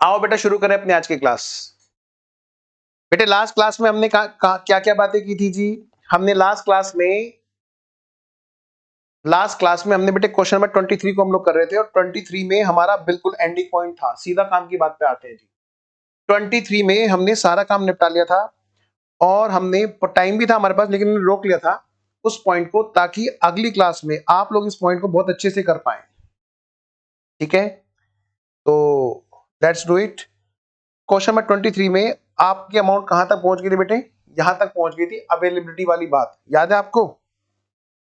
आओ बेटा शुरू करें अपनी आज की क्लास। बेटे लास्ट क्लास में हमने क्या क्या बातें की थी जी? हमने लास्ट क्लास में हमने बेटे क्वेश्चन नंबर 23 को हम लोग कर रहे थे और 23 में हमारा बिल्कुल एंडिंग पॉइंट था। सीधा काम की बात पे आते हैं जी। 23 में हमने सारा काम निपटा लिया था और हमने टाइम भी था हमारे पास, लेकिन हमने रोक लिया था उस पॉइंट को, ताकि अगली क्लास में आप लोग इस पॉइंट को बहुत अच्छे से कर पाए। ठीक है, तो let's do it. Question number 23 में आपकी अमाउंट कहां तक पहुंच गई थी बेटे? यहां तक पहुंच गई थी। अवेलेबिलिटी वाली बात याद है आपको?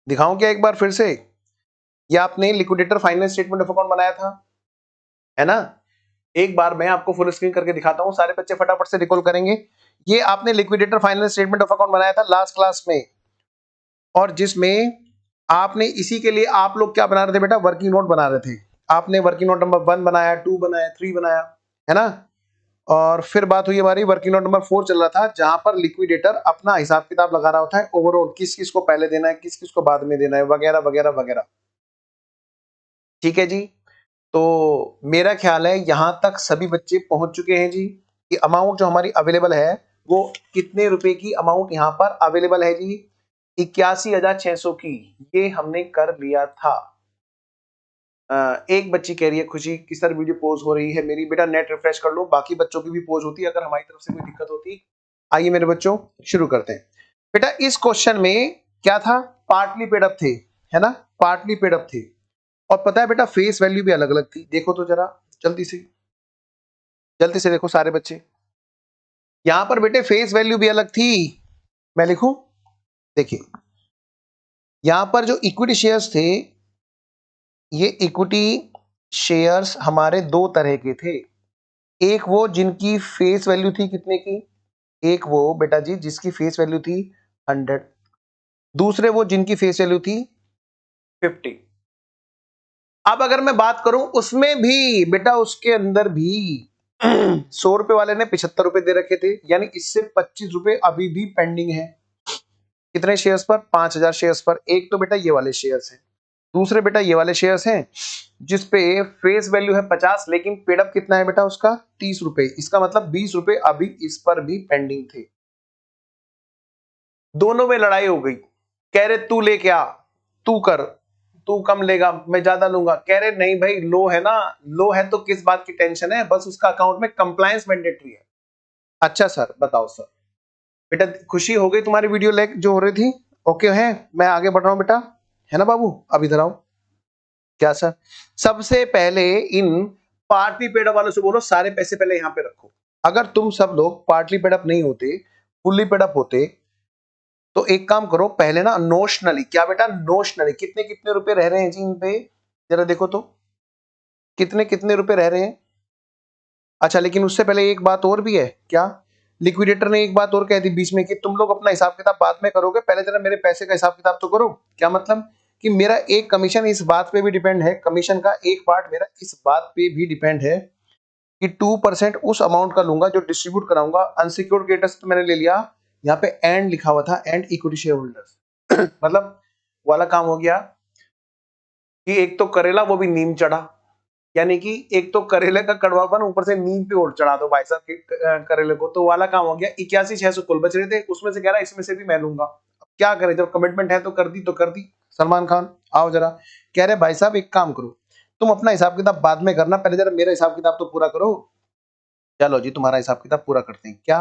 दिखाऊं क्या एक बार फिर से? या आपने liquidator finance statement of account बनाया था, है ना? एक बार मैं आपको फुल स्क्रीन करके दिखाता हूं, सारे बच्चे फटाफट से रिकॉल करेंगे। ये आपने liquidator finance statement of account बनाया था लास्ट क्लास में, और जिसमें आपने इसी के लिए आप लोग क्या बना रहे थे बेटा? वर्किंग नोट बना रहे थे। आपने वर्किंग नोट नंबर 1 बनाया, 2 बनाया, 3 बनाया, है ना? और फिर बात हुई हमारी वर्किंग नोट नंबर 4 चल रहा था, जहां पर लिक्विडेटर अपना हिसाब किताब लगा रहा होता है ओवरऑल, किस किस को पहले देना है, किस किस को बाद में देना है, वगैरह वगैरह वगैरह। ठीक है जी, तो मेरा ख्याल है यहां तक सभी बच्चे पहुंच चुके हैं जी। कि अमाउंट जो हमारी अवेलेबल है वो कितने रुपए की अमाउंट यहां पर अवेलेबल है जी? 81,600 की। ये हमने कर लिया था। एक बच्ची कह रही है खुशी कि सर वीडियो पोज हो रही है मेरी। बेटा नेट रिफ्रेश कर लो, बाकी बच्चों की भी पोज होती है। अगर हमारी तरफ से कोई दिक्कत होती, आइए मेरे बच्चों शुरू करते हैं। बेटा इस क्वेश्चन में क्या था? पार्टली पेड अप थे, है ना? पार्टली पेड अप थे। और पता है बेटा फेस वैल्यू भी अलग अलग थी। देखो तो जरा जल्दी से देखो सारे बच्चे। यहां पर बेटे फेस वैल्यू भी अलग थी। मैं लिखूं? देखिए यहां पर जो इक्विटी शेयर्स थे, ये इक्विटी शेयर्स हमारे दो तरह के थे। एक वो जिनकी फेस वैल्यू थी कितने की? एक वो बेटा जी जिसकी फेस वैल्यू थी 100, दूसरे वो जिनकी फेस वैल्यू थी 50। अब अगर मैं बात करूं उसमें भी बेटा, उसके अंदर भी 100 रुपए वाले ने 75 रुपए दे रखे थे, यानी इससे 25 रुपए अभी भी पेंडिंग है। कितने शेयर्स पर? 5,000 शेयर्स पर। एक तो बेटा ये वाले शेयर्स हैं, दूसरे बेटा ये वाले शेयर्स हैं जिसपे फेस वैल्यू है 50, लेकिन पेड अप कितना है बेटा उसका? 30 रुपए। इसका मतलब 20 रुपए अभी इस पर भी पेंडिंग थे। दोनों में लड़ाई हो गई। कह रहे तू ले क्या, तू कर, तू कम लेगा मैं ज्यादा लूंगा। कह रहे नहीं भाई, लो है ना, लो है तो किस बात की टेंशन है, बस उसका अकाउंट में कंप्लायंस मैंडेटरी है। अच्छा सर, बताओ सर। बेटा खुशी हो गई तुम्हारी वीडियो लैग जो हो रही थी? ओके है, मैं आगे बढ़ रहा हूं बेटा, है ना बाबू? अब इधर आओ। क्या सर? सबसे पहले इन पार्टली पेड अप वालों से बोलो सारे पैसे पहले यहां पे रखो। अगर तुम सब लोग पार्टली पेड अप नहीं होते, फुल्ली पेड अप होते, तो एक काम करो पहले ना नोशनली। क्या बेटा? नोशनली कितने कितने रुपए रह रहे हैं जी इन पे? जरा देखो तो कितने कितने रुपए रह रहे हैं। अच्छा लेकिन उससे पहले एक बात और भी है। क्या? लिक्विडेटर ने एक बात और कह दी बीच में कि तुम लोग अपना हिसाब किताब बाद में करोगे, पहले जरा मेरे पैसे का हिसाब किताब तो करो। क्या मतलब? कि मेरा एक कमीशन इस बात पे भी डिपेंड है, कमीशन का एक पार्ट मेरा इस बात पे भी डिपेंड है कि 2% उस अमाउंट का लूंगा जो डिस्ट्रीब्यूट कराऊंगा। अनसिक्योर्ड क्रेडिटर्स तो मैंने ले लिया, यहाँ पे एंड लिखा हुआ था, एंड इक्विटी शेयर होल्डर्स। मतलब वाला काम हो गया कि एक तो करेला वो भी नीम चढ़ा, यानी कि एक तो करेले का कड़वापन ऊपर से नीम पे और चढ़ा दो भाई साहब के करेले को, तो वाला काम हो गया। 81,600 कुल बच रहे थे, उसमें से कह रहा इसमें से भी मैं लूंगा। अब क्या करें, जब कमिटमेंट है तो कर दी तो कर दी। सलमान खान आओ जरा। कह रहे भाई साहब एक काम करो, तुम अपना हिसाब किताब बाद में करना, पहले जरा मेरा हिसाब किताब तो पूरा करो। चलो जी तुम्हारा हिसाब किताब पूरा करते हैं। क्या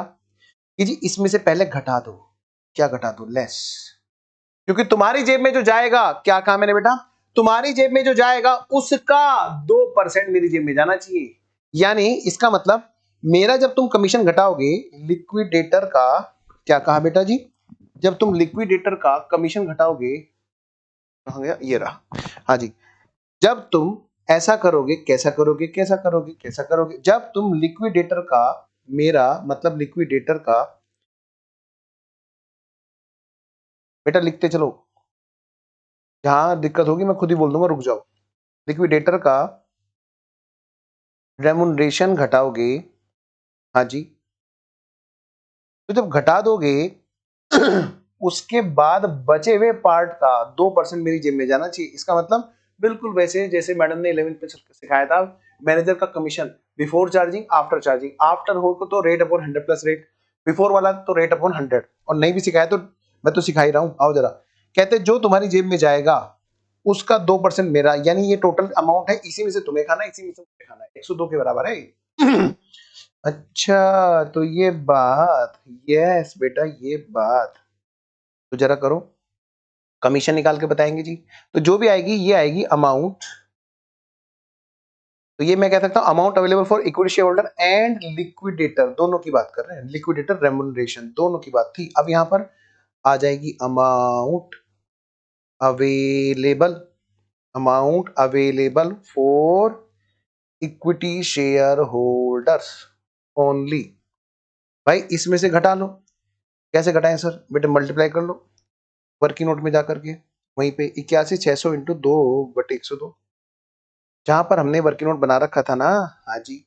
कि जी इसमें से पहले घटा दो। क्या घटा दो? लेस। क्योंकि तुम्हारी जेब में जो जाएगा, क्या कहा मैंने बेटा? तुम्हारी जेब में जो जाएगा उसका 2% मेरी जेब में जाना चाहिए। यानी इसका मतलब मेरा जब तुम कमीशन घटाओगे लिक्विडेटर का, क्या कहा बेटा जी? जब तुम लिक्विडेटर का कमीशन घटाओगे, कहां गया ये रहा, हाँ जी, जब तुम ऐसा करोगे, कैसा करोगे, कैसा करोगे, कैसा करोगे, जब तुम लिक्विडेटर का, मेरा मतलब लिक्विडेटर का, बेटा लिखते चलो, जहां दिक्कत होगी मैं खुद ही बोल दूंगा, रुक जाओ। लिक्विडेटर का रेमुनरेशन घटाओगे, हाँ जी, तो जब घटा दोगे उसके बाद बचे हुए पार्ट का 2% मेरी जेब में जाना चाहिए। इसका मतलब बिल्कुल वैसे जैसे मैडम ने 11th में सिखाया था, मैनेजर का commission before charging after charging, after हो तो rate upon 100 plus rate, before वाला तो रेट अपॉन 100, और नहीं भी सिखाया तो मैं तो सिखा ही रहा हूँ। आओ जरा, कहते जो तुम्हारी जेब में जाएगा उसका 2% मेरा, यानी ये टोटल अमाउंट है, इसी में से तुम्हें खाना, इसी में से मुझे खाना है, 102 के बराबर है। अच्छा तो ये बात, यस बेटा ये बात, तो जरा करो, कमीशन निकाल के बताएंगे जी। तो जो भी आएगी ये आएगी अमाउंट, तो ये मैं कह सकता हूं amount available for equity share holder and liquidator, दोनों की बात कर रहे हैं, लिक्विडेटर रेम्युनरेशन दोनों की बात थी। अब यहां पर आ जाएगी amount available, amount available for equity share holders only. भाई इसमें से घटा लो, कैसे घटाएं सर? बेटे मल्टीप्लाई कर लो वर्किंग नोट में जाकर के, वहीं पे 81,600 इंटू 2/102, जहां पर हमने वर्किंग नोट बना रखा था ना, हाँ जी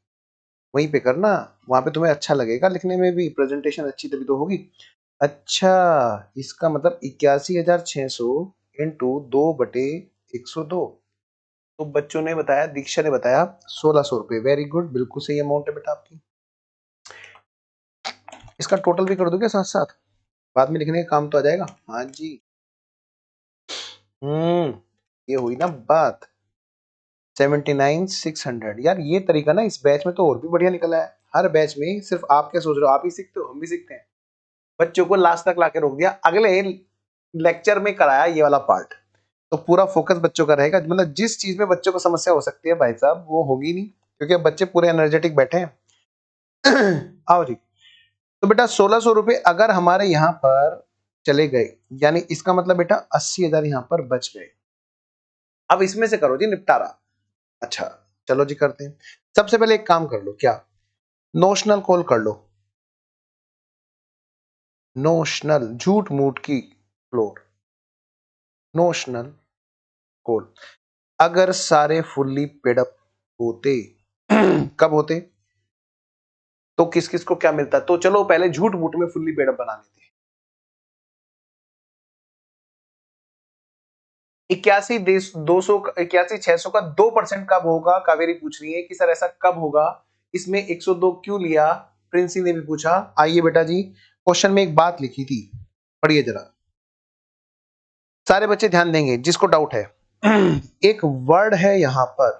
वहीं पे करना, वहां पे तुम्हें अच्छा लगेगा लिखने में भी, प्रेजेंटेशन अच्छी तभी तो होगी। अच्छा इसका मतलब 81,600 इंटू 2/102, तो बच्चों ने बताया, दीक्षा ने बताया 1,600 रुपए, वेरी गुड, बिल्कुल सही अमाउंट है बेटा आपकी। इसका टोटल भी कर दोगे साथ साथ, बाद में लिखने का काम तो आ जाएगा। हाँ जी ये हुई ना बात, 79,600। यार ये तरीका ना इस बैच में तो और भी बढ़िया निकला है, हर बैच में सिर्फ आप क्या सोच रहे हो, आप ही सीखते हो हम भी सीखते हैं, बच्चों को लास्ट तक लाके रोक दिया, अगले लेक्चर में कराया ये वाला पार्ट, तो पूरा फोकस बच्चों का रहेगा, मतलब जिस चीज में बच्चों को समस्या हो सकती है भाई साहब वो होगी नहीं, क्योंकि अब बच्चे पूरे एनर्जेटिक बैठे हैं। आओ जी, तो बेटा 1,600 रुपए अगर हमारे यहाँ पर चले गए, यानी इसका मतलब बेटा 80,000 यहाँ पर बच गए। अब इसमें से करो जी निपटारा। अच्छा चलो जी करते हैं, सबसे पहले एक काम कर लो, क्या नोशनल कॉल कर लो, नोशनल झूठ मूठ की फ्लोर, नोशनल कॉल, अगर सारे फुल्ली पेड अप होते कब होते, तो किस किस को क्या मिलता, तो चलो पहले झूठ मूठ में फुल्ली पेड अप बना लेते हैं। 81,600 का 2% कब होगा, कावेरी पूछ रही है कि सर ऐसा कब होगा, इसमें 102 क्यों लिया, प्रिंसी ने भी पूछा। आइए बेटा जी, क्वेश्चन में एक बात लिखी थी, पढ़िए जरा, सारे बच्चे ध्यान देंगे जिसको डाउट है। एक वर्ड है यहां पर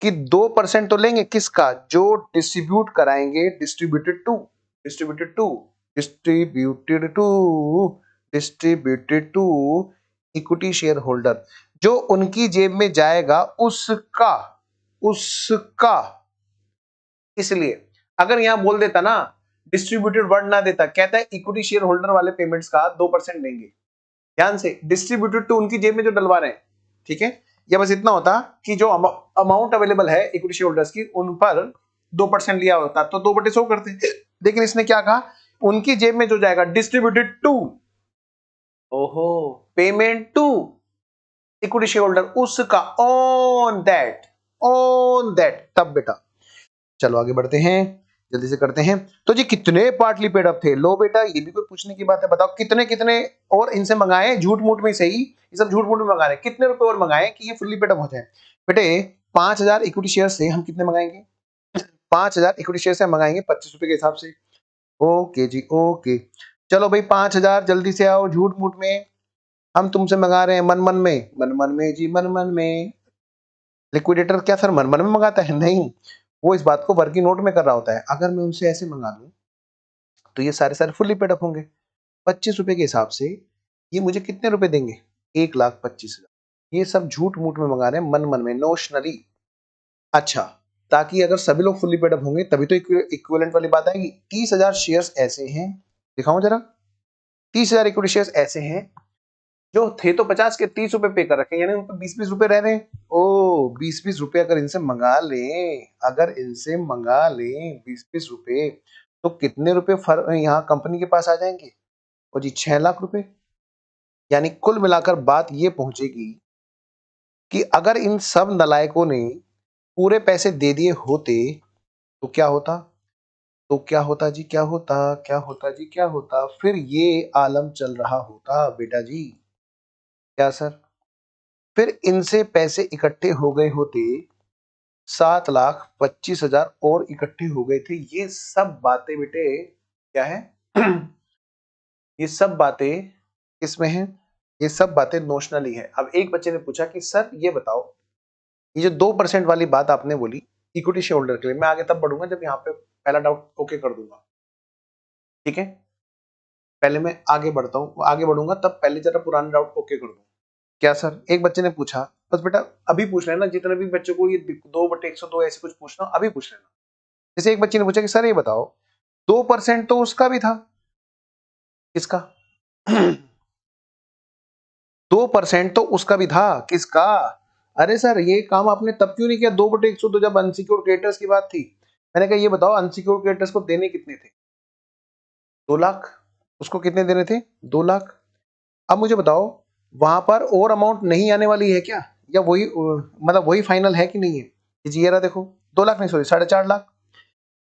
कि 2% तो लेंगे किसका, जो डिस्ट्रीब्यूट कराएंगे, distributed to, distributed to, distributed to, distributed to equity share holder, जो उनकी जेब में जाएगा उसका, उसका। इसलिए अगर यहां बोल देता ना, डिस्ट्रीब्यूटेड वर्ड ना देता, कहता है इक्विटी शेयर होल्डर वाले पेमेंट्स का 2% देंगे, ध्यान से डिस्ट्रीब्यूटेड टू उनकी जेब में जो डलवा रहे हैं, ठीक है, या बस इतना होता कि जो अमाउंट अवेलेबल है इक्विटी शेयर होल्डर्स की उन पर 2% लिया होता तो 2/100 करते, लेकिन इसने क्या कहा, उनकी जेब में जो जाएगा डिस्ट्रीब्यूटेड टू, ओहो, payment to equity share holder, उसका ऑन दैट, ऑन दैट, तब बेटा। चलो आगे बढ़ते हैं, जल्दी से करते हैं। तो जी कितने पार्टली पेड अप थे, लो बेटा ये भी कोई पूछने की बात है, बताओ कितने कितने और इनसे मंगाए, झूठ मूठ में सही, ये सब झूठ मूठ में मंगा रहे हैं, कितने रुपए और मंगाए कि ये फुल्ली पेड अप हो जाए। बेटे 5,000 इक्विटी शेयर से हम कितने मंगाएंगे, 5,000 इक्विटी शेयर से हम मंगाएंगे 25 रुपए के हिसाब से। ओके जी ओके, चलो भाई 5,000 जल्दी से आओ, झूठ मूठ में हम तुमसे मंगा रहे हैं, मन मन में, मन मन में जी, मन मन में। लिक्विडेटर क्या सर मन मन में मंगाता है, नहीं, वो इस बात को वर्किंग नोट में कर रहा होता है। अगर मैं उनसे ऐसे मंगा लूं तो ये सारे सारे फुल्ली पेड अप होंगे, 25 रुपए के हिसाब से ये मुझे कितने रुपए देंगे, 1,25,000। ये सब झूठ मूठ में मंगा रहे हैं, मन मन में, नोशनली। अच्छा, ताकि अगर सभी लोग फुल्ली पेड अप होंगे तभी तो इक्विवेलेंट वाली बात आएगी। 30,000 शेयर्स ऐसे हैं, दिखाऊं जरा, 30,000 इक्विटी शेयर्स ऐसे हैं जो थे तो 50 के 30 रुपए पे कर रखे, यानी उन पर 20-20 रुपए रह रहे हैं। ओ 20-20 रुपए अगर इनसे मंगा लें, अगर इनसे मंगा लें 20-20 रुपए, तो कितने रुपए यहाँ कंपनी के पास आ जाएंगे, और जी 6 लाख रुपए। यानी कुल मिलाकर बात ये पहुंचेगी कि अगर इन सब नलायकों ने पूरे पैसे दे दिए होते तो क्या होता, तो क्या होता जी, क्या होता, क्या होता जी, क्या होता, फिर ये आलम चल रहा होता बेटा जी, क्या सर, फिर इनसे पैसे इकट्ठे हो गए होते 7,25,000 और इकट्ठे हो गए थे। ये सब बातें बेटे क्या है? ये सब बातें किसमें है? ये सब बातें नोशनली है। अब एक बच्चे ने पूछा कि सर ये बताओ, ये जो 2% वाली बात आपने बोली इक्विटी शेयर होल्डर के लिए, मैं आगे तब बढ़ूंगा जब यहाँ पे पहला डाउट ओके कर दूंगा, ठीक है? पहले मैं आगे बढ़ता हूँ, आगे बढ़ूंगा तब पहले जरा पुराना डाउट ओके कर दूं। क्या सर? एक बच्चे ने पूछा, बस बेटा अभी पूछ लेना, जितने भी बच्चों को ये 2/102 ऐसे कुछ पूछना अभी पूछ लेना। जैसे एक बच्चे ने पूछा कि सर ये बताओ 2% तो उसका भी था, किसका? 2% तो उसका भी था, किसका? अरे सर ये काम आपने तब क्यों नहीं किया 2/102 जब अनसिक्योर्ड क्रेडिटर्स की बात थी? मैंने कहा ये बताओ अनसिक्योर्ड क्रेडिटर्स को देने कितने थे? 2 लाख। उसको कितने देने थे? 2 लाख। अब मुझे बताओ वहां पर और अमाउंट नहीं आने वाली है क्या, या वही मतलब वही फाइनल है कि नहीं है? जी ये रहा देखो 2 लाख नहीं, सॉरी 4.5 लाख।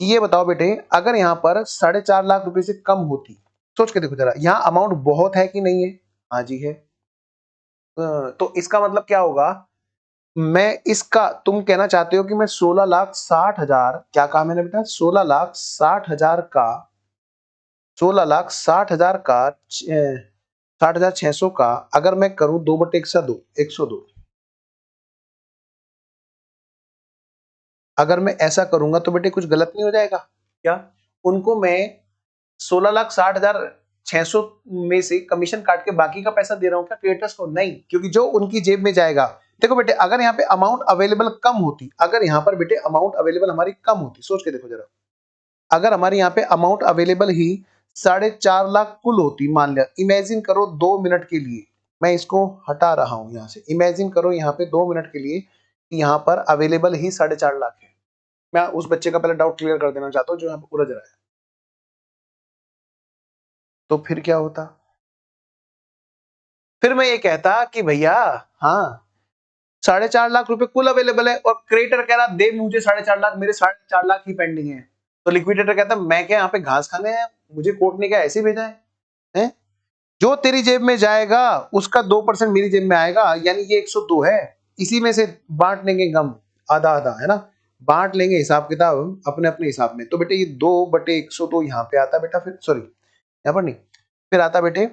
ये बताओ बेटे अगर यहाँ पर 4.5 लाख रुपए से कम होती, सोच के देखो जरा, यहाँ अमाउंट बहुत है कि नहीं है? हाँ जी है। तो इसका मतलब क्या होगा? मैं इसका, तुम कहना चाहते हो कि मैं 16,60,000, क्या कहा मैंने बेटा? 16,60,000 का, 16,60,000 का 60,600 का अगर मैं करूं 2/102, 102, अगर मैं ऐसा करूंगा तो बेटे कुछ गलत नहीं हो जाएगा क्या? उनको मैं 16,60,600 में से कमीशन काट के बाकी का पैसा दे रहा हूं क्या क्रिएटर्स को? नहीं, क्योंकि जो उनकी जेब में जाएगा, देखो बेटे अगर यहाँ पे अमाउंट अवेलेबल कम होती, अगर यहाँ पर बेटे अमाउंट अवेलेबल हमारी कम होती, सोच के देखो जरा, अगर हमारे यहाँ पे अमाउंट अवेलेबल ही 4.5 लाख कुल होती, मान लिया, इमेजिन करो 2 मिनट के लिए, मैं इसको हटा रहा हूं यहाँ से, इमेजिन करो यहाँ पे 2 मिनट के लिए यहाँ पर अवेलेबल ही 4.5 लाख है। मैं उस बच्चे का पहले डाउट क्लियर कर देना चाहता हूँ जो यहाँ पे उलझ रहा है। तो फिर क्या होता? फिर मैं ये कहता कि भैया हाँ 4.5 लाख रुपए कुल अवेलेबल है और क्रेडिटर कह रहा दे मुझे 4.5 लाख, मेरे 4.5 लाख ही पेंडिंग है। तो लिक्विडेटर कहता मैं क्या यहाँ पे घास खाने हैं, मुझे कोर्ट ने क्या ऐसे भेजा है? जो तेरी जेब में जाएगा उसका 2% मेरी जेब में आएगा, यानी ये 102 है, इसी में से बांट लेंगे गम, आधा आधा, है ना? बांट लेंगे हिसाब किताब अपने अपने हिसाब में। तो बेटे ये 2/102 यहाँ पे आता बेटा, फिर सॉरी यहाँ पर नहीं, फिर आता बेटे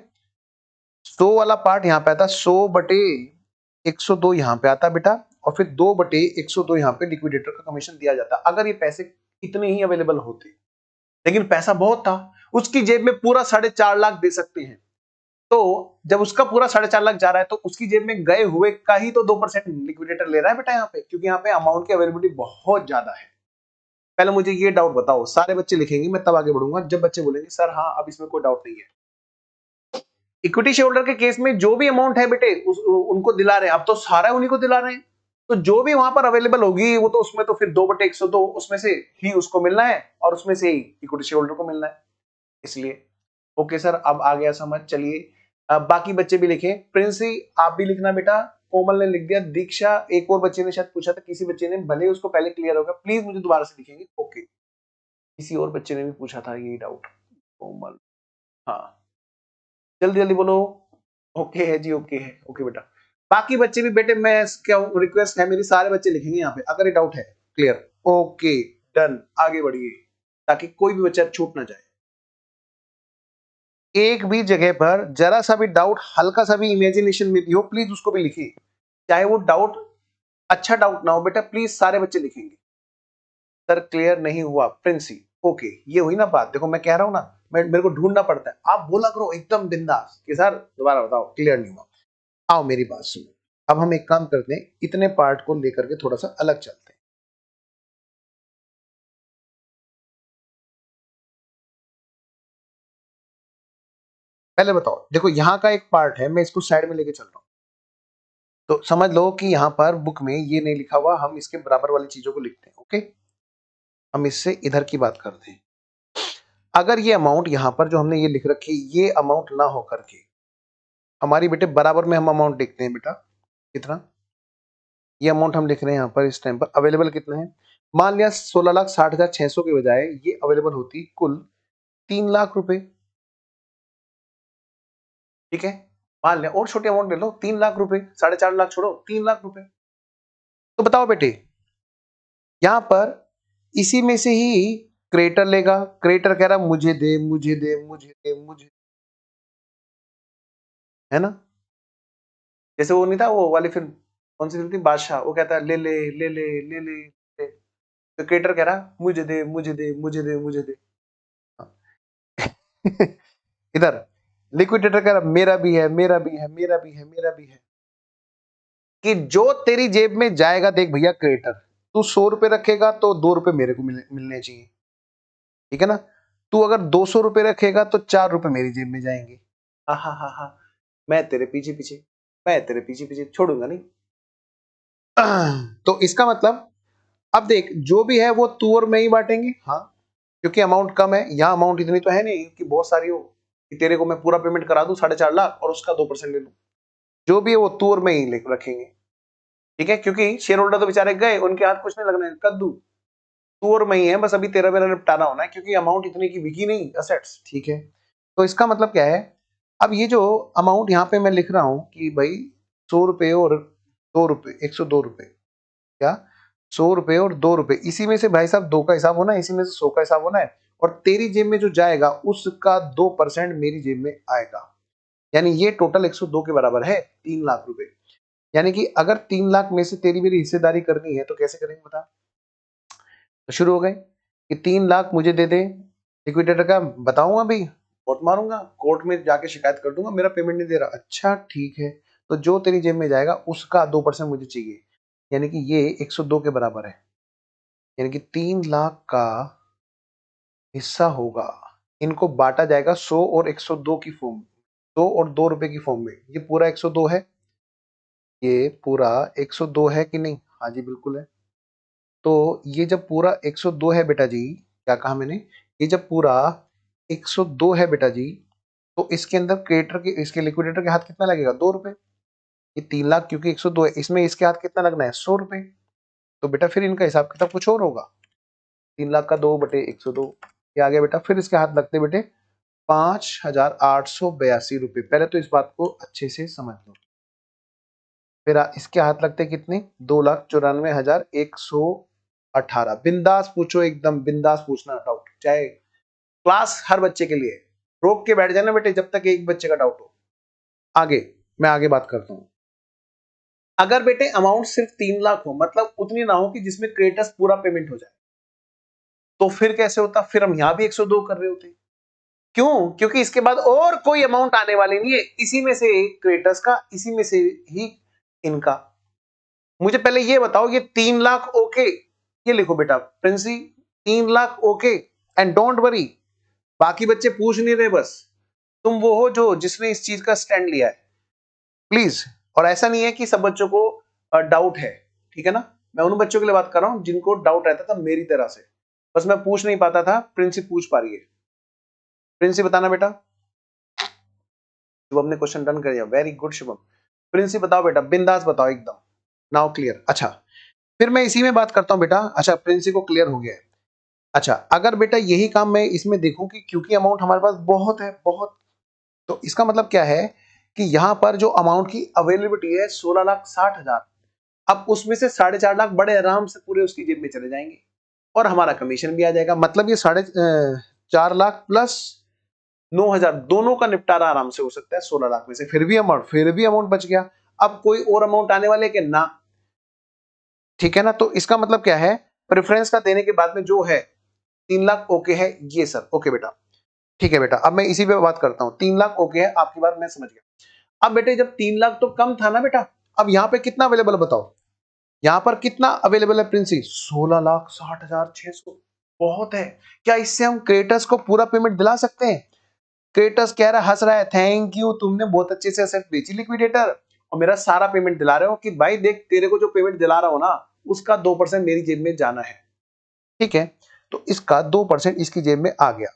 100 वाला पार्ट यहाँ पे आता, 100/102 यहाँ पे आता बेटा, और फिर 2/102 यहाँ पे लिक्विडेटर का कमीशन दिया जाता। अगर ये पैसे इतने ही अवेलेबल होते, लेकिन पैसा बहुत था, उसकी जेब में पूरा 4.5 लाख दे सकते हैं, तो जब उसका पूरा 4.5 लाख जा रहा है तो उसकी जेब में गए हुए का ही तो 2% लिक्विडेटर ले रहा है बेटा यहाँ पे, क्योंकि यहाँ पे अमाउंट की अवेलेबिलिटी बहुत ज्यादा है। पहले मुझे ये डाउट बताओ, सारे बच्चे लिखेंगे, मैं तब आगे बढ़ूंगा जब बच्चे बोलेंगे सर हाँ अब इसमें कोई डाउट नहीं है। इक्विटी शेयर होल्डर के केस में जो भी अमाउंट है बेटे उनको दिला रहे हैं, अब तो सारा उन्हीं को दिला रहे हैं, तो जो भी वहां पर अवेलेबल होगी वो तो उसमें तो फिर 2/102 उसमें से ही उसको मिलना है और उसमें से ही इक्विटी शेयर होल्डर को मिलना है, इसलिए। ओके सर अब आ गया समझ, चलिए अब बाकी बच्चे भी लिखें। प्रिंसी आप भी लिखना बेटा, कोमल ने लिख दिया, दीक्षा, एक और बच्चे ने शायद पूछा था, किसी बच्चे ने, भले उसको पहले क्लियर होगा, प्लीज मुझे दोबारा से लिखेंगे। ओके किसी और बच्चे ने भी पूछा था यही डाउट, कोमल, हाँ जल्दी जल्दी बोलो। ओके है जी, ओके है, ओके बेटा। बाकी बच्चे भी बेटे, मैं क्या रिक्वेस्ट है मेरी, सारे बच्चे लिखेंगे यहाँ पे अगर ये डाउट है। क्लियर? ओके डन, आगे बढ़िए ताकि कोई भी बच्चा छूट ना जाए। एक भी जगह पर जरा सा भी डाउट, हल्का सा भी इमेजिनेशन में भी हो, प्लीज उसको भी लिखिए, चाहे वो डाउट अच्छा डाउट ना हो बेटा, प्लीज सारे बच्चे लिखेंगे। सर क्लियर नहीं हुआ प्रिंसी, ओके ये हुई ना बात, देखो मैं कह रहा हूं ना, मेरे को ढूंढना पड़ता है, आप बोला करो एकदम बिंदास कि सर दोबारा बताओ क्लियर नहीं हुआ। आओ मेरी बात सुनो, अब हम एक काम करते हैं, इतने पार्ट को लेकर के थोड़ा सा अलग चलते हैं। पहले बताओ, देखो यहाँ का एक पार्ट है, मैं इसको साइड में लेके चल रहा हूँ, तो समझ लो कि यहाँ पर बुक में ये नहीं लिखा हुआ, हम इसके बराबर वाली चीजों को लिखते हैं। ओके हम इससे इधर की बात करते हैं। अगर ये अमाउंट यहाँ पर जो हमने ये लिख रखी, ये अमाउंट ना हो करके हमारी बेटे बराबर में हम अमाउंट देखते हैं बेटा, कितना ये अमाउंट हम लिख रहे हैं यहाँ पर इस टाइम पर अवेलेबल कितना है, मान लिया 16,60,600 के बजाय ये अवेलेबल होती कुल 3 लाख रुपए, ठीक है? मान लिया, और छोटी अमाउंट ले लो, 3 लाख रुपए, 4.5 लाख छोड़ो, 3 लाख रुपए। तो बताओ बेटे, यहां पर इसी में से ही क्रेडिटर लेगा, क्रेडिटर कह रहा मुझे दे मुझे दे मुझे दे मुझे, है ना? जैसे वो नहीं था, वो वाली फिल्म, कौन सी फिल्म थी, बादशाह, वो कहता है ले ले ले ले ले ले, ले। तो क्रेडिटर कह रहा मुझे दे मुझे दे मुझे दे मुझे दे। इधर लिक्विडेटर कह रहा मेरा भी है मेरा भी है मेरा भी है मेरा भी है। कि जो तेरी जेब में जाएगा, देख भैया क्रेडिटर, तू 100 रुपए रखेगा तो 2 रुपए मेरे को मिलने चाहिए, ठीक है ना? तू अगर 200 रुपए रखेगा तो 4 रुपए मेरी जेब में जाएंगे। हा हा हा हा, मैं तेरे पीछे पीछे, मैं तेरे पीछे पीछे छोड़ूंगा नहीं। तो इसका मतलब, अब देख जो भी है वो तू और मैं ही बांटेंगे, हाँ, क्योंकि अमाउंट कम है, यहाँ अमाउंट इतनी तो है नहीं कि बहुत सारी हो कि तेरे को मैं पूरा पेमेंट करा दूं 4.5 लाख और उसका 2% ले लूं। जो भी है वो तू और मैं ही रखेंगे, ठीक है? क्योंकि शेयर होल्डर तो बेचारे गए, उनके हाथ कुछ नहीं लगना है, कद्दू। तू और मैं ही है, बस अभी तेरा मेरा निपटाना होना है, क्योंकि अमाउंट इतनी की बिकी नहीं असेट्स, ठीक है? तो इसका मतलब क्या है, अब ये जो अमाउंट यहाँ पे मैं लिख रहा हूं कि भाई 100 रुपए और 2 रुपए, 102 रुपए, क्या 100 रुपए और 2 रुपए, इसी में से भाई साहब 2 का हिसाब होना है, इसी में से 100 का हिसाब होना है, और तेरी जेब में जो जाएगा उसका 2% मेरी जेब में आएगा, यानी ये टोटल 102 के बराबर है, 3 लाख रुपए। यानी कि अगर 3 लाख में से तेरी मेरी हिस्सेदारी करनी है तो कैसे करेंगे बता? तो शुरू हो गए कि 3 लाख मुझे दे दे, लिक्विडेटर का बताऊंगा, अभी बहुत मारूंगा, कोर्ट में जाके शिकायत कर दूंगा, मेरा पेमेंट नहीं दे रहा। अच्छा ठीक है, तो जो तेरी जेब में जाएगा उसका 2% मुझे चाहिए, यानी कि ये 102 के बराबर है, यानी कि 3 लाख का हिस्सा होगा, इनको बांटा जाएगा 100 और 102 की फॉर्म में, 100 और 2 रुपए की फॉर्म में। ये पूरा 102 है, ये पूरा 102 है कि नहीं? हाँ जी बिल्कुल है। तो ये जब पूरा 102 है बेटा जी, क्या कहा मैंने, ये जब पूरा 102 है बेटा जी, तो इसके अंदर क्रेडिटर के, इसके लिक्विडेटर के हाथ कितना लगेगा? 2 रुपए। ये 3 लाख क्योंकि 102 है, इसमें इसके हाथ कितना लगना है? 100 रुपए। तो बेटा फिर इनका हिसाब किताब कुछ और होगा, 3 लाख का 2/102, ये आ गया बेटा। फिर इसके हाथ लगते बेटे 5,882 रुपए। पहले तो इस बात को अच्छे से समझ लो। फिर इसके हाथ लगते कितने? 2,94,118। बिंदास पूछो, एकदम बिंदास पूछना डाउट, चाहे क्लास हर बच्चे के लिए, रोक के बैठ जाना बेटे जब तक एक बच्चे का डाउट हो। आगे मैं आगे बात करता हूं। अगर बेटे अमाउंट सिर्फ 3 लाख हो, मतलब उतनी ना हो कि जिसमें क्रेडिटर्स पूरा पेमेंट हो जाए, तो फिर कैसे होता? फिर हम यहां भी 102 कर रहे होते। क्यों? क्योंकि इसके बाद और कोई अमाउंट आने वाली नहीं है, इसी में से क्रेडिटर्स का, इसी में से ही इनका। मुझे पहले ये बताओ, ये 3 लाख ओके, ये लिखो बेटा Princy, 3 lakh okay, and don't worry, बाकी बच्चे पूछ नहीं रहे, बस तुम वो हो जो जिसने इस चीज का स्टैंड लिया है, प्लीज। और ऐसा नहीं है कि सब बच्चों को डाउट है, ठीक है ना? मैं उन बच्चों के लिए बात कर रहा हूं जिनको डाउट रहता था मेरी तरह से, बस मैं पूछ नहीं पाता था, प्रिंसी पूछ पा रही है। प्रिंसी बताना बेटा। शुभम ने क्वेश्चन डन कर दिया, वेरी गुड शुभम। प्रिंसी बताओ बेटा, बिंदास बताओ एकदम, नाउ क्लियर। अच्छा फिर मैं इसी में बात करता हूं बेटा। अच्छा प्रिंसी को क्लियर हो गया है। अच्छा अगर बेटा यही काम मैं इसमें देखूं कि क्योंकि अमाउंट हमारे पास बहुत है, बहुत, तो इसका मतलब क्या है कि यहां पर जो अमाउंट की अवेलेबिलिटी है 16,60,000, अब उसमें से 4.5 लाख बड़े आराम से पूरे उसकी जेब में चले जाएंगे और हमारा कमीशन भी आ जाएगा। मतलब ये 4.5 लाख प्लस 9,000 दोनों का निपटारा आराम से हो सकता है 16 लाख में से। फिर भी अमाउंट बच गया। अब कोई और अमाउंट आने वाले के ना, ठीक है ना? तो इसका मतलब क्या है, प्रेफरेंस का देने के बाद में जो है 3 लाख ओके है, ये सर ओके बेटा, ठीक है बेटा। अब मैं इसी पे बात करता हूं, 3 लाख ओके है, आपकी बात मैं समझ गया। अब बेटे जब 3 लाख तो कम था ना बेटा, अब यहां पे कितना अवेलेबल बताओ, यहां पर कितना अवेलेबल है प्रिंसी? 16,60,600। बहुत है। क्या इससे हम क्रेडिटर्स को पूरा पेमेंट दिला सकते हैं? क्रेडिटर्स कह रहा है, हंस रहा है, थैंक यू, तुमने बहुत अच्छे से एसेट बेची लिक्विडेटर और मेरा सारा पेमेंट दिला रहे हो, कि भाई देख तेरे को जो पेमेंट दिला रहा हो ना, उसका 2% मेरी जेब में जाना है, ठीक है? तो इसका 2% इसकी जेब में आ गया,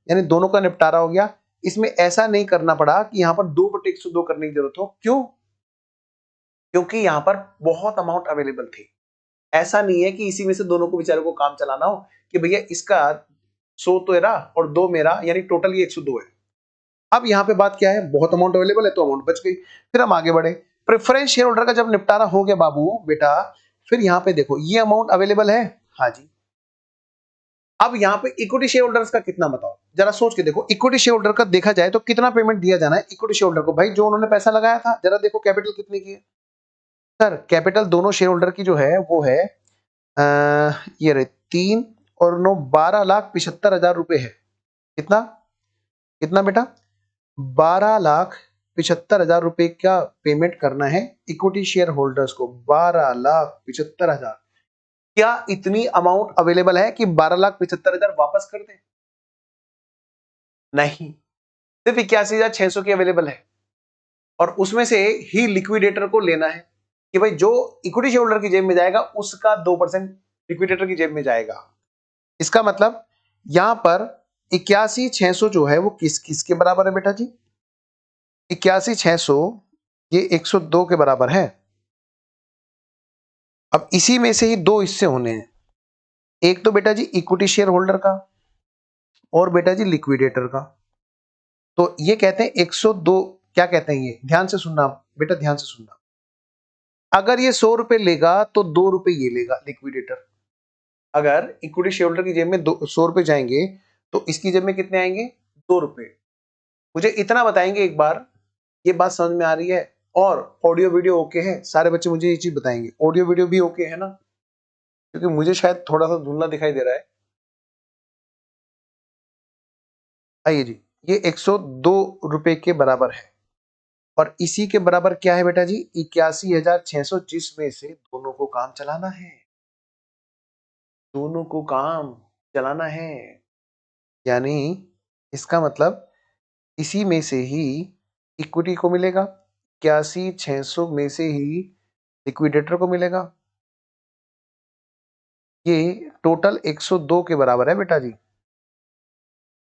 यानी दोनों का निपटारा हो गया। इसमें ऐसा नहीं करना पड़ा कि यहां पर 2/102 करने की जरूरत हो। क्यों? क्योंकि यहां पर बहुत अमाउंट अवेलेबल थी। ऐसा नहीं है कि इसी में से दोनों को बेचारे को काम चलाना हो कि भैया इसका 100 तो मेरा और 2 मेरा, यानी टोटल ये 102 है। अब यहाँ पे बात क्या है, बहुत अमाउंट अवेलेबल है तो अमाउंट बच गई। फिर हम आगे बढ़े, प्रेफरेंस शेयर होल्डर का जब निपटारा हो गया बाबू बेटा, फिर यहाँ पे देखो ये अमाउंट अवेलेबल है, हाँ जी। अब यहाँ पे इक्विटी शेयर होल्डर्स का कितना बताओ, जरा सोच के देखो। इक्विटी शेयर होल्डर का देखा जाए तो कितना पेमेंट दिया जाना है इक्विटी शेयर होल्डर को, भाई जो उन्होंने पैसा लगाया था। जरा देखो कैपिटल कितनी की है सर, कैपिटल दोनों शेयर होल्डर की जो है वो है ये रहे 3 और 9 12,75,000 रुपए है। कितना कितना बेटा, 12,75,000 रुपए का पेमेंट करना है इक्विटी शेयर होल्डर्स को, 12,75,000। क्या इतनी अमाउंट अवेलेबल है कि 12,75,000 वापस कर दे? नहीं, सिर्फ 81,600 की अवेलेबल है, और उसमें से ही लिक्विडेटर को लेना है कि भाई जो इक्विटी शेयर होल्डर की जेब में जाएगा उसका 2% लिक्विडेटर की जेब में जाएगा। इसका मतलब यहां पर 81,600 जो है वो किस किस के बराबर है बेटा जी, 81,600 ये 102 के बराबर है। अब इसी में से ही दो हिस्से होने हैं, एक तो बेटा जी इक्विटी शेयर होल्डर का और बेटा जी लिक्विडेटर का। तो ये कहते हैं 102, क्या कहते हैं ये, ध्यान से सुनना बेटा, ध्यान से सुनना। अगर ये 100 रुपए लेगा तो 2 रुपए ये लेगा लिक्विडेटर। अगर इक्विटी शेयर होल्डर की जेब में 100 रुपए जाएंगे तो इसकी जेब में कितने आएंगे, 2 रुपए। मुझे इतना बताएंगे एक बार, ये बात समझ में आ रही है? और ऑडियो वीडियो ओके है? सारे बच्चे मुझे ये चीज बताएंगे, ऑडियो वीडियो भी ओके है ना, क्योंकि मुझे शायद थोड़ा सा धुंधला दिखाई दे रहा है। आइए जी, ये 102 रुपए के बराबर है, और इसी के बराबर क्या है बेटा जी, 81,600, जिसमें से दोनों को काम चलाना है, दोनों को काम चलाना है। यानी इसका मतलब इसी में से ही इक्विटी को मिलेगा, 81,600 में से ही लिक्विडेटर को मिलेगा। ये टोटल 102 के बराबर है बेटा जी,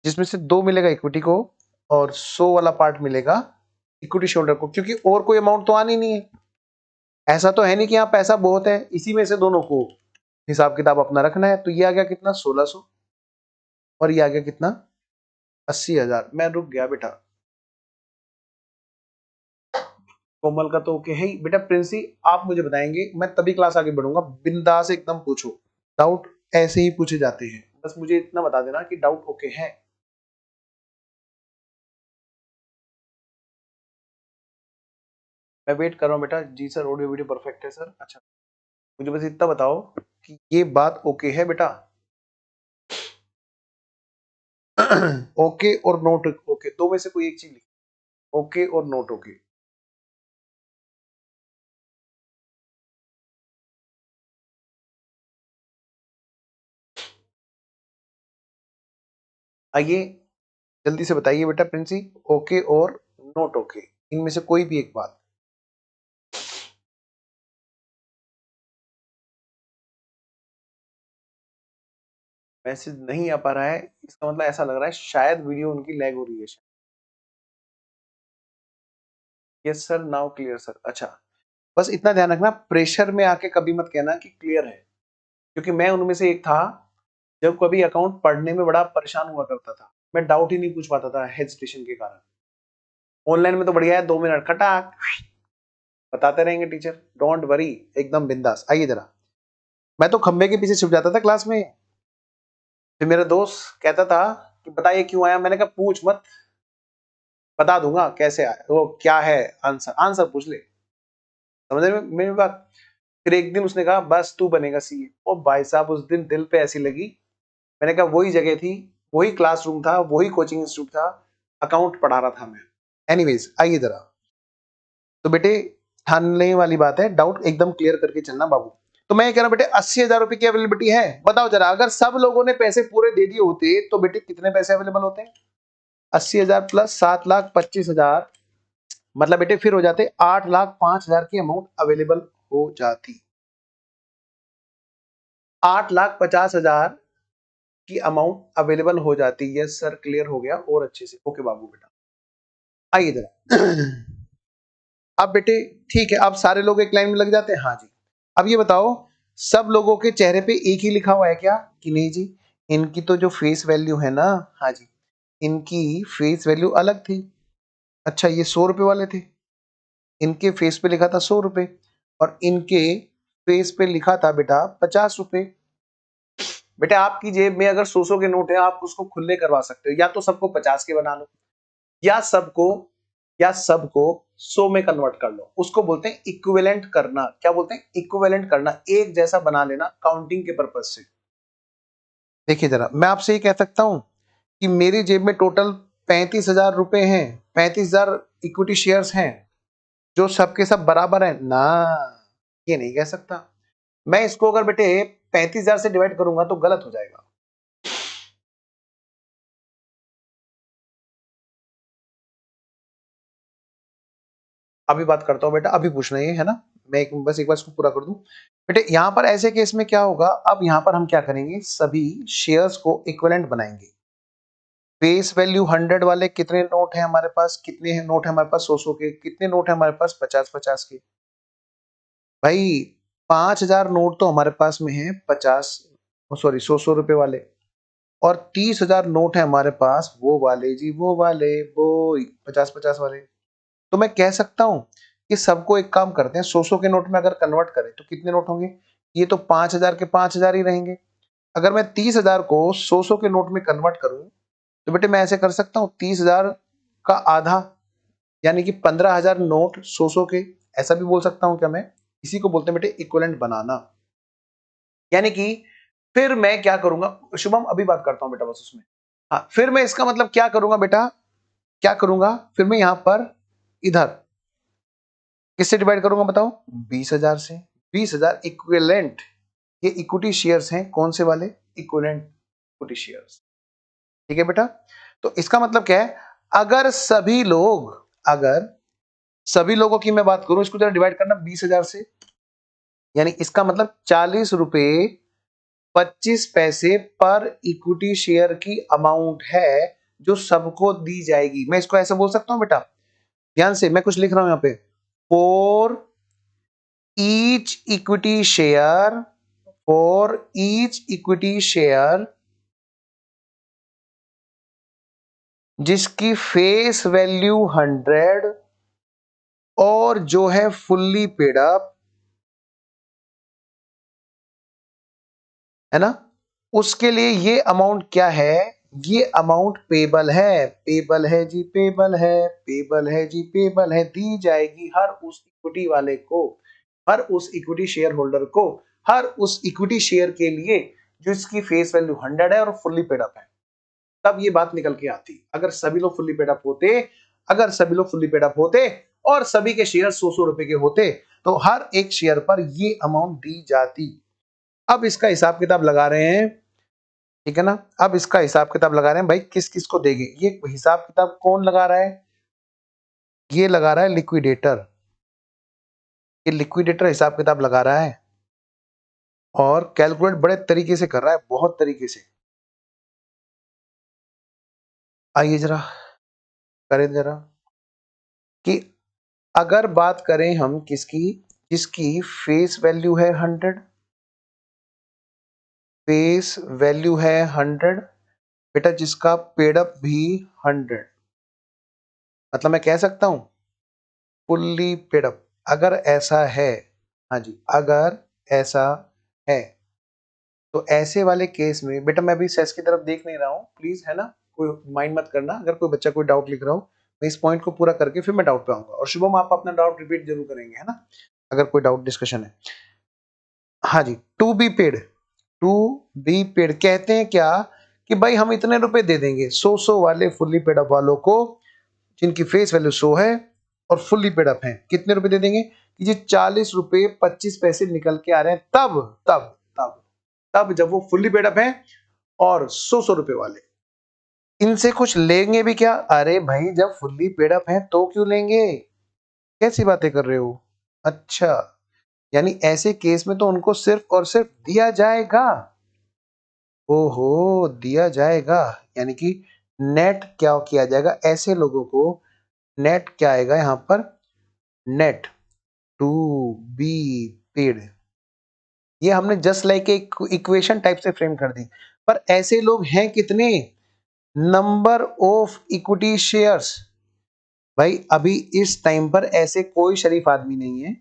जिसमें से 2 मिलेगा इक्विटी को और 100 वाला पार्ट मिलेगा इक्विटी शेयर होल्डर को, क्योंकि और कोई अमाउंट तो आनी नहीं है। ऐसा तो है नहीं कि यहाँ पैसा बहुत है, इसी में से दोनों को हिसाब किताब अपना रखना है। तो ये आ गया कितना, 1600, और ये आ गया कितना, 80,000। मैं रुक गया बेटा, कोमल का तो ओके है ही बेटा। प्रिंसी आप मुझे बताएंगे, मैं तभी क्लास आगे बढ़ूंगा, बिंदास एकदम पूछो, डाउट ऐसे ही पूछे जाते हैं, बस मुझे इतना बता देना कि डाउट ओके है। मैं वेट कर रहा हूँ बेटा। जी सर, ऑडियो वीडियो परफेक्ट है सर। अच्छा, मुझे बस इतना बताओ कि ये बात ओके है बेटा। ओके और नोट ओके, दो में से कोई एक चीज लिखो, ओके और नोट ओके। आइए जल्दी से बताइए बेटा प्रिंसी, ओके और नोट ओके, इनमें से कोई भी एक बात। मैसेज नहीं आ पा रहा है, इसका मतलब ऐसा लग रहा है शायद वीडियो उनकी लैग हो रही है। Yes sir, now clear sir. अच्छा, बस इतना ध्यान रखना, प्रेशर में आके कभी मत कहना कि क्लियर है, क्योंकि मैं उनमें से एक था, जब कभी अकाउंट पढ़ने में बड़ा परेशान हुआ करता था, मैं डाउट ही नहीं पूछ पाता था हेजिटेशन के कारण। ऑनलाइन में तो बढ़िया है, 2 मिनट खटाक बताते रहेंगे टीचर, डोंट वरी, एकदम बिंदास। आइए जरा, मैं तो खंबे के पीछे छुप जाता था क्लास में। फिर मेरा दोस्त कहता था कि बताइए क्यों आया, मैंने कहा पूछ मत, बता दूंगा कैसे आया, वो क्या है आंसर, आंसर पूछ ले। समझ में मेरी बात? फिर एक दिन उसने कहा बस तू बनेगा सीए। ओ भाई साहब, उस दिन दिल पे ऐसी लगी। मैंने कहा वही जगह थी, वही क्लासरूम था, वही कोचिंग इंस्टीट्यूट था, अकाउंट पढ़ा रहा था मैं। एनीवेज आइए जरा, तो बेटे ठानने वाली बात है, डाउट एकदम क्लियर करके चलना बाबू। तो मैं कह रहा बेटे 80,000 रुपए की अवेलेबिलिटी है, बताओ जरा, अगर सब लोगों ने पैसे पूरे दे दिए होते तो बेटे कितने पैसे अवेलेबल होते हैं? 80,000 प्लस 7,25,000, मतलब बेटे फिर हो जाते 8,05,000 की अमाउंट अवेलेबल हो जाती। 8,50,000 की अमाउंट अवेलेबल हो जाती है। सर क्लियर हो गया और अच्छे से, ओके बाबू बेटा। आइए जरा, अब बेटे ठीक है, अब सारे लोग एक लाइन में लग जाते हैं, हाँ जी। अब ये बताओ, सब लोगों के चेहरे पे एक ही लिखा हुआ है क्या कि नहीं जी? इनकी तो जो फेस वैल्यू है ना, हाँ जी, इनकी फेस वैल्यू अलग थी। अच्छा, ये 100 रुपए वाले थे, इनके फेस पे लिखा था 100 रुपए और इनके फेस पे लिखा था बेटा 50 रुपए। बेटा आपकी जेब में अगर 100 के नोट है, आप उसको खुले करवा सकते हो, या तो सबको 50 के बना लो, या सबको 100 में कन्वर्ट कर लो। उसको बोलते हैं इक्विवेलेंट करना। क्या बोलते हैं? इक्विवेलेंट करना, एक जैसा बना लेना काउंटिंग के पर्पज से। देखिए जरा, मैं आपसे ये कह सकता हूं कि मेरी जेब में टोटल 35,000 रुपए हैं, 35,000 इक्विटी शेयर्स हैं, जो सबके सब बराबर है ना, ये नहीं कह सकता। मैं इसको अगर बेटे 35,000 से डिवाइड करूंगा तो गलत हो जाएगा। अभी बात करता हूं बेटा, अभी पूछना है ना, मैं बस एक बार इसको पूरा कर दूं। बेटे यहां पर ऐसे केस में क्या होगा, अब यहां पर हम क्या करेंगे, सभी शेयर्स को इक्विवेलेंट बनाएंगे। फेस वैल्यू 100 वाले कितने नोट हैं हमारे पास, कितने नोट है हमारे पास 100 के, कितने नोट है हमारे पास 50 के। भाई 5,000 नोट तो हमारे पास में है 50, सॉरी 100 रुपए वाले, और 30,000 नोट है हमारे पास वो वाले जी, वो वाले, वो 50 वाले। तो मैं कह सकता हूं कि सबको एक काम करते हैं, 100 के नोट में अगर कन्वर्ट करें तो कितने नोट होंगे, ये तो 5,000 के 5,000 ही रहेंगे। अगर मैं 30,000 को 100 के नोट में कन्वर्ट करूं तो बेटे मैं ऐसे कर सकता हूं, 30,000 का आधा यानी कि 15,000 नोट 100 के, ऐसा भी बोल सकता हूं क्या मैं? इसी को बोलते हैं बेटे इक्विवेलेंट बनाना। यानी कि फिर मैं क्या करूंगा शुभम, अभी बात करता हूं बेटा बस उसमें। हाँ, फिर मैं इसका मतलब क्या करूंगा बेटा, क्या करूंगा, फिर मैं यहां पर इधर किससे डिवाइड करूंगा बताओ, 20,000 से। 20,000 इक्विवेलेंट, ये इक्विटी शेयर्स हैं, कौन से वाले, इक्विवेलेंट इक्विटी शेयर्स। ठीक है बेटा, तो इसका मतलब क्या है, अगर सभी लोग, अगर सभी लोगों की मैं बात करूं, इसको जरा डिवाइड करना 20,000 से, यानी इसका मतलब 40 रुपए 25 पैसे पर इक्विटी शेयर की अमाउंट है जो सबको दी जाएगी। मैं इसको ऐसे बोल सकता हूं बेटा, ध्यान से मैं कुछ लिख रहा हूं यहां पे, for each equity share, for each equity share जिसकी फेस वैल्यू 100 और जो है फुल्ली पेड अप, है ना, उसके लिए ये अमाउंट क्या है, ये अमाउंट पेबल है, पेबल है जी, पेबल है, पेबल है जी, पेबल है, दी जाएगी हर उस इक्विटी वाले को, हर उस इक्विटी शेयर होल्डर को, हर उस इक्विटी शेयर के लिए जो इसकी फेस वैल्यू 100 है और फुल्ली पेड अप है। तब ये बात निकल के आती, अगर सभी लोग फुल्ली पेड अप होते, अगर सभी लोग फुल्ली पेड अप होते और सभी के शेयर 100 रुपए के होते तो हर एक शेयर पर ये अमाउंट दी जाती। अब इसका हिसाब किताब लगा रहे हैं, ठीक है ना, अब इसका हिसाब किताब लगा रहे हैं भाई, किस किस को देंगे, ये हिसाब किताब कौन लगा रहा है, ये लगा रहा है लिक्विडेटर, ये लिक्विडेटर हिसाब किताब लगा रहा है और कैलकुलेट बड़े तरीके से कर रहा है, बहुत तरीके से। आइए जरा करें जरा कि अगर बात करें हम किसकी, जिसकी फेस वैल्यू है 100, फेस वैल्यू है 100 बेटा, जिसका पेड अप भी 100, मतलब मैं कह सकता हूं फुल्ली पेड अप। अगर ऐसा है, हाँ जी, अगर ऐसा है तो ऐसे वाले केस में बेटा, मैं अभी सेस की तरफ देख नहीं रहा हूं, प्लीज, है ना, कोई माइंड मत करना, अगर कोई बच्चा कोई डाउट लिख रहा हो, मैं इस पॉइंट को पूरा करके फिर मैं डाउट पे आऊंगा, और शुभम आप अपना डाउट रिपीट जरूर करेंगे, है ना, अगर कोई डाउट डिस्कशन है। हाँ जी, to be paid, to be paid कहते हैं क्या, कि भाई हम इतने रुपए दे देंगे 100 वाले फुल्ली पेड अप वालों को, जिनकी फेस वैल्यू 100 है और फुल्ली पेड अप है, कितने रुपए दे देंगे, कि जी 40 रुपए 25 पैसे निकल के आ रहे हैं, तब तब तब तब जब वो फुल्ली पेड अप है और 100 रुपए वाले, इनसे कुछ लेंगे भी क्या, अरे भाई जब फुल्ली पेड अप है तो क्यों लेंगे, कैसी बातें कर रहे हो। अच्छा, यानी ऐसे केस में तो उनको सिर्फ और सिर्फ दिया जाएगा, ओहो दिया जाएगा, यानी कि नेट क्या किया जाएगा, ऐसे लोगों को नेट क्या आएगा यहां पर, नेट टू बी पेड, ये हमने जस्ट लाइक एक इक्वेशन टाइप से फ्रेम कर दी। पर ऐसे लोग हैं कितने, नंबर ऑफ इक्विटी शेयर्स। भाई अभी इस टाइम पर ऐसे कोई शरीफ आदमी नहीं है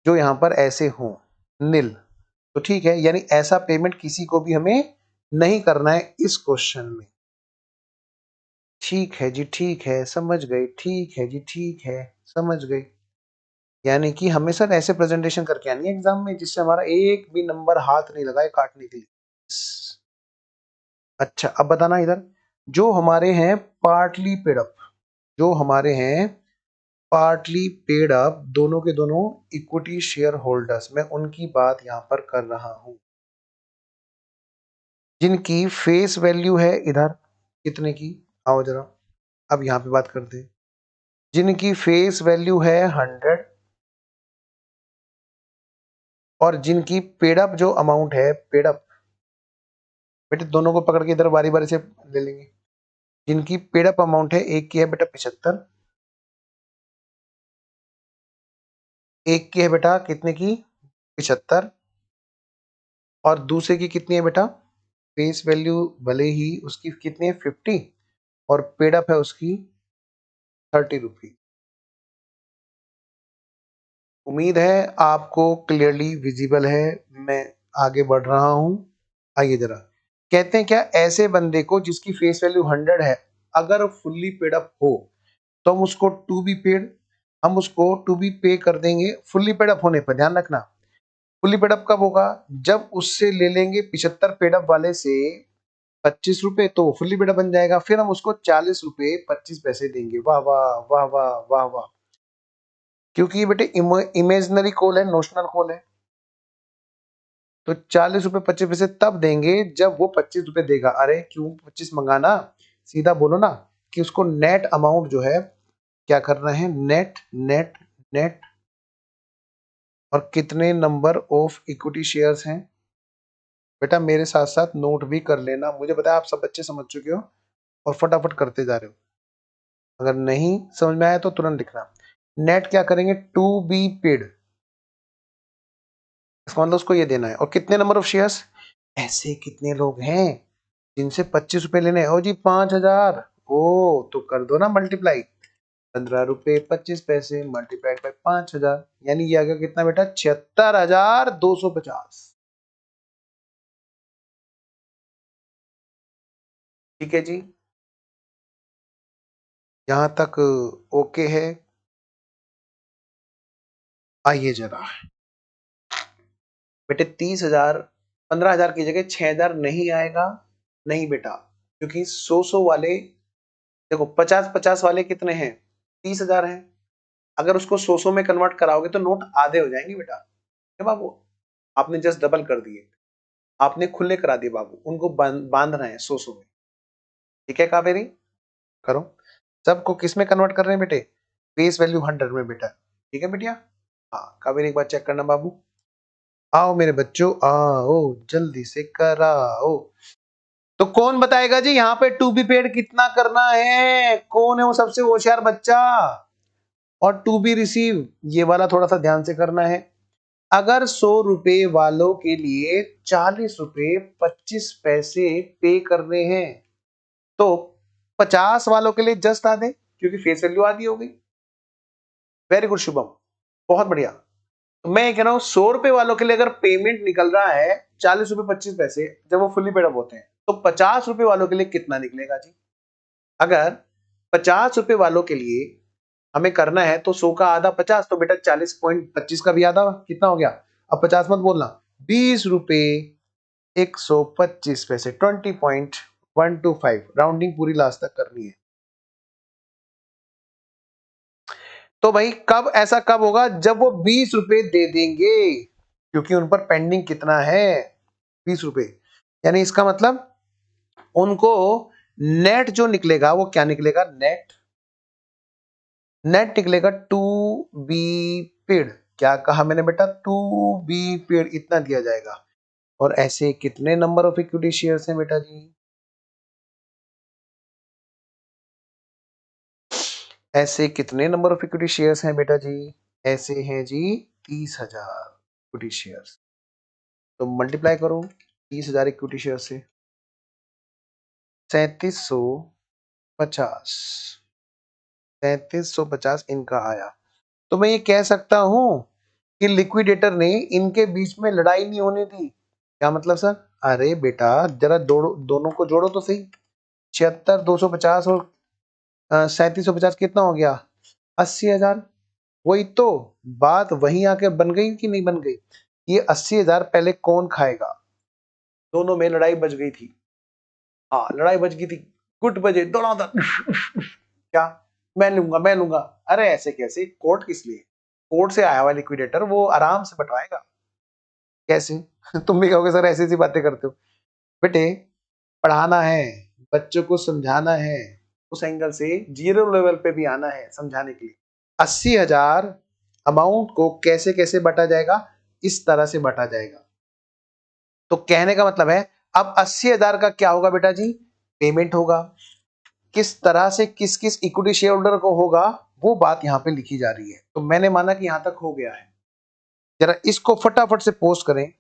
जो यहां पर ऐसे हो, नील। तो ठीक है, यानी ऐसा पेमेंट किसी को भी हमें नहीं करना है इस क्वेश्चन में। ठीक है जी, ठीक है, समझ गए। ठीक है जी, ठीक है, समझ गए। यानी कि हमें सर ऐसे प्रेजेंटेशन करके आनी है एग्जाम में जिससे हमारा एक भी नंबर हाथ नहीं लगाए काटने के लिए। अच्छा अब बताना इधर, जो हमारे हैं पार्टली पेड अप, जो हमारे हैं पार्टली पेड अप, दोनों के दोनों इक्विटी शेयर होल्डर्स, मैं उनकी बात यहां पर कर रहा हूं जिनकी फेस वैल्यू है इधर कितने की। आओ जरा अब यहां पे बात करते हैं, जिनकी फेस वैल्यू है 100 और जिनकी पेड अप जो अमाउंट है, पेड अप, बेटे दोनों को पकड़ के इधर बारी बारी से ले लेंगे। जिनकी पेड अप अमाउंट है, एक की है बेटा 75, एक की है बेटा कितने की 75, और दूसरे की कितनी है बेटा, फेस वैल्यू भले ही उसकी कितनी है 50 और पेड अप है उसकी 30 रुपी। उम्मीद है आपको क्लियरली विजिबल है, मैं आगे बढ़ रहा हूं। आइए जरा, कहते हैं क्या, ऐसे बंदे को जिसकी फेस वैल्यू 100 है, अगर फुल्ली पेड अप हो तो हम उसको टू बी पेड, हम उसको टू बी पे कर देंगे फुल्ली पेड अप होने पर। ध्यान रखना, फुल्ली पेड अप कब होगा, जब उससे ले लेंगे 75 पेड अप वाले से 25 रुपए, तो वो फुल्ली पेड अप बन जाएगा। फिर हम उसको 40 रुपए 25 पैसे देंगे। वाह वाह वाह वाह वाह वाह, क्योंकि ये बेटे इमेजनरी कॉल है, नोशनल कॉल है। तो 40 रुपए 25 पैसे तब देंगे जब वो 25 रुपए देगा। अरे क्यों 25 मंगाना, सीधा बोलो ना कि उसको नेट अमाउंट जो है क्या करना है, नेट नेट नेट। और कितने नंबर ऑफ इक्विटी शेयर्स हैं, बेटा मेरे साथ साथ नोट भी कर लेना। मुझे पता है आप सब बच्चे समझ चुके हो और फटाफट करते जा रहे हो, अगर नहीं समझ में आया तो तुरंत लिखना। नेट क्या करेंगे, टू बी पेड, इसका मतलब उसको ये देना है। और कितने नंबर ऑफ शेयर्स, ऐसे कितने लोग हैं जिनसे 25 रुपए लेने हैं, ओ जी 5000। ओ तो कर दो ना मल्टीप्लाई, 15 रुपए 25 पैसे मल्टीप्लाइड बाई 5000, यानी ये आ गया कितना बेटा, 76,250। ठीक है जी, यहां तक ओके है। आइए जरा बेटे, 30,000, 15,000 की जगह 6,000 नहीं आएगा, नहीं बेटा, क्योंकि 100 वाले, देखो 50 वाले कितने हैं, 30,000 हैं। अगर उसको 100 में कन्वर्ट कराओगे तो नोट आधे हो जाएंगे बेटा। क्या बाबू, आपने जस्ट डबल कर दिए, आपने खुले करा दिए बाबू, उनको बांधना है 100 में। ठीक है कावेरी, करो। सबको किस में कन्वर्ट कर रहे हैं बेटे, फेस वैल्यू 100 में बेटा। ठीक है बेटिया, हाँ कावेरी एक बार चेक करना बाबू। आओ मेरे बच्चों आओ, जल्दी से कराओ। तो कौन बताएगा जी यहाँ पे टू बी पेड कितना करना है, कौन है वो सबसे होशियार बच्चा। और टू बी रिसीव ये वाला थोड़ा सा ध्यान से करना है। अगर 100 रुपए वालों के लिए 40 रुपए 25 पैसे पे करने हैं, तो 50 वालों के लिए जस्ट आधे, क्योंकि फेस वैल्यू आधी हो गई। वेरी गुड शुभम, बहुत बढ़िया। तो मैं कह रहा हूं 100 रुपए वालों के लिए अगर पेमेंट निकल रहा है 40 रुपए 25 पैसे, जब वो फुल्ली पेड अप होते हैं, तो 50 रुपए वालों के लिए कितना निकलेगा जी। अगर 50 रुपए वालों के लिए हमें करना है तो 100 का आधा 50, तो बेटा 40.25 का भी आधा कितना हो गया, अब 50 मत बोलना, 20 रुपए 125 पैसे, 20.125, राउंडिंग पूरी लास्ट तक करनी है। तो भाई कब ऐसा कब होगा, जब वो 20 रुपए दे देंगे, क्योंकि उन पर पेंडिंग कितना है, 20 रुपए। यानी इसका मतलब उनको नेट जो निकलेगा वो क्या निकलेगा, नेट, नेट निकलेगा टू बी पेड। क्या कहा मैंने बेटा, टू बी पेड इतना दिया जाएगा। और ऐसे कितने नंबर ऑफ इक्विटी शेयर्स हैं बेटा जी, ऐसे कितने नंबर ऑफ इक्विटी शेयर्स हैं बेटा जी, ऐसे हैं जी 30,000 इक्विटी शेयर्स। तो मल्टीप्लाई करो 30,000 इक्विटी शेयर से, 3750 3750 इनका आया। तो मैं ये कह सकता हूं कि लिक्विडेटर ने इनके बीच में लड़ाई नहीं होने दी। क्या मतलब सर? अरे बेटा जरा दोनों को जोड़ो तो सही। 76,250 और 3750 कितना हो गया? 80,000। वही तो बात वहीं आके बन गई कि नहीं बन गई? ये 80,000 पहले कौन खाएगा? दोनों में लड़ाई बच गई थी। हाँ लड़ाई बच गई थी, गुट बजे दौड़ा था। क्या मैं लूंगा। अरे ऐसे कैसे? कोर्ट किस लिए? कोर्ट से आया हुआ लिक्विडेटर वो आराम से बंटवाएगा। कैसे? तुम भी कहोगे सर ऐसी ऐसी बातें करते हो। बेटे पढ़ाना है, बच्चों को समझाना है, उस एंगल से जीरो लेवल पे भी आना है समझाने के लिए। 80,000 अमाउंट को कैसे कैसे बांटा जाएगा? इस तरह से बांटा जाएगा। तो कहने का मतलब है अब 80,000 का क्या होगा बेटा जी? पेमेंट होगा। किस तरह से किस किस इक्विटी शेयर होल्डर को होगा वो बात यहां पे लिखी जा रही है। तो मैंने माना कि यहां तक हो गया है। जरा इसको फटाफट से पोस्ट करें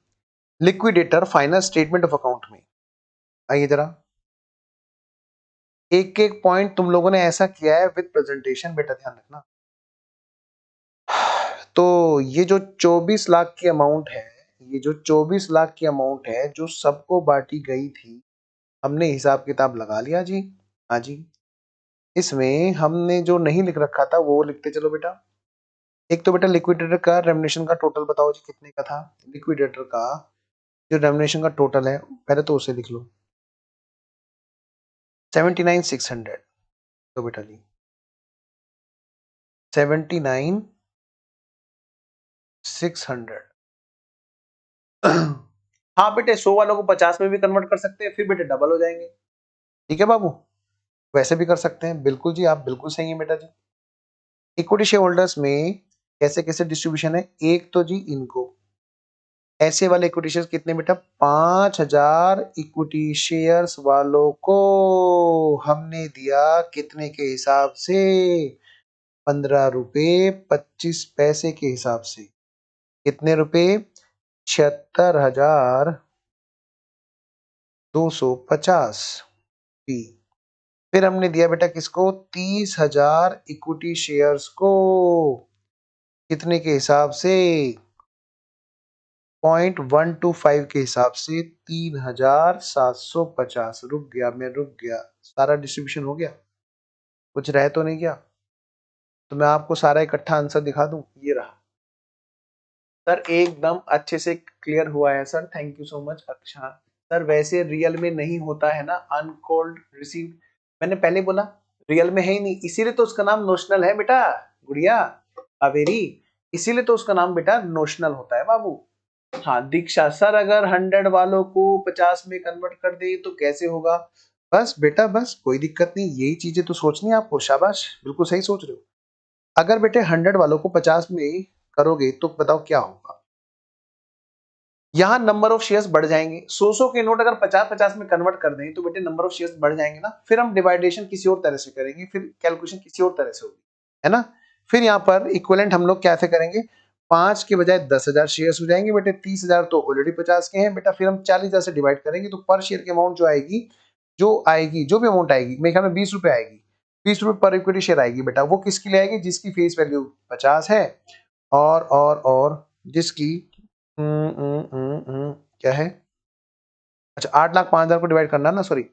liquidator final statement of account में। आइए जरा एक एक पॉइंट तुम लोगों ने ऐसा किया है विद प्रेजेंटेशन, बेटा ध्यान रखना। तो ये जो 24 लाख की अमाउंट है, ये जो 24 लाख की अमाउंट है जो सबको बांटी गई थी, हमने हिसाब किताब लगा लिया जी। हाँ जी, इसमें हमने जो नहीं लिख रखा था वो लिखते चलो बेटा। एक तो बेटा लिक्विडेटर का रेम्युनरेशन का टोटल बताओ जी कितने का था? लिक्विडेटर का जो रेम्युनरेशन का टोटल है पहले तो उसे लिख लो, 79,600। तो बेटा जी 79,600। हाँ बेटे 100 वालों को 50 में भी कन्वर्ट कर सकते हैं, फिर बेटे डबल हो जाएंगे। ठीक है बाबू, वैसे भी कर सकते हैं। बिल्कुल जी, आप बिल्कुल सही है बेटा जी। इक्विटी शेयर होल्डर्स में कैसे कैसे डिस्ट्रीब्यूशन है? एक तो जी इनको ऐसे वाले इक्विटी शेयर कितने बेटा? 5,000 इक्विटी शेयर्स वालों को हमने दिया कितने के हिसाब से? 15 रुपए 25 पैसे के हिसाब से। कितने रुपए? 76,250 पी। फिर हमने दिया बेटा किसको? 30,000 इक्विटी शेयर्स को। कितने के हिसाब से? 0.125 के हिसाब से 3,750। रुक गया, मैं रुक गया। सारा डिस्ट्रीब्यूशन हो गया? कुछ रह तो नहीं गया? तो मैं आपको सारा इकट्ठा आंसर दिखा दूं। ये रहा सर, एकदम अच्छे से क्लियर हुआ है sir, thank you so much. अच्छा सर, वैसे रियल में नहीं होता है ना अनकॉल्ड रिसीव्ड? मैंने पहले बोला रियल में है ही नहीं, इसीलिए तो उसका नाम नोशनल है बेटा। गुड़िया कावेरी, इसीलिए तो उसका नाम बेटा नोशनल होता है बाबू। हाँ दीक्षा सर, अगर 100 वालों को 50 में कन्वर्ट कर दे तो कैसे होगा? बस बेटा बस, कोई दिक्कत नहीं, यही चीजें तो सोचनी है आपको। शाबाश, बिल्कुल सही सोच रहे हो। अगर बेटे 100 वालों को 50 में करोगे तो बताओ क्या होगा? यहाँ नंबर ऑफ शेयर्स बढ़ जाएंगे। 100 के नोट अगर 50-50 में कन्वर्ट कर दें तो बेटे नंबर ऑफ शेयर्स बढ़ जाएंगे ना। फिर हम डिवाइडेशन किसी और तरह से करेंगे, फिर कैलकुलेशन किसी और तरह से होगी, है ना। फिर यहाँ पर इक्विवेलेंट हम लोग कैसे करेंगे? 5 के बजाय 10,000 शेयर्स हो जाएंगे बेटे। 30,000 तो ऑलरेडी 50 के हैं बेटा। फिर हम 40,000 से डिवाइड करेंगे तो पर शेयर की अमाउंट जो भी अमाउंट आएगी, मेरे ख्याल में 20 रुपए आएगी। 20 रुपए पर इक्विटी शेयर आएगी बेटा। वो किसके लिए आएगी? जिसकी फेस वैल्यू 50 है और जिसकी क्या है? अच्छा 8,05,000 को डिवाइड करना ना, सॉरी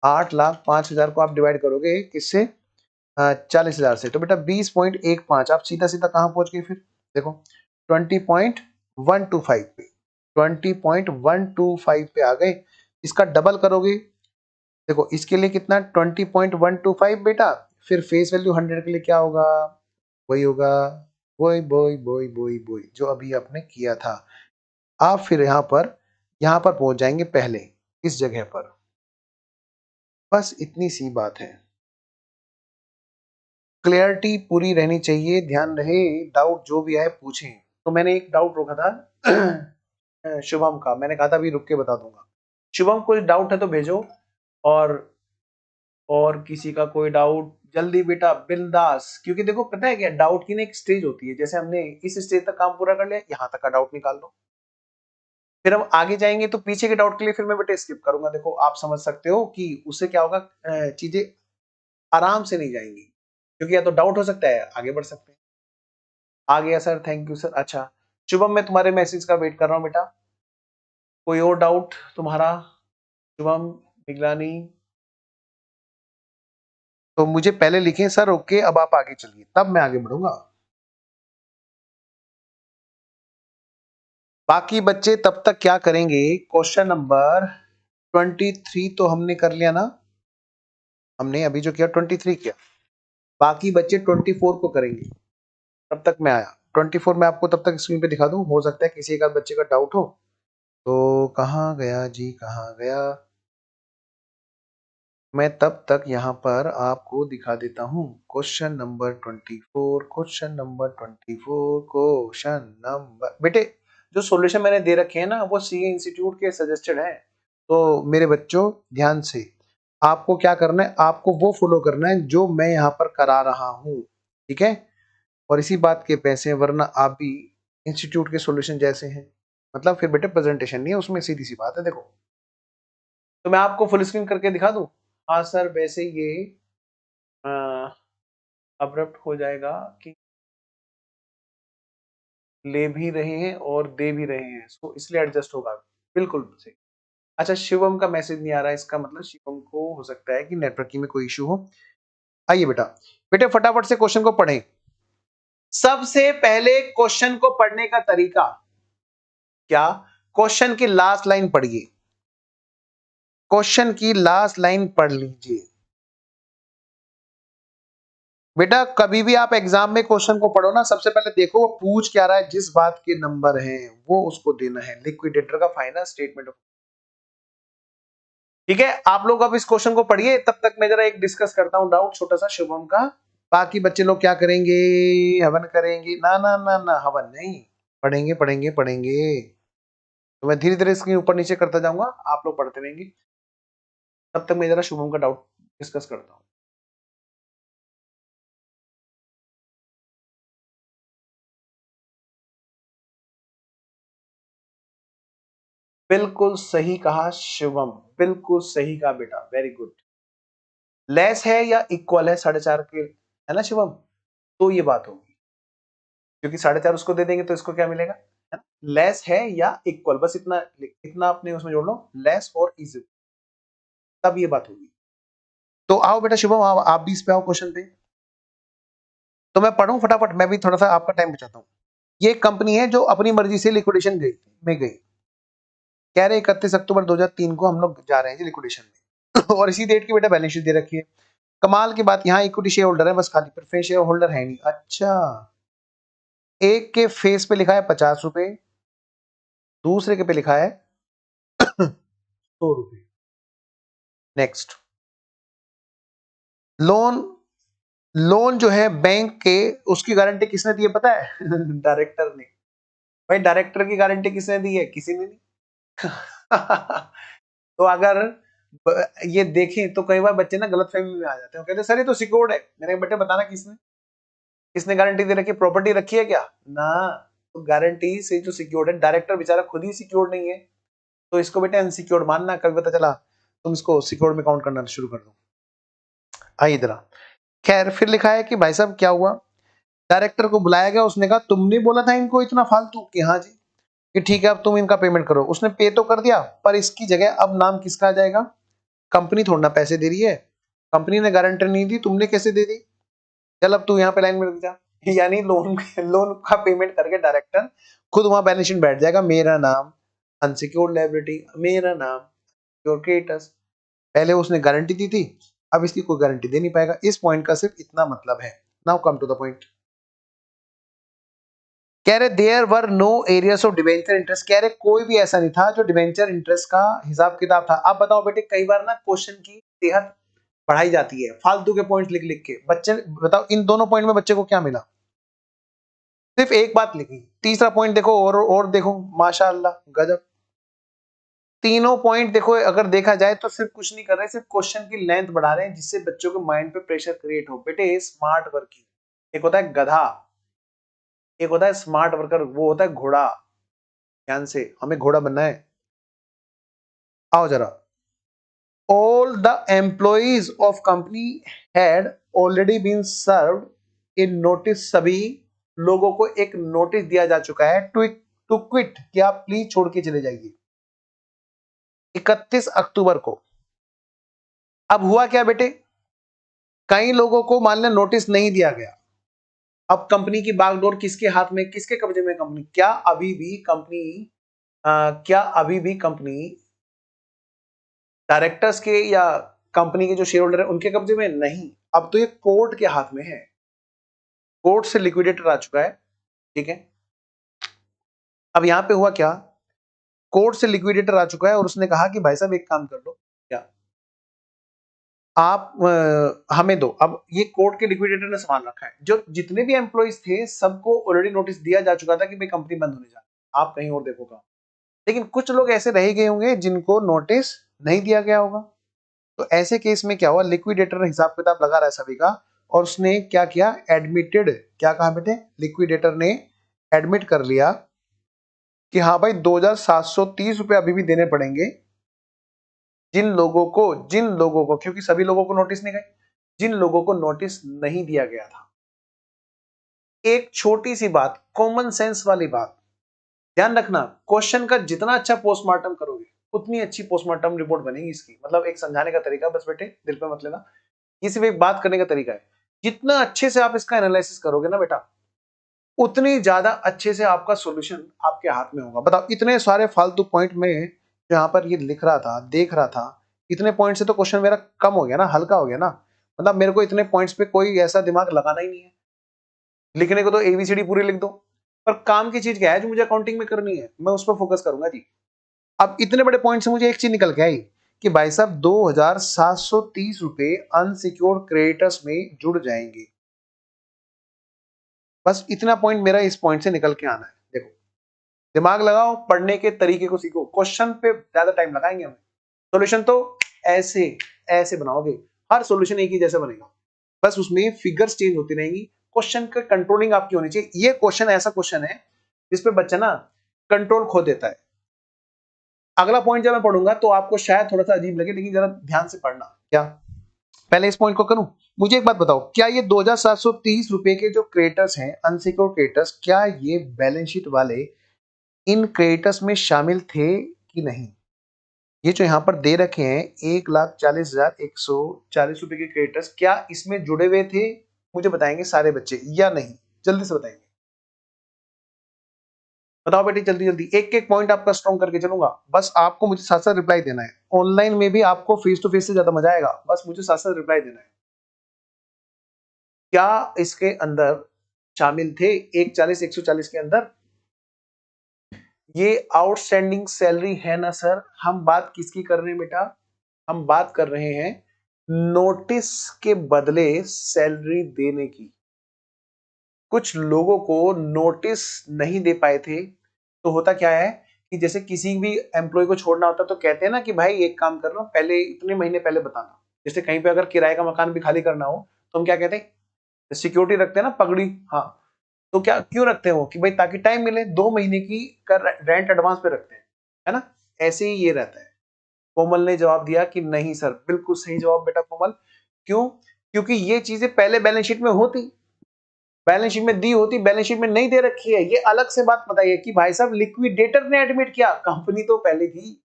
8,05,000 को आप डिवाइड करोगे किससे? 40,000 से। तो बेटा 20.15 आप सीधा सीधा कहां पहुंच गए? फिर देखो 20.125 पे, 20.125 पे आ गए। इसका डबल करोगे, देखो इसके लिए कितना? 20.125 बेटा। फिर फेस वैल्यू 100 के लिए क्या होगा? वही होगा, वही वही वही वही वही जो अभी आपने किया था। आप फिर यहां पर पहुंच जाएंगे पहले इस जगह पर। बस इतनी सी बात है। क्लियरिटी पूरी रहनी चाहिए, ध्यान रहे। डाउट जो भी आए पूछें। तो मैंने एक डाउट रोका था शुभम का, मैंने कहा था अभी रुक के बता दूंगा। शुभम कोई डाउट है तो भेजो, और किसी का कोई डाउट जल्दी बेटा बिंदास। क्योंकि देखो पता है क्या, डाउट की ना एक स्टेज होती है। जैसे हमने इस स्टेज तक काम पूरा कर लिया, यहां तक का डाउट निकाल लो, फिर हम आगे जाएंगे तो पीछे के डाउट के लिए फिर मैं बेटे स्किप करूंगा। देखो आप समझ सकते हो कि उससे क्या होगा, चीजें आराम से नहीं जाएंगी, क्योंकि या तो डाउट हो सकता है, आगे बढ़ सकते हैं। आ गया सर, थैंक यू सर। अच्छा शुभम, मैं तुम्हारे मैसेज का वेट कर रहा हूँ बेटा। कोई और डाउट तुम्हारा? शुभम निगलानी, तो मुझे पहले लिखें सर ओके, अब आप आगे चलिए, तब मैं आगे बढ़ूंगा। बाकी बच्चे तब तक क्या करेंगे, क्वेश्चन नंबर 23 तो हमने कर लिया ना, हमने अभी जो किया 23 किया, बाकी बच्चे 24 को करेंगे। तब तक मैं आया 24 में आपको तब तक स्क्रीन पे दिखा दूं, हो सकता है किसी एक आध बच्चे का डाउट हो। तो कहाँ गया जी, कहाँ गया, मैं तब तक यहाँ पर आपको दिखा देता हूँ। Question number 24, question number 24, question number, बेटे जो सॉल्यूशन मैंने दे रखे हैं ना वो सीए इंस्टीट्यूट के सजेस्टेड है। तो मेरे बच्चों ध्यान से, आपको क्या करना है, आपको वो फॉलो करना है जो मैं यहाँ पर करा रहा हूँ, ठीक है। और इसी बात के पैसे हैं, वरना आप भी इंस्टीट्यूट के सॉल्यूशन जैसे हैं, मतलब फिर बेटे प्रेजेंटेशन नहीं है उसमें, सीधी सी बात है। देखो तो मैं आपको फुल स्क्रीन करके दिखा दूं। हाँ सर, वैसे ये अब्रप्ट हो जाएगा कि ले भी रहे हैं और दे भी रहे हैं, सो इसलिए एडजस्ट होगा, बिल्कुल सही। अच्छा शिवम का मैसेज नहीं आ रहा है, इसका मतलब शिवम को हो सकता है कि नेटवर्किंग में कोई इशू हो। आइए बेटा, बेटे फटाफट से क्वेश्चन को पढ़ें। सबसे पहले क्वेश्चन को पढ़ने का तरीका क्या, क्वेश्चन की लास्ट लाइन पढ़िए, क्वेश्चन की लास्ट लाइन पढ़ लीजिए। बेटा कभी भी आप एग्जाम में क्वेश्चन को पढ़ो ना, सबसे पहले देखो वो पूछ क्या रहा है, जिस बात के नंबर हैं वो उसको देना है, लिक्विडेटर का फाइनल स्टेटमेंट। ठीक है, आप लोग अब इस क्वेश्चन को पढ़िए, तब तक मैं जरा एक डिस्कस करता हूं डाउट छोटा सा शुभम का। बाकी बच्चे लोग क्या करेंगे, हवन करेंगे ना, ना ना ना हवन नहीं, पढ़ेंगे पढ़ेंगे पढ़ेंगे। तो मैं धीरे धीरे स्क्रीन ऊपर नीचे करता जाऊंगा, आप लोग पढ़ते रहेंगे, तब तक मैं जरा शुभम का डाउट डिस्कस करता हूं। बिल्कुल सही कहा शिवम, बिल्कुल सही कहा बेटा, वेरी गुड। लेस है या इक्वल है 4.5 के, है ना शिवम, तो ये बात होगी, क्योंकि 4.5 उसको दे देंगे तो इसको क्या मिलेगा, है ना? लेस है या इक्वल, बस इतना इतना अपने उसमें जोड़ लो, लेस और इज, तब ये बात होगी। तो आओ बेटा शुभम, आप भी इस पे आओ क्वेश्चन पे। तो मैं पढ़ूं फटाफट, मैं भी थोड़ा सा आपका टाइम बचाता हूँ। ये कंपनी है जो अपनी मर्जी से लिक्विडेशन गई, कह रहे 31 अक्टूबर 2003 को हम लोग जा रहे हैं जी लिक्विडेशन में और इसी डेट की बेटा बैलेंस शीट दे रखी है। कमाल की बात, यहाँ इक्विटी शेयर होल्डर है बस खाली, प्रेफरेंस शेयर होल्डर है नहीं। अच्छा, एक के फेस पे लिखा है 50 रुपए, दूसरे के पे लिखा है 100 रुपए। नेक्स्ट, लोन, लोन जो है बैंक के, उसकी गारंटी किसने दी है पता है डायरेक्टर ने। भाई डायरेक्टर की गारंटी किसने दी है, किसी ने नहीं तो अगर ये देखें तो कई बार बच्चे ना गलत फहमी में आ जाते हैं, कहते हैं सर ये तो सिक्योर्ड है, मैंने कहा बेटे बताना किसने, किसने गारंटी दे रखी है, प्रॉपर्टी रखी है क्या ना, तो गारंटी से जो सिक्योर्ड है, डायरेक्टर बेचारा खुद ही सिक्योर्ड नहीं है, तो इसको बेटे अनसिक्योर्ड मानना, कभी पता चला तुम इसको सिक्योर्ड में काउंट करना शुरू कर दो। आइए इधर, खैर फिर लिखा है कि भाई साहब क्या हुआ, डायरेक्टर को बुलाया गया, उसने कहा तुमने बोला था इनको इतना फालतू, कि हाँ जी, कि ठीक है अब तुम इनका पेमेंट करो। उसने पे तो कर दिया, पर इसकी जगह अब नाम किसका आ जाएगा, कंपनी थोड़ा ना पैसे दे रही है, कंपनी ने गारंटी नहीं दी, तुमने कैसे दे दी, चल अब तू यहाँ पे लाइन में लग जा। यानी लोन लोन का पेमेंट करके डायरेक्टर खुद वहां बैलेंस शीट बैठ जाएगा, मेरा नाम अनसिक्योर्ड लायबिलिटी, मेरा नाम सिक्योर्ड क्रेडिटर्स, पहले उसने गारंटी दी थी, अब इसकी कोई गारंटी दे नहीं पाएगा। इस पॉइंट का सिर्फ इतना मतलब है। Now come to the point, कह रहे there were no arrears of debenture interest, कह रहे कोई भी ऐसा नहीं था जो डिवेंचर इंटरेस्ट का हिसाब किताब था। अब बताओ बेटे, कई बार ना क्वेश्चन की सेहत बढ़ाई जाती है फालतू के पॉइंट लिख लिख के, बच्चे बताओ इन दोनों पॉइंट में बच्चे को क्या मिला, सिर्फ एक बात लिखी, तीसरा पॉइंट देखो और देखो, माशाअल्लाह गजब, तीनों पॉइंट देखो, अगर देखा जाए तो सिर्फ कुछ नहीं कर रहे, सिर्फ क्वेश्चन की लेंथ बढ़ा रहे हैं, जिससे बच्चों के माइंड पे प्रेशर क्रिएट हो। बेटे स्मार्ट वर्किंग, एक होता है गधा, एक होता है स्मार्ट वर्कर, वो होता है घोड़ा, ध्यान से, हमें घोड़ा बनना है। आओ जरा। All the employees of company had already been served in notice, सभी लोगों को एक नोटिस दिया जा चुका है टू क्विट, कि आप प्लीज छोड़ के चले जाइए, 31 अक्टूबर को। अब हुआ क्या बेटे, कई लोगों को मान लें नोटिस नहीं दिया गया। अब कंपनी की बागडोर किसके हाथ में, किसके कब्जे में कंपनी, क्या अभी भी कंपनी डायरेक्टर्स के या कंपनी के जो शेयर होल्डर है उनके कब्जे में? नहीं, अब तो ये कोर्ट के हाथ में है, कोर्ट से लिक्विडेटर आ चुका है। ठीक है, अब यहां पे हुआ क्या, कोर्ट से लिक्विडेटर आ चुका है और उसने कहा कि भाई साहब एक काम कर लो, क्या आप हमें दो। अब ये कोर्ट के लिक्विडेटर ने सामान रखा है, जो जितने भी एम्प्लॉइज थे सबको ऑलरेडी नोटिस दिया जा चुका था कि भाई कंपनी बंद होने जा रही है, आप कहीं और देखो काम। लेकिन कुछ लोग ऐसे रह गए होंगे जिनको नोटिस नहीं दिया गया होगा, तो ऐसे केस में क्या हुआ, लिक्विडेटर हिसाब किताब लगा रहा है सभी का, और उसने क्या किया, एडमिटेड, क्या कहा बेटे, लिक्विडेटर ने एडमिट कर लिया कि हाँ भाई 2730 रुपए अभी भी देने पड़ेंगे जिन लोगों को, क्योंकि सभी लोगों को नोटिस नहीं गए, जिन लोगों को नोटिस नहीं दिया गया था। एक छोटी सी बात, कॉमन सेंस वाली बात ध्यान रखना, क्वेश्चन का जितना अच्छा पोस्टमार्टम करोगे उतनी अच्छी पोस्टमार्टम रिपोर्ट बनेगी इसकी। मतलब एक समझाने का तरीका, बस बेटे दिल पे मत लेना, ये सिर्फ एक बात करने का तरीका है। जितना अच्छे से आप इसका एनालिसिस करोगे ना बेटा, उतनी ज्यादा अच्छे से आपका सॉल्यूशन आपके हाथ में होगा। बताओ, इतने सारे फालतू पॉइंट में जो यहाँ पर ये लिख रहा था, देख रहा था, इतने पॉइंट से तो क्वेश्चन मेरा कम हो गया ना, हल्का हो गया ना। मतलब मेरे को इतने पॉइंट्स पे कोई ऐसा दिमाग लगाना ही नहीं है, लिखने को तो एबीसीडी पूरी लिख दो, पर काम की चीज क्या है जो मुझे अकाउंटिंग में करनी है, मैं उस पर फोकस करूंगा जी। अब इतने बड़े पॉइंट से मुझे एक चीज निकल के आई कि भाई साहब 2730 रुपए अनसिक्योर्ड क्रेडिटर्स में जुड़ जाएंगे। बस इतना पॉइंट मेरा इस पॉइंट से निकल के आना है। देखो, दिमाग लगाओ, पढ़ने के तरीके को सीखो, क्वेश्चन पे ज्यादा टाइम लगाएंगे हम, सॉल्यूशन तो ऐसे ऐसे बनाओगे, हर सॉल्यूशन एक ही जैसा बनेगा, बस उसमें फिगर्स चेंज होती रहेंगी, क्वेश्चन का कंट्रोलिंग आपकी होनी चाहिए। ये क्वेश्चन ऐसा क्वेश्चन है जिसपे बच्चा ना कंट्रोल खो देता है। अगला पॉइंट जब मैं पढ़ूंगा तो आपको शायद थोड़ा सा अजीब लगे, लेकिन जरा ध्यान से पढ़ना। क्या पहले इस पॉइंट को करूं, मुझे एक बात बताओ, क्या ये 2730 रुपए के जो क्रेडिटर्स हैं, अनसिक्योर्ड क्रेडिटर्स, क्या ये बैलेंस शीट वाले इन क्रेडिटर्स में शामिल थे कि नहीं? ये जो यहाँ पर दे रखे हैं 1,40,140 रुपए के क्रेडिटर्स, क्या इसमें जुड़े हुए थे? मुझे बताएंगे सारे बच्चे या नहीं, जल्दी से बताएंगे, बताओ बेटी जल्दी जल्दी, एक एक पॉइंट आपका स्ट्रॉन्ग करके चलूंगा, बस आपको मुझे साथ साथ रिप्लाई देना है। ऑनलाइन में भी आपको फेस टू फेस से ज्यादा मजा आएगा, बस मुझे साथ साथ रिप्लाई देना है। क्या इसके अंदर शामिल थे 140 के अंदर? ये आउटस्टैंडिंग सैलरी है ना सर? हम बात किसकी कर रहे हैं बेटा, हम बात कर रहे हैं नोटिस के बदले सैलरी देने की। कुछ लोगों को नोटिस नहीं दे पाए थे, तो होता क्या है कि जैसे किसी भी एम्प्लॉय को छोड़ना होता तो कहते हैं ना कि भाई एक काम कर लो, पहले इतने महीने पहले बताना। जैसे कहीं पे अगर किराए का मकान भी खाली करना हो तो हम क्या कहते हैं, सिक्योरिटी रखते हैं ना, पगड़ी। हाँ, तो क्या क्यों रखते हैं वो, कि भाई ताकि टाइम मिले, 2 महीने की कर रेंट एडवांस पे रखते हैं, है ना। ऐसे ही ये रहता है। कोमल ने जवाब दिया कि नहीं सर, बिल्कुल सही जवाब बेटा कोमल। क्यों? क्योंकि ये चीजें पहले बैलेंस शीट में होती, बैलेंस शीट में दी होती, बैलेंस शीट में नहीं दे रखी है, ये अलग से बात बताइए कि भाई साहब लिक्विडेटर ने एडमिट किया, कंपनी तो पहले थी,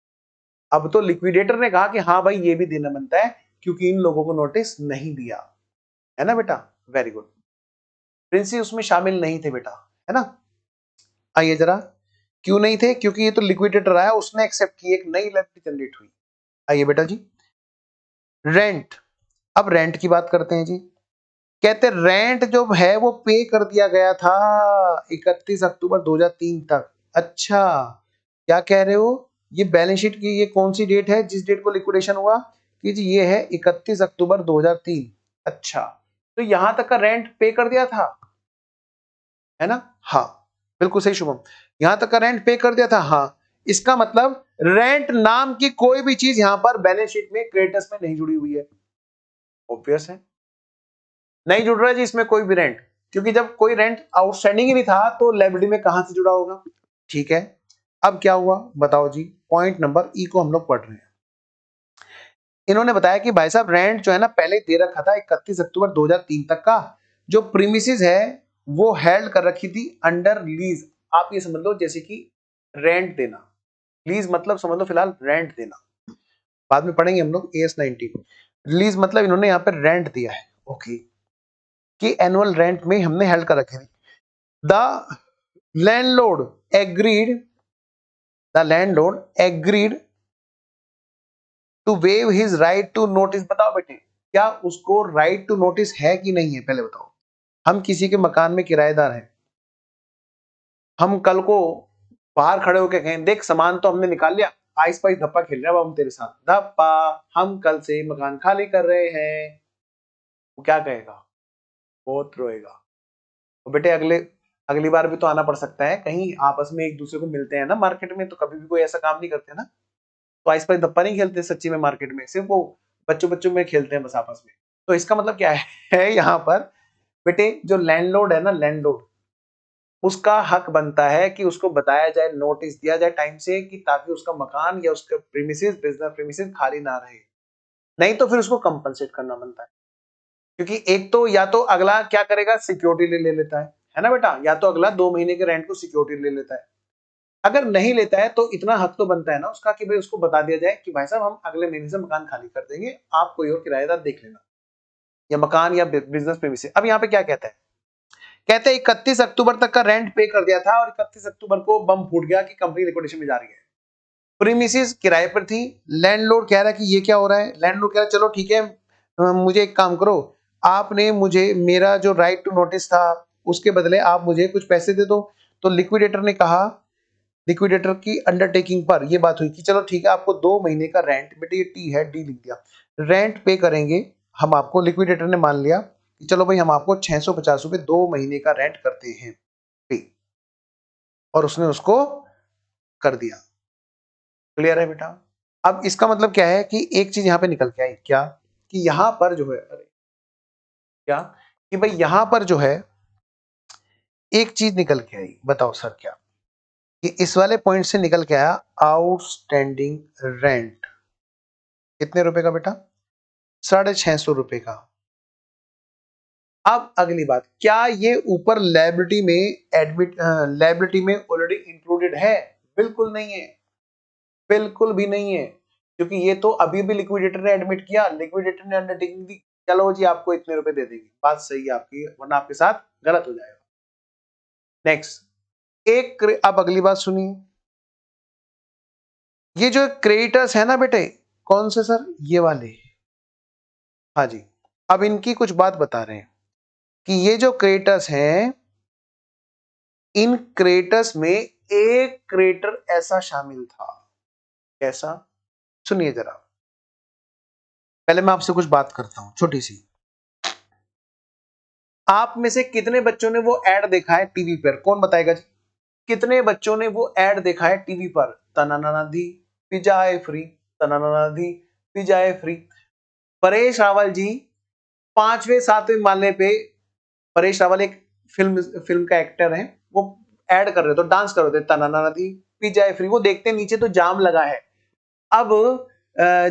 अब तो लिक्विडेटर ने कहा कि हाँ भाई ये भी देना बनता है क्योंकि इन लोगों को नोटिस नहीं दिया, है ना बेटा। वेरी गुड, प्रिंसी उसमें शामिल नहीं थे बेटा, है ना। आइए जरा, क्यों नहीं थे? क्योंकि ये तो लिक्विडेटर आया, उसने एक्सेप्ट की, एक नई लायबिलिटी जनरेट हुई। आइए बेटा जी, रेंट, अब रेंट की बात करते हैं जी। कहते रेंट जो है वो पे कर दिया गया था 31 अक्टूबर 2003 तक। अच्छा, क्या कह रहे हो, ये बैलेंस शीट की ये कौन सी डेट है जिस डेट को लिक्विडेशन हुआ? कि जी ये है 31 अक्टूबर 2003। अच्छा, तो यहां तक का रेंट पे कर दिया था, है ना। हाँ, बिल्कुल सही शुभम, यहां तक का रेंट पे कर दिया था। हाँ, इसका मतलब रेंट नाम की कोई भी चीज यहां पर बैलेंस शीट में क्रेडिटर्स में नहीं जुड़ी हुई है। ऑब्वियस है, नहीं जुड़ रहा है जी इसमें कोई भी रेंट, क्योंकि जब कोई रेंट आउटस्टैंडिंग ही नहीं था तो लायबिलिटी में कहां से जुड़ा होगा। ठीक है, अब क्या हुआ बताओ जी, पॉइंट नंबर ई को हम लोग पढ़ रहे हैं। इन्होंने बताया कि भाई साहब रेंट जो है ना पहले दे रखा था 31 अक्टूबर 2003 तक का, जो प्रीमिसेस है वो हेल्ड कर रखी थी अंडर लीज। आप ये समझ लो जैसे कि रेंट देना, लीज मतलब समझ लो फिलहाल रेंट देना, बाद में पढ़ेंगे हम लोग AS19। लीज मतलब इन्होंने यहाँ पे रेंट दिया है, ओके, कि एनुअल रेंट में हमने हेल्ड कर रखी थी। The landlord agreed, the landlord agreed to waive his right to notice. बताओ बेटे क्या उसको राइट टू नोटिस है कि नहीं है, पहले बताओ। हम किसी के मकान में किराएदार हैं, हम कल को बाहर खड़े होकर कहें देख सामान तो हमने निकाल लिया, आइस पाइस धप्पा खेल रहे हैं अब हम तेरे साथ, धप्पा हम कल से मकान खाली कर रहे हैं, वो क्या कहेगा? बहुत रोएगा। तो बेटे अगली बार भी तो आना पड़ सकता है, कहीं आपस में एक दूसरे को मिलते हैं ना मार्केट में, तो कभी भी कोई ऐसा काम नहीं करते ना, तो आइस पाइस धप्पा नहीं खेलते सच्ची में मार्केट में, सिर्फ वो बच्चों बच्चों में खेलते हैं बस आपस में। तो इसका मतलब क्या है यहाँ पर बेटे, जो लैंडलॉर्ड है ना, लैंडलॉर्ड, उसका हक बनता है कि उसको बताया जाए, नोटिस दिया जाए टाइम से, कि ताकि उसका मकान या उसका प्रीमिसेस, बिजनेस प्रीमिसेस खाली ना रहे। नहीं तो फिर उसको कंपनसेट करना बनता है, क्योंकि एक तो या तो अगला क्या करेगा, सिक्योरिटी ले लेता है ना बेटा, या तो अगला 2 महीने के रेंट को सिक्योरिटी ले लेता है। अगर नहीं लेता है तो इतना हक तो बनता है ना उसका कि भाई उसको बता दिया जाए कि भाई साहब हम अगले महीने से मकान खाली कर देंगे, आप कोई और किराएदार देख लेना, या मकान या बिजनेस प्रीमिसेस। अब यहाँ पे क्या कहता है, कहते हैं 31 अक्टूबर तक का रेंट पे कर दिया था और 31 अक्टूबर को बम फूट गया कि कंपनी लिक्विडेशन में जा रही है। प्रीमिसेस किराए पर थी, लैंडलॉर्ड कह रहा है कि ये क्या हो रहा है, लैंडलॉर्ड कह रहा है चलो ठीक है, मुझे एक काम करो, आपने मुझे मेरा जो राइट टू नोटिस था उसके बदले आप मुझे कुछ पैसे दे दो। तो लिक्विडेटर ने कहा, लिक्विडेटर की अंडरटेकिंग पर ये बात हुई कि चलो ठीक है आपको 2 महीने का रेंट, बेटे ये टी है, डी लिख दिया, रेंट पे करेंगे हम आपको। लिक्विडेटर ने मान लिया कि चलो भाई हम आपको 650 रुपए 2 महीने का रेंट करते हैं पे, और उसने उसको कर दिया। क्लियर है बेटा? अब इसका मतलब क्या है कि एक चीज यहां पे निकल के आई, क्या कि यहां पर जो है, अरे क्या, कि भाई यहां पर जो है एक चीज निकल के आई, बताओ सर क्या, कि इस वाले पॉइंट से निकल के आया आउटस्टैंडिंग रेंट कितने रुपए का बेटा, 650 रुपए का। अब अगली बात, क्या ये ऊपर लायबिलिटी में एडमिट, लायबिलिटी में ऑलरेडी इंक्लूडेड है? बिल्कुल नहीं है, बिल्कुल भी नहीं है, क्योंकि ये तो अभी भी लिक्विडेटर ने एडमिट किया, लिक्विडेटर ने अंडरटेकिंग दी, चलो जी आपको इतने रुपए दे देंगे, बात सही है आपकी, वरना आपके साथ गलत हो जाएगा। नेक्स्ट अब अगली बात सुनिए, ये जो क्रेडिटर्स है ना बेटे, कौन से सर, ये वाले, हाँ जी, अब इनकी कुछ बात बता रहे हैं कि ये जो क्रेडिटर्स हैं, इन क्रेडिटर्स में एक क्रेडिटर ऐसा शामिल था, कैसा, सुनिए जरा, पहले मैं आपसे कुछ बात करता हूं छोटी सी। आप में से कितने बच्चों ने वो एड देखा है टीवी पर, कौन बताएगा जी, कितने बच्चों ने वो एड देखा है टीवी पर, तनाना दी पिज्जा है फ्री, तनाना दी पिज्जा है फ्री। परेश रावल जी 5वें 7वें माले पे, परेश रावल एक फिल्म का एक्टर है, वो ऐड कर रहे थे, तो डांस कर रहे थे, तनाना दी पिज्जा है फ्री, वो देखते नीचे तो जाम लगा है। अब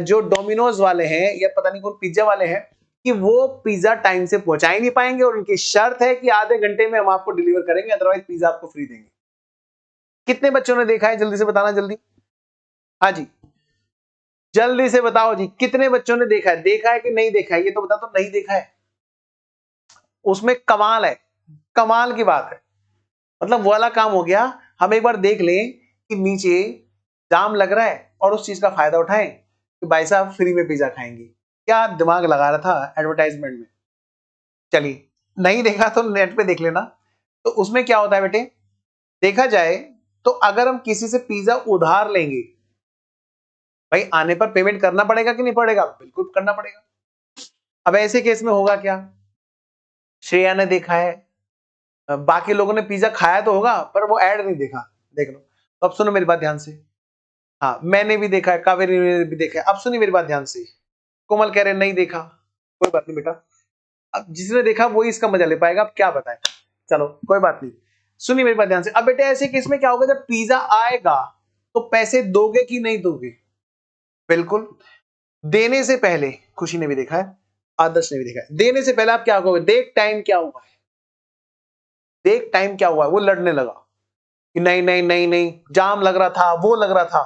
जो डोमिनोज वाले हैं या पता नहीं कौन पिज्जा वाले हैं, कि वो पिज्जा टाइम से पहुंचा ही नहीं पाएंगे, और उनकी शर्त है कि आधे घंटे में हम आपको डिलीवर करेंगे, अदरवाइज पिज्जा आपको फ्री देंगे। कितने बच्चों ने देखा है, जल्दी से बताना, जल्दी, हाँ जी जल्दी से बताओ जी, कितने बच्चों ने देखा है कि नहीं देखा है, ये तो बता, तो नहीं देखा है, उसमें कमाल है, कमाल की बात है, मतलब वो वाला काम हो गया। हम एक बार देख लें कि नीचे जाम लग रहा है और उस चीज का फायदा उठाएं कि भाई साहब फ्री में पिज्जा खाएंगे, क्या दिमाग लगा रहा था एडवर्टाइजमेंट में। चलिए नहीं देखा तो नेट पे देख लेना। तो उसमें क्या होता है बेटे, देखा जाए तो अगर हम किसी से पिज्जा उधार लेंगे, भाई आने पर पेमेंट करना पड़ेगा कि नहीं पड़ेगा, बिल्कुल करना पड़ेगा। अब ऐसे केस में होगा क्या, श्रेया ने देखा है, बाकी लोगों ने पिज्जा खाया तो होगा पर वो ऐड नहीं देखा, देख लो। तो अब सुनो मेरी बात ध्यान से, हाँ मैंने भी देखा है, कावेरी ने भी देखा है, अब सुनिए मेरी बात ध्यान से। कोमल कह रहे नहीं देखा, कोई बात नहीं बेटा, अब जिसने देखा वही इसका मजा ले पाएगा, अब क्या बताएं, चलो कोई बात नहीं, सुनिए मेरी बात ध्यान से। अब बेटे ऐसे केस में क्या होगा, जब पिज्जा आएगा तो पैसे दोगे कि नहीं दोगे? बिल्कुल। देने से पहले, खुशी ने भी देखा है, आदर्श ने भी देखा है, देने से पहले आप क्या कहोगे? देख टाइम क्या हुआ है, देख टाइम क्या हुआ है। वो लड़ने लगा कि नहीं नहीं नहीं नहीं, जाम लग रहा था, वो लग रहा था,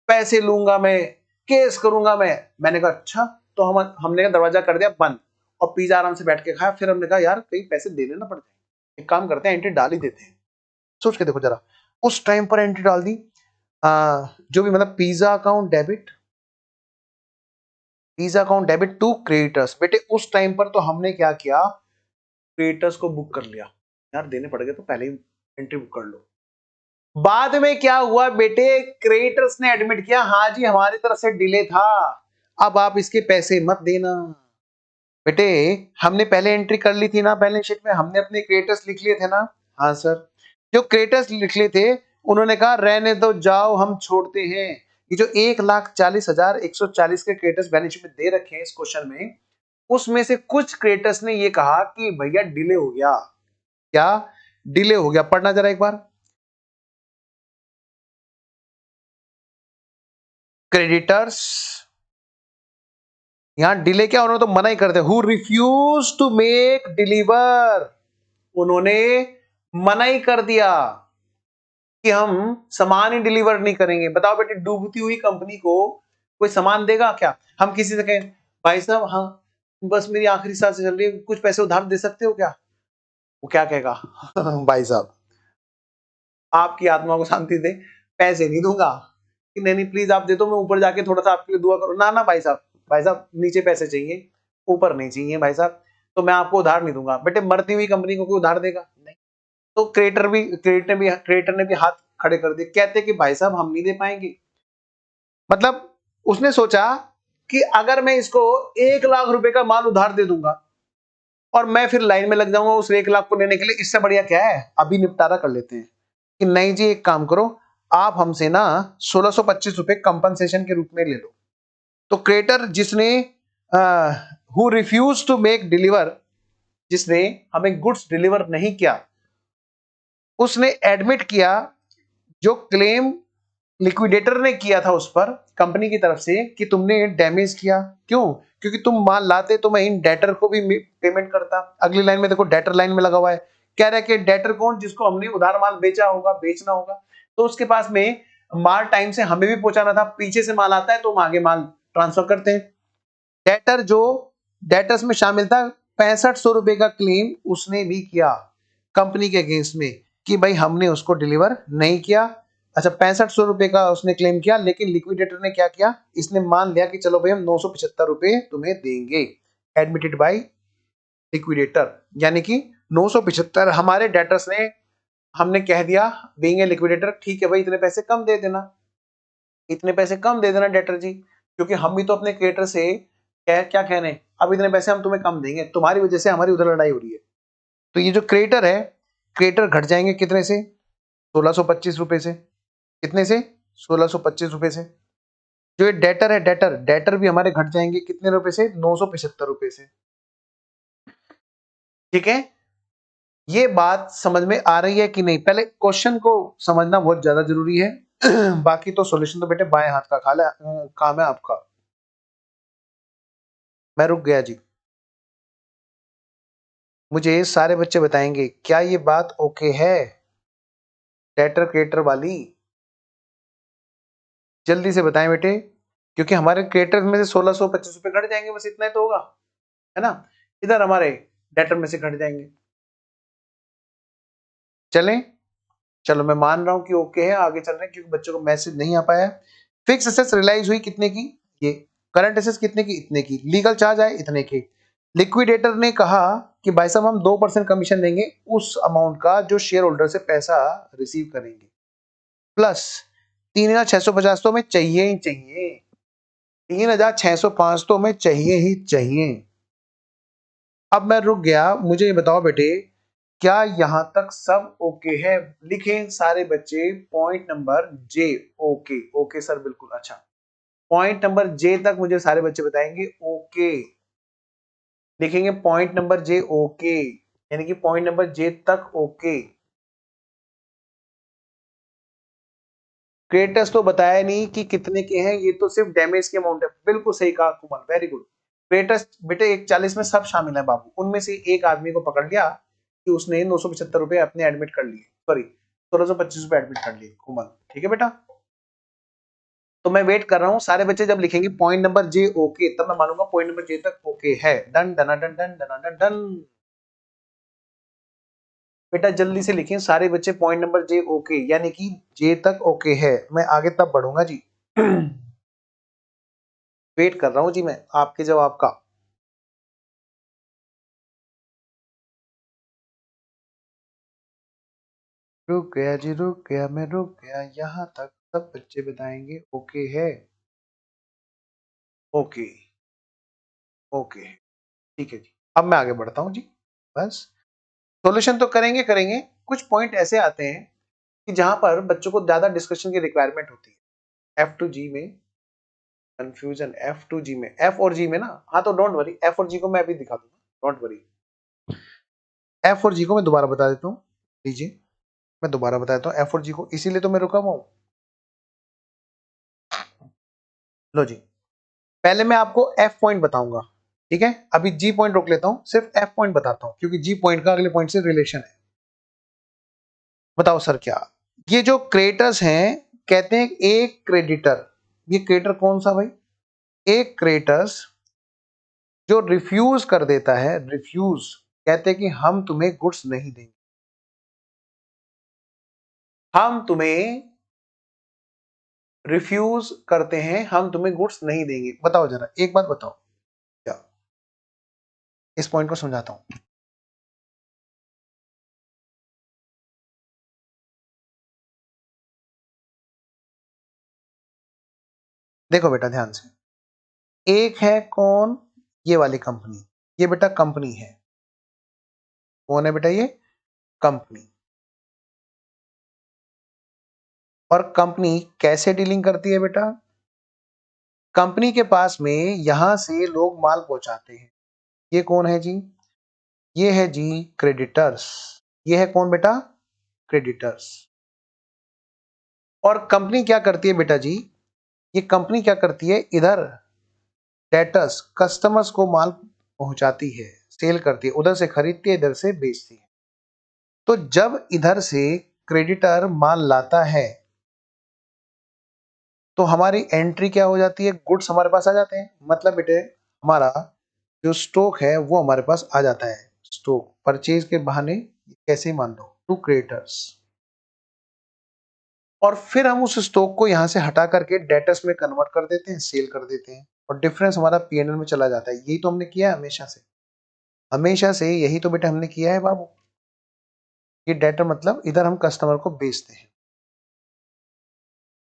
पैसे लूंगा मैं, केस करूंगा मैं। मैंने कहा अच्छा, तो हमने दरवाजा कर दिया बंद और पिज्जा आराम से बैठ के खाया। फिर हमने कहा यार कहीं पैसे देने ना पड़ जाए, एक काम करते हैं एंट्री डाल ही देते हैं। सोच के देखो जरा, उस टाइम पर एंट्री डाल दी, जो भी मतलब पिज्जा अकाउंट डेबिट, पिज्जा अकाउंट डेबिट टू क्रेडिटर्स। बेटे उस टाइम पर तो हमने क्या किया, क्रेडिटर्स को बुक कर लिया, यार देने पड़ गए तो पहले ही एंट्री बुक कर लो। बाद में क्या हुआ बेटे, क्रेडिटर्स ने एडमिट किया, हाँ जी हमारी तरफ से डिले था, अब आप इसके पैसे मत देना। बेटे हमने पहले एंट्री कर ली थी ना बैलेंस शीट में, हमने अपने क्रेडिटर्स लिख लिए थे ना। हाँ सर। जो क्रेडिटर्स लिख लिए थे उन्होंने कहा रहने दो जाओ हम छोड़ते हैं। ये जो 1,40,140 के क्रेडिटर्स बैलेंस शीट में दे रखे हैं इस क्वेश्चन में, उसमें से कुछ क्रेडिटर्स ने ये कहा कि भैया डिले हो गया। क्या डिले हो गया? पढ़ना जरा एक बार। क्रेडिटर्स, यहां डिले क्या, उन्होंने तो मना ही कर दिया, who refuse to make deliver, उन्होंने मना ही कर दिया कि हम सामान ही डिलीवर नहीं करेंगे। बताओ बेटे डूबती हुई कंपनी को कोई सामान देगा क्या? हम किसी से कहें भाई साहब हाँ बस मेरी आखिरी सांस चल रही है, कुछ पैसे उधार दे सकते हो क्या? वो क्या कहेगा भाई साहब आपकी आत्मा को शांति दे, पैसे नहीं दूंगा। कि नहीं नहीं प्लीज आप दे दो, मैं ऊपर जाके थोड़ा सा आपके लिए दुआ करूं। ना ना भाई साहब, भाई साहब नीचे पैसे चाहिए, ऊपर नहीं चाहिए भाई साहब, तो मैं आपको उधार नहीं दूंगा। बेटे मरती हुई कंपनी को कोई उधार देगा नहीं। तो क्रेडिटर ने भी हाथ खड़े कर दिए, कहते कि भाई साहब हम नहीं दे पाएंगे। मतलब उसने सोचा कि अगर मैं इसको 1,00,000 रुपए का माल उधार दे दूंगा और मैं फिर लाइन में लग जाऊंगा उस 1,00,000 को लेने के लिए, इससे बढ़िया क्या है अभी निपटारा कर लेते हैं। कि नहीं जी एक काम करो, आप हमसे ना 1,625 रुपए कंपनसेशन के रूप में ले लो। तो क्रेडिटर जिसने who refuse to make deliver, जिसने हमें गुड्स डिलीवर नहीं किया, उसने एडमिट किया जो क्लेम लिक्विडेटर ने किया था उस पर कंपनी की तरफ से कि तुमने डैमेज किया। क्यों? क्योंकि तुम माल लाते तो मैं इन डेटर को भी पेमेंट करता। अगली लाइन में देखो डेटर लाइन में लगा हुआ है, कह रहा है कि डेटर कौन? जिसको हमने उधार माल बेचा होगा, बेचना होगा, तो उसके पास में माल टाइम से हमें भी पहुंचाना था। पीछे से माल आता है तो हम आगे माल ट्रांसफर करते हैं। डेटर जो डेटर्स में शामिल था, 6500 रुपए का क्लेम उसने भी किया कंपनी के अगेंस्ट में कि भाई हमने उसको डिलीवर नहीं किया। अच्छा 6500 रुपए का उसने क्लेम किया, लेकिन लिक्विडेटर ने क्या किया, इसने मान लिया कि चलो भाई हम 975 रुपए तुम्हें देंगे, एडमिटेड बाय लिक्विडेटर। यानी कि 975 हमारे डेटर्स ने, हमने कह दिया बीइंग ए लिक्विडेटर ठीक है भाई इतने पैसे कम दे देना, इतने पैसे कम दे देना डेटर जी, क्योंकि हम भी तो अपने क्रेडिटर से क्या कह रहे हैं, अब इतने पैसे हम तुम्हें कम देंगे, तुम्हारी वजह से हमारी उधर लड़ाई हो रही है। तो ये जो क्रेडिटर है, क्रेडिटर घट जाएंगे कितने से? 1,625 रुपए से। कितने से? 1,625 रुपए से। जो ये डेटर है, डेटर डेटर भी हमारे घट जाएंगे कितने रुपए से? 975 रुपए से। ठीक है, ये बात समझ में आ रही है कि नहीं? पहले क्वेश्चन को समझना बहुत ज्यादा जरूरी है बाकी तो सॉल्यूशन तो बेटे बाएं हाथ का काम है आपका। मैं रुक गया जी। मुझे सारे बच्चे बताएंगे क्या ये बात ओके है डेटर क्रिएटर वाली? जल्दी से बताएं बेटे, क्योंकि हमारे क्रिएटर में से 1,625 रुपए घट जाएंगे, बस इतना ही तो होगा, है ना? इधर हमारे डेटर में से घट जाएंगे। चलें, चलो मैं मान रहा हूं कि ओके है, आगे चल रहे हैं क्योंकि बच्चों को मैसेज नहीं आ पाया। फिक्स एसेट्स रियलाइज हुई कितने की? ये। करंट एसेट्स कितने की? इतने की। लीगल चार्ज आए इतने के। लिक्विडेटर ने कहा कि भाई साहब हम 2% कमीशन देंगे उस अमाउंट का जो शेयर होल्डर से पैसा रिसीव करेंगे, प्लस 3,650 तो हमें चाहिए ही चाहिए, 3,605 तो हमें चाहिए ही चाहिए। अब मैं रुक गया, मुझे ये बताओ बेटे क्या यहां तक सब ओके है? लिखें सारे बच्चे पॉइंट नंबर जे। ओके ओके सर बिल्कुल। अच्छा पॉइंट नंबर जे तक मुझे सारे बच्चे बताएंगे ओके, लिखेंगे पॉइंट नंबर जे ओके, यानी कि पॉइंट नंबर जे तक ओके। क्रेडिटर्स तो बताया नहीं कि कितने के हैं, ये तो सिर्फ डैमेज के अमाउंट है। बिल्कुल सही कहा कुमार, वेरी गुड। क्रेडिटर्स बेटे 140 में सब शामिल है बाबू। उनमें से एक आदमी को पकड़ लिया कि उसने 975 रुपए अपने एडमिट कर लिए, सॉरी 1625 रुपए एडमिट कर लिए कुमार, ठीक है बेटा। तो मैं वेट कर रहा हूं, सारे बच्चे जब लिखेंगे पॉइंट नंबर जे ओके, तब मैं मानूंगा पॉइंट नंबर जे तक ओके है। Done done done done done done done. बेटा जल्दी से लिखें सारे बच्चे पॉइंट नंबर जे ओके, यानी कि जे तक ओके है। मैं आगे तब बढ़ूंगा जी। वेट कर रहा हूं जी मैं आपके जवाब का। रुक गया जी, रुक गया, मैं रुक गया, यहां तक सब बच्चे बताएंगे ओके है। ओके ओके ठीक है जी। अब मैं आगे बढ़ता हूं जी। बस सॉल्यूशन तो करेंगे करेंगे, कुछ पॉइंट ऐसे आते हैं कि जहां पर बच्चों को ज्यादा डिस्कशन की रिक्वायरमेंट होती है। F2G में कंफ्यूजन, F2G में, F और G में ना, हाँ तो डोंट वरी, F और G को मैं अभी दिखा दूंगा, डोंट वरी। F और G को मैं दोबारा बता देता हूँ, लीजिए मैं दोबारा बता देता हूँ F और G को, इसीलिए तो मैं रुका हुआ हूँ। लो जी, पहले मैं आपको F पॉइंट बताऊंगा, ठीक है। अभी G पॉइंट रोक लेता हूं, सिर्फ F पॉइंट बताता हूं क्योंकि G पॉइंट का अगले पॉइंट से रिलेशन है। बताओ सर क्या, ये जो क्रेडिटर्स हैं, कहते हैं एक क्रेडिटर, ये क्रेडिटर कौन सा भाई, एक क्रेडिटर्स जो रिफ्यूज कर देता है, रिफ्यूज, कहते हैं कि हम तुम्हें गुड्स नहीं देंगे, हम तुम्हें रिफ्यूज करते हैं, हम तुम्हें गुड्स नहीं देंगे। बताओ जरा एक बात बताओ, क्या इस पॉइंट को समझाता हूं। देखो बेटा ध्यान से, एक है कौन, ये वाली कंपनी, ये बेटा कंपनी है, कौन है बेटा ये, कंपनी। और कंपनी कैसे डीलिंग करती है बेटा, कंपनी के पास में यहां से लोग माल पहुंचाते हैं, ये कौन है जी, ये है जी क्रेडिटर्स, ये है कौन बेटा, क्रेडिटर्स। और कंपनी क्या करती है बेटा जी, ये कंपनी क्या करती है, इधर डेटर्स कस्टमर्स को माल पहुंचाती है, सेल करती है, उधर से खरीदती है, इधर से बेचती है। तो जब इधर से क्रेडिटर माल लाता है तो हमारी एंट्री क्या हो जाती है, गुड्स हमारे पास आ जाते हैं, मतलब बेटे हमारा जो स्टॉक है वो हमारे पास आ जाता है, स्टॉक परचेज के बहाने, कैसे मान लो टू क्रेडिटर्स। और फिर हम उस स्टॉक को यहां से हटा करके डेटर्स में कन्वर्ट कर देते हैं, सेल कर देते हैं, और डिफरेंस हमारा पीएनएल में चला जाता है। यही तो हमने किया है हमेशा से, हमेशा से यही तो बेटा हमने किया है बाबू। ये डेटर मतलब इधर हम कस्टमर को बेचते हैं।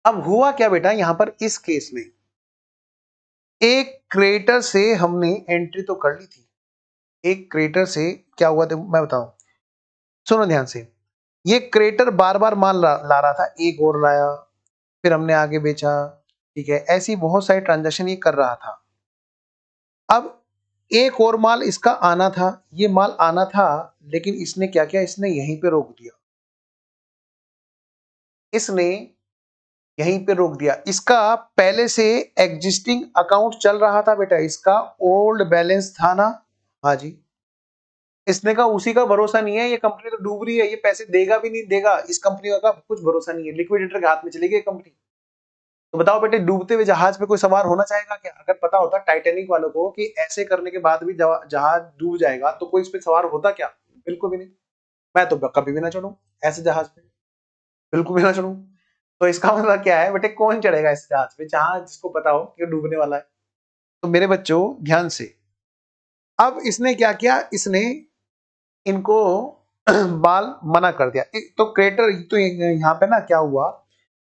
अब हुआ क्या बेटा यहां पर इस केस में, एक क्रेडिटर से हमने एंट्री तो कर ली थी, एक क्रेडिटर से क्या हुआ था मैं बताऊं, सुनो ध्यान से। ये क्रेडिटर बार बार माल ला रहा था, एक और लाया, फिर हमने आगे बेचा, ठीक है, ऐसी बहुत सारी ट्रांजैक्शन ये कर रहा था। अब एक और माल इसका आना था, ये माल आना था, लेकिन इसने क्या किया, इसने यहीं पे रोक दिया, इसने यहीं पे रोक दिया। इसका पहले से एग्जिस्टिंग अकाउंट चल रहा था बेटा, इसका ओल्ड बैलेंस था ना, हाँ जी। इसने कहा उसी का भरोसा नहीं है, ये कंपनी तो डूब रही है, ये पैसे देगा भी नहीं देगा, इस कंपनी का कुछ भरोसा नहीं है, लिक्विडेटर के हाथ में चली गई कंपनी। तो बताओ बेटे डूबते हुए जहाज पे कोई सवार होना चाहेगा क्या, अगर पता होता टाइटैनिक वालों को कि ऐसे करने के बाद भी जहाज डूब जाएगा तो कोई इस पे सवार होता क्या, बिल्कुल भी नहीं। मैं तो कभी भी ना चढ़ूं ऐसे जहाज पे, बिल्कुल भी ना चढ़ूं। तो इसका मतलब क्या है बेटे, कौन चढ़ेगा इस जहाज पे जहां जिसको पता हो कि डूबने वाला है। तो मेरे बच्चों ध्यान से, अब इसने क्या किया, इसने इनको बाल मना कर दिया। तो क्रेडिटर तो यहाँ पे ना क्या हुआ,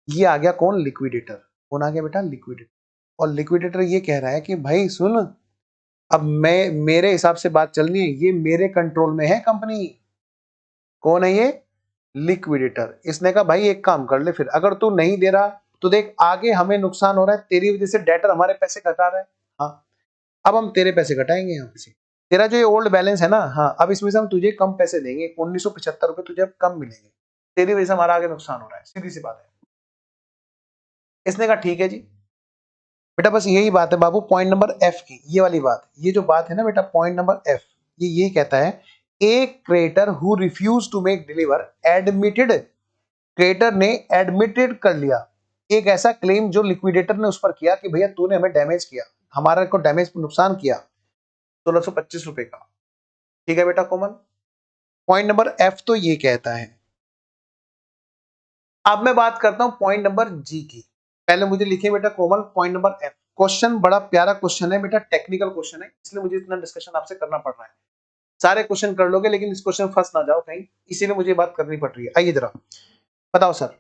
ये आ गया कौन, लिक्विडेटर। कौन आ गया बेटा, लिक्विडेटर। और लिक्विडेटर ये कह रहा है कि भाई सुन, अब मैं मेरे हिसाब से बात चलनी है, ये मेरे कंट्रोल में है कंपनी। कौन है ये, लिक्विडेटर। इसने कहा भाई एक काम कर ले, फिर अगर तू नहीं दे रहा तो देख आगे हमें नुकसान हो रहा है, तेरी वजह से डेटर हमारे पैसे घटा रहा है, हाँ अब हम तेरे पैसे घटाएंगे यहाँ पे से। तेरा जो ये ओल्ड बैलेंस है ना, हाँ अब इसमें से हम तुझे कम पैसे देंगे, 1975 रुपए तुझे अब कम मिलेंगे, तेरी वजह से हमारा आगे नुकसान हो रहा है, सीधी सी बात है। इसने कहा ठीक है जी बेटा, बस यही बात है बाबू, पॉइंट नंबर एफ की ये वाली बात, ये जो बात है ना बेटा, पॉइंट नंबर एफ, ये कहता है a creditor who refuse to make deliver admitted, creditor ने एडमिटेड कर लिया एक ऐसा क्लेम जो लिक्विडेटर ने उस पर किया कि भैया तूने हमें डैमेज किया, हमारा को डैमेज नुकसान किया 1625 रुपए का। ठीक है बेटा कोमल, पॉइंट नंबर एफ तो ये कहता है। अब मैं बात करता हूं पॉइंट नंबर जी की। पहले मुझे लिखिए बेटा कोमल पॉइंट नंबर एफ। क्वेश्चन बड़ा प्यारा क्वेश्चन है बेटा, टेक्निकल क्वेश्चन है, इसलिए मुझे इतना डिस्कशन आपसे करना पड़ रहा है। सारे क्वेश्चन कर लोगे लेकिन इस क्वेश्चन फंस ना जाओ कहीं, इसीलिए मुझे बात करनी पड़ रही है। आइए जरा बताओ सर,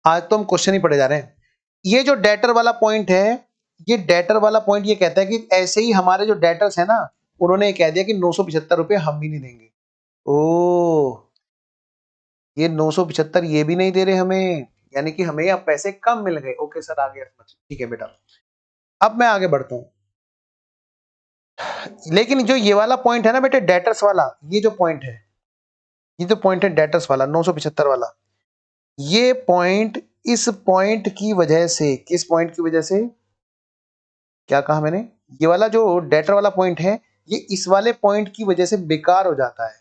आज तो हम क्वेश्चन ही पढ़े जा रहे हैं। ये जो डेटर वाला पॉइंट है, ये डेटर वाला पॉइंट ये कहता है कि ऐसे ही हमारे जो डेटर्स है ना, उन्होंने कह दिया कि 975 रुपए हम भी नहीं देंगे। ओ, ये 975 ये भी नहीं दे रहे हमें, यानी कि हमें अब पैसे कम मिल गए। ओके सर, आ गया समझ, ठीक है बेटा। अब मैं आगे बढ़ता हूं, लेकिन जो ये वाला पॉइंट है ना बेटे डेटर्स वाला, ये जो पॉइंट है, ये जो पॉइंट है डेटर्स वाला 975 वाला, ये पॉइंट इस पॉइंट की वजह से, किस पॉइंट की वजह से, क्या कहा मैंने, ये वाला जो डेटर वाला पॉइंट है, ये इस वाले पॉइंट की वजह से बेकार हो जाता है,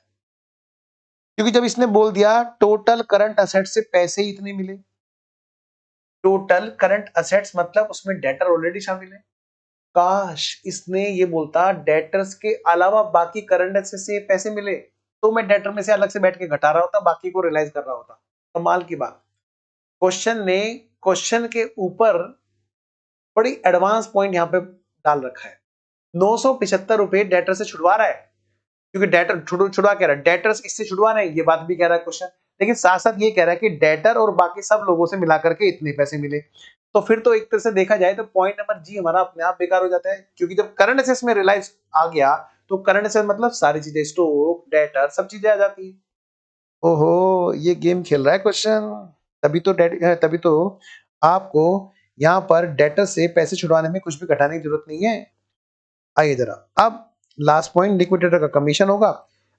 क्योंकि जब इसने बोल दिया टोटल करंट असेट से पैसे ही इतने मिले, टोटल करंट असेट्स मतलब उसमें डेटर ऑलरेडी शामिल है। काश इसने ये बोलता डेटर्स के अलावा बाकी करंट असेट्स से पैसे मिले, तो मैं डेटर में से अलग से बैठ के घटा रहा होता, बाकी को रियलाइज कर रहा होता। कमाल की बात, क्वेश्चन ने क्वेश्चन के ऊपर बड़ी एडवांस पॉइंट यहां पे डाल रखा है। 975 रुपए डेटर से छुड़वा रहा है, क्योंकि डेटर छुड़वा कह रहा है, डेटर्स इससे छुड़वा रहे हैं, ये बात भी कह रहा है क्वेश्चन, लेकिन साथ साथ ये कह रहा है कि डेटर और बाकी सब लोगों से मिलाकर के इतने पैसे मिले। तो फिर तो एक तरह से देखा जाए तो पॉइंट नंबर जी हमारा अपने आप बेकार हो जाता है, क्योंकि जब करंट असेट्स में रियलाइज आ गया तो करंट असेट मतलब सारी चीजें, स्टॉक डेटर सब चीजें आ जाती है। ओहो, ये गेम खेल रहा है क्वेश्चन, तभी तो आपको यहाँ पर डेटर से पैसे छुड़वाने में कुछ भी घटाने की जरूरत नहीं है। आइए जरा, अब लास्ट पॉइंट लिक्विडेटर का कमीशन होगा।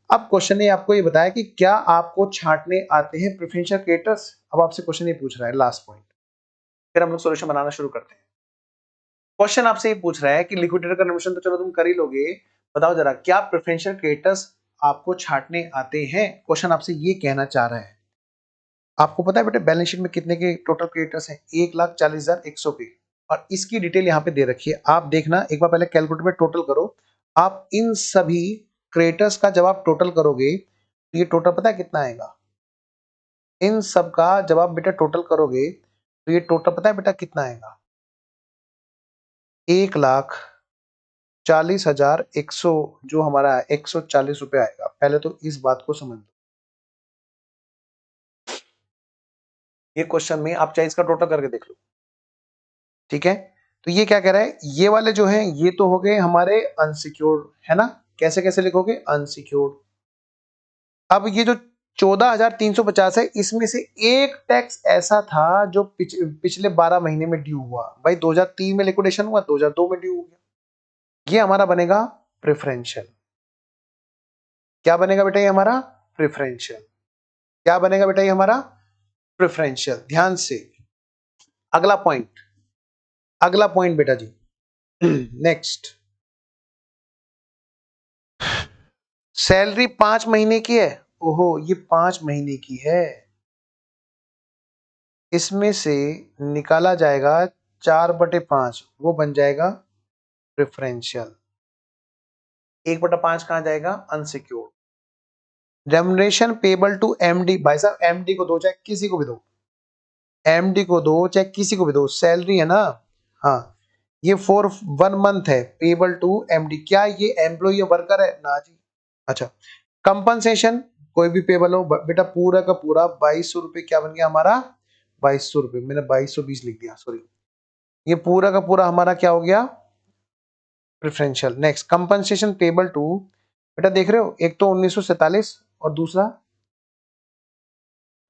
अब क्वेश्चन ने आपको ये बताया कि क्या आपको छांटने आते हैं प्रेफरेंशियल क्रेडिटर्स। अब आपसे क्वेश्चन ये पूछ रहा है लास्ट पॉइंट, फिर हम लोग सॉल्यूशन बनाना शुरू करते हैं। क्वेश्चन आपसे ये पूछ रहा है कि लिक्विडेटर का कमीशन तो चलो तुम कर ही लोगे, बताओ जरा क्या प्रेफरेंशियल क्रेडिटर्स आपको छांटने आते हैं। क्वेश्चन आपसे ये कहना चाह रहा है। आपको पता है बेटे बैलेंस शीट में कितने के टोटल क्रेडिटर्स हैं, 1,40,100 के, और इसकी डिटेल यहाँ पे दे रखी है। आप देखना एक बार पहले कैलकुलेटर में टोटल करो, आप इन सभी क्रेडिटर्स का जब आप टोटल करोगे तो ये टोटल पता है कितना आएगा। इन सब का जब आप बेटा टोटल करोगे तो ये टोटल पता है बेटा कितना आएगा, 1,40,100, जो हमारा 140 रुपए आएगा। पहले तो इस बात को समझ लो, ये क्वेश्चन में आप चाहे इसका टोटल करके देख लो, ठीक है। तो ये क्या कह रहा है, ये वाले जो हैं ये तो हो गए हमारे अनसिक्योर्ड, है ना। कैसे कैसे लिखोगे, अनसिक्योर्ड। अब ये जो 14,350 है, इसमें से एक टैक्स ऐसा था जो पिछले 12 महीने में ड्यू हुआ। भाई 2003 में लिक्विडेशन हुआ, 2002 में ड्यू हो गया, ये हमारा बनेगा प्रेफरेंशियल। क्या बनेगा बेटा ये हमारा प्रेफरेंशियल, क्या बनेगा बेटा ये हमारा प्रेफरेंशियल। ध्यान से अगला पॉइंट, अगला पॉइंट बेटा जी नेक्स्ट, सैलरी 5 महीने की है। ओहो, ये 5 महीने की है, इसमें से निकाला जाएगा 4/5, वो बन जाएगा प्रेफरेंशियल। 1/5 कहां जाएगा, unsecured. Remuneration payable to MD, भाई साहब एमडी को दो, चाहे किसी को भी दो, एमडी को दो चाहे किसी को भी दो, सैलरी है ना। हाँ, ये फॉर 1 मंथ है, पेबल टू एमडी। क्या ये एम्प्लॉय वर्कर है ना जी। अच्छा, कंपनसेशन कोई भी पेबल हो बेटा, पूरा का पूरा 2200 रुपए क्या बन गया हमारा, 2200 रुपए, मैंने 2220 लिख दिया सॉरी, ये पूरा का पूरा हमारा क्या हो गया, preferential. Next, compensation payable to, बेटा देख रहे हो, एक तो 1947 और दूसरा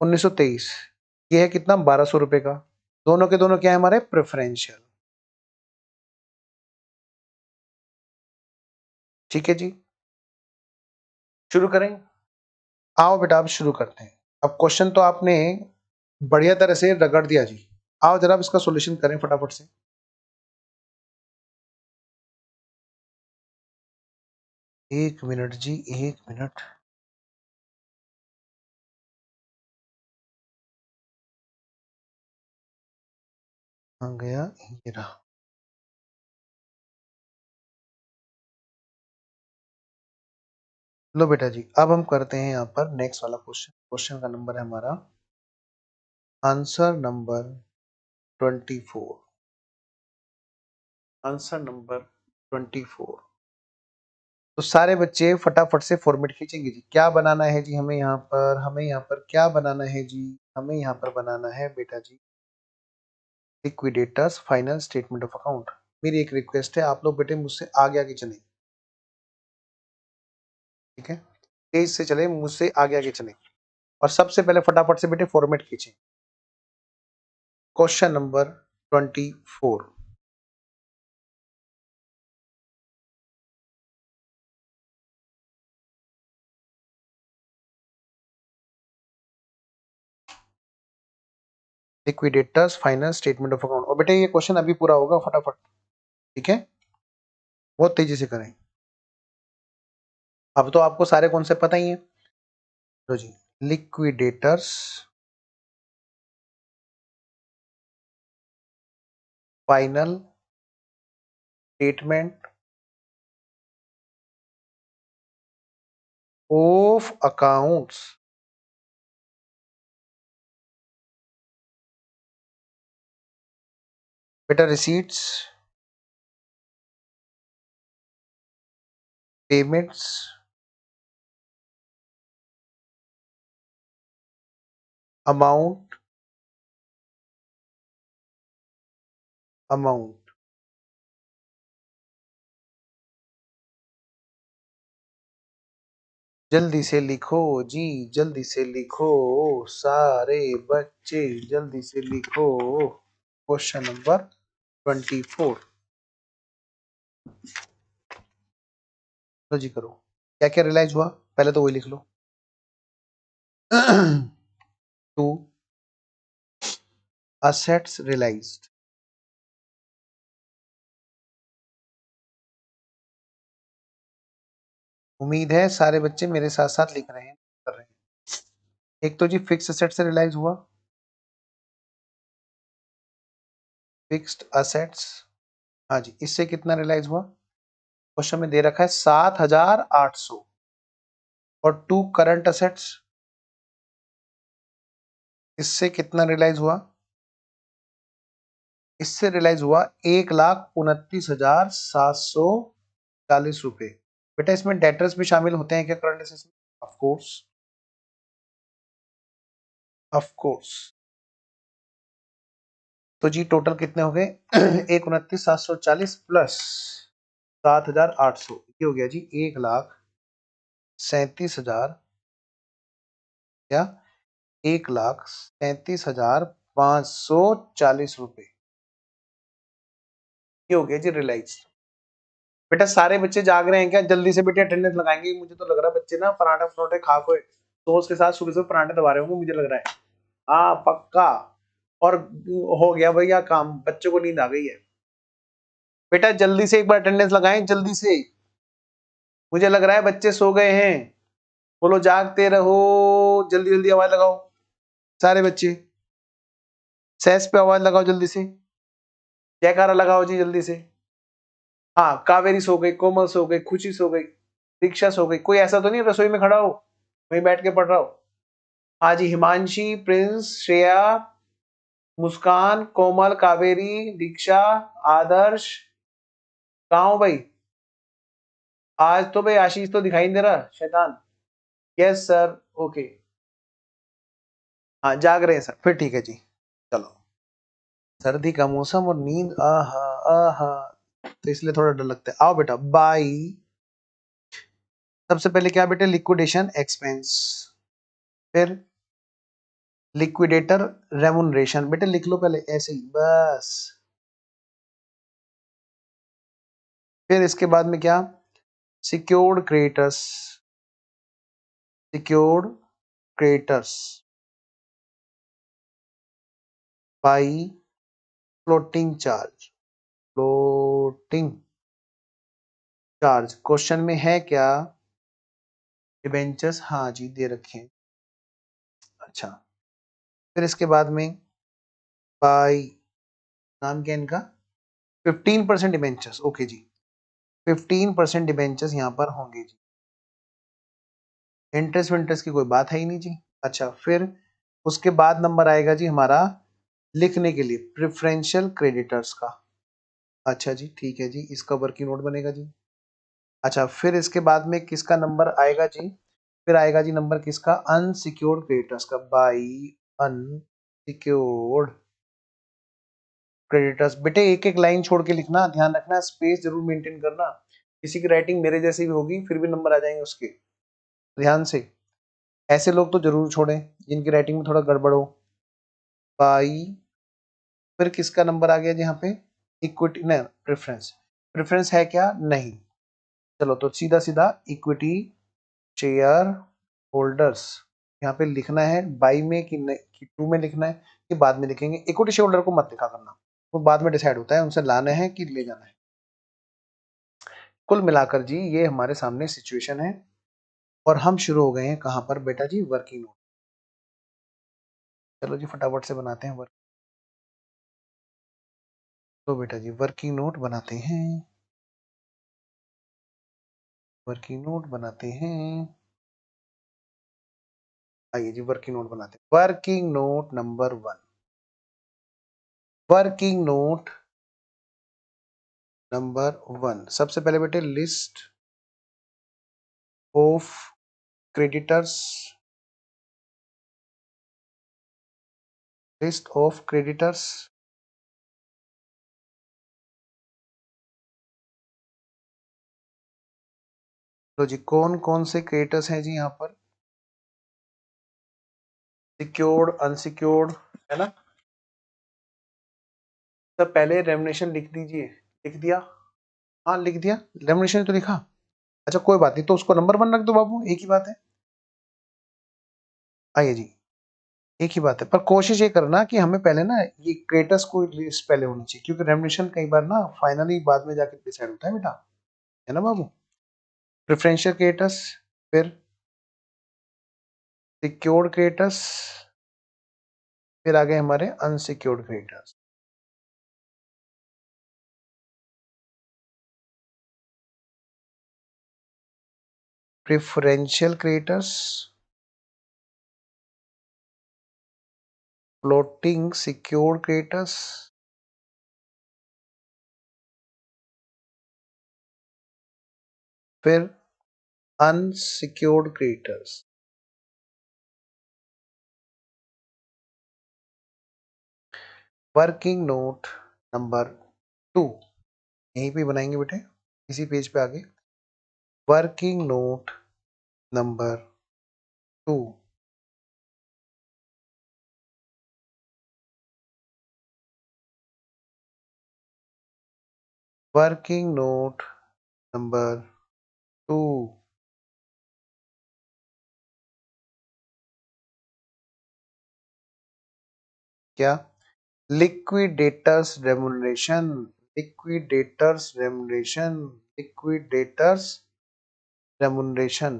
1923, ये है कितना, 1200 रुपए का। दोनों के दोनों क्या है हमारे, प्रेफरेंशियल। ठीक है जी, शुरू करें। आओ बेटा अब शुरू करते हैं। अब क्वेश्चन तो आपने बढ़िया तरह से रगड़ दिया जी, आओ जरा इसका सॉल्यूशन करें फटाफट से। एक मिनट जी, एक मिनट। कहाँ गया ये रहा। लो बेटा जी, अब हम करते हैं यहाँ पर नेक्स्ट वाला क्वेश्चन। क्वेश्चन का नंबर है हमारा आंसर नंबर 24। Answer number 24। तो सारे बच्चे फटाफट से फॉर्मेट खींचेंगे जी। क्या बनाना है जी हमें यहाँ पर, हमें यहाँ पर क्या बनाना है जी, हमें यहाँ पर बनाना है बेटा जी liquidators final statement of account. मेरी एक रिक्वेस्ट है, आप लोग बेटे मुझसे आगे आगे चलें, ठीक है, तेज से चले, मुझसे आगे आगे चलें। और सबसे पहले फटाफट से बेटे फॉर्मेट खींचें। Question number 24। Liquidators final statement of account. और बेटे ये क्वेश्चन अभी पूरा होगा, फटाफट, ठीक है, बहुत तेजी से करें। अब तो आपको सारे कॉन्सेप्ट पता ही है। तो जी liquidators final statement of accounts. बेटा रिसीट्स, पेमेंट्स, अमाउंट, अमाउंट। जल्दी से लिखो जी, जल्दी से लिखो सारे बच्चे, जल्दी से लिखो। Question number 24। लो जी करो। क्या क्या रियलाइज हुआ पहले तो वही लिख लो। To assets realised. उम्मीद है सारे बच्चे मेरे साथ साथ लिख रहे हैं, कर रहे हैं। एक तो जी फिक्स असेट से रियलाइज हुआ, फिक्स्ड असेट्स। हाँ जी, इससे कितना रियलाइज हुआ, क्वेश्चन में दे रखा है 7,800। और टू करंट असेट्स, इससे कितना रियलाइज हुआ, इससे रियलाइज हुआ 1,29,740 रुपए। बेटा इसमें डेटर्स भी शामिल होते हैं क्या करंट असेट्स में? Of course, of course. तो जी टोटल कितने हो गए 1,29,740 प्लस 7,800, ये हो गया जी 1,37,000, क्या 1,37,540 रुपए, ये हो गया जी रियलाइज। बेटा सारे बच्चे जाग रहे हैं क्या, जल्दी से बेटे अटेंडेंस लगाएंगे। मुझे तो लग रहा है बच्चे ना पराठा परोठे खा को सोच के साथ सुबह सुबह पराठे दबा रहे होंगे, मुझे लग रहा है। हाँ पक्का। और हो गया भैया काम, बच्चों को नींद आ गई है। बेटा जल्दी से एक बार अटेंडेंस लगाएं, जल्दी से। मुझे लग रहा है बच्चे सो गए हैं। बोलो जागते रहो, जल्दी जल्दी आवाज लगाओ सारे बच्चे। सेस पे आवाज लगाओ जल्दी से, जयकारा लगाओ जी जल्दी से। हाँ कावेरी सो गई, कोमल सो गई, खुशी सो गई, दीक्षा सो गई। कोई ऐसा तो नहीं रसोई में खड़ा हो, वहीं बैठ के पढ़ रहा हो। हाँ जी, हिमांशी, प्रिंस, श्रेया, मुस्कान, कोमल, कावेरी, दीक्षा, आदर्श, कहाँ हो भाई? आज तो भाई आशीष तो दिखाई नहीं दे रहा, शैतान। Yes sir, okay. हाँ जाग रहे हैं सर, फिर ठीक है जी। चलो, सर्दी का मौसम और नींद, आहा आहा, तो इसलिए थोड़ा डर लगता है। आओ बेटा बाई, सबसे पहले क्या बेटे लिक्विडेशन एक्सपेंस, फिर लिक्विडेटर रेमुनरेशन। बेटे लिख लो पहले ऐसे ही बस। फिर इसके बाद में क्या, secured creditors, secured creditors by floating charge, floating charge question में है क्या? डिबेंचर्स, हाँ जी दे रखे हैं। अच्छा, फिर इसके बाद में बाई, नाम क्या इनका? 15% डिबेंचर्स, ओके जी, 15% डिबेंचर्स यहाँ पर होंगे जी। इंटरेस्ट विंटरेस्ट की कोई बात है ही नहीं जी। अच्छा, फिर उसके बाद नंबर आएगा जी हमारा लिखने के लिए प्रेफरेंशियल क्रेडिटर्स का। अच्छा जी ठीक है जी, इसका वर्किंग नोट बनेगा जी। अच्छा, फिर इसके बाद में किसका नंबर आएगा जी? फिर आएगा जी नंबर किसका? अनसिक्योर्ड क्रेडिटर्स का, बाई अनसिक्योर्ड क्रेडिटर्स। बेटे एक एक लाइन छोड़ के लिखना, ध्यान रखना, स्पेस जरूर मेंटेन करना। किसी की राइटिंग मेरे जैसी भी होगी फिर भी नंबर आ जाएंगे उसके, ध्यान से। ऐसे लोग तो जरूर छोड़ें जिनकी राइटिंग में थोड़ा गड़बड़ हो। बाई, फिर किसका नंबर आ गया जी यहाँ पे? इक्विटी, नहीं प्रेफरेंस। प्रेफरेंस है क्या? नहीं। चलो तो सीधा सीधा इक्विटी शेयर होल्डर्स यहाँ पे लिखना है, बाई में कि टू में लिखना है कि बाद में लिखेंगे? इक्विटी शेयर होल्डर को मत लिखा करना, वो बाद में डिसाइड होता है उनसे लाना है कि ले जाना है। कुल मिलाकर जी ये हमारे सामने सिचुएशन है और हम शुरू हो गए हैं कहां पर बेटा जी? Working note. चलो जी फटाफट से बनाते हैं वर्क। तो बेटा जी वर्किंग नोट बनाते हैं, वर्किंग नोट बनाते हैं। आइए जी वर्किंग नोट बनाते हैं। Working note number 1, working note number 1, सबसे पहले बेटे list of creditors, list of creditors. तो जी कौन कौन से क्रेडिटर्स हैं जी यहाँ पर? सिक्योर्ड, अनसिक्योर्ड, है ना? तो पहले रेमनेशन लिख दीजिए। लिख दिया? हाँ लिख दिया, रेमनेशन तो लिखा। अच्छा कोई बात नहीं, तो उसको नंबर 1 रख दो बाबू, एक ही बात है। आइए जी, एक ही बात है, पर कोशिश ये करना कि हमें पहले ना ये क्रेटस को लिस्ट पहले होनी चाहिए, क्योंकि रेमनेशन कई बार ना फाइनली बाद में जाके डिसाइड होता है बेटा, है ना बाबू? प्रेफरेंशियल क्रेटस, फिर सिक्योर्ड क्रेटस, फिर आ गए हमारे unsecured creditors. Preferential creditors, floating secured creditors, फिर unsecured creditors. Working note number 2 यहीं पे बनाएंगे बेटे, इसी पेज पे आगे। Working note number 2, working note number 2, क्या? Liquidators remuneration, liquidators remuneration, liquidators remuneration.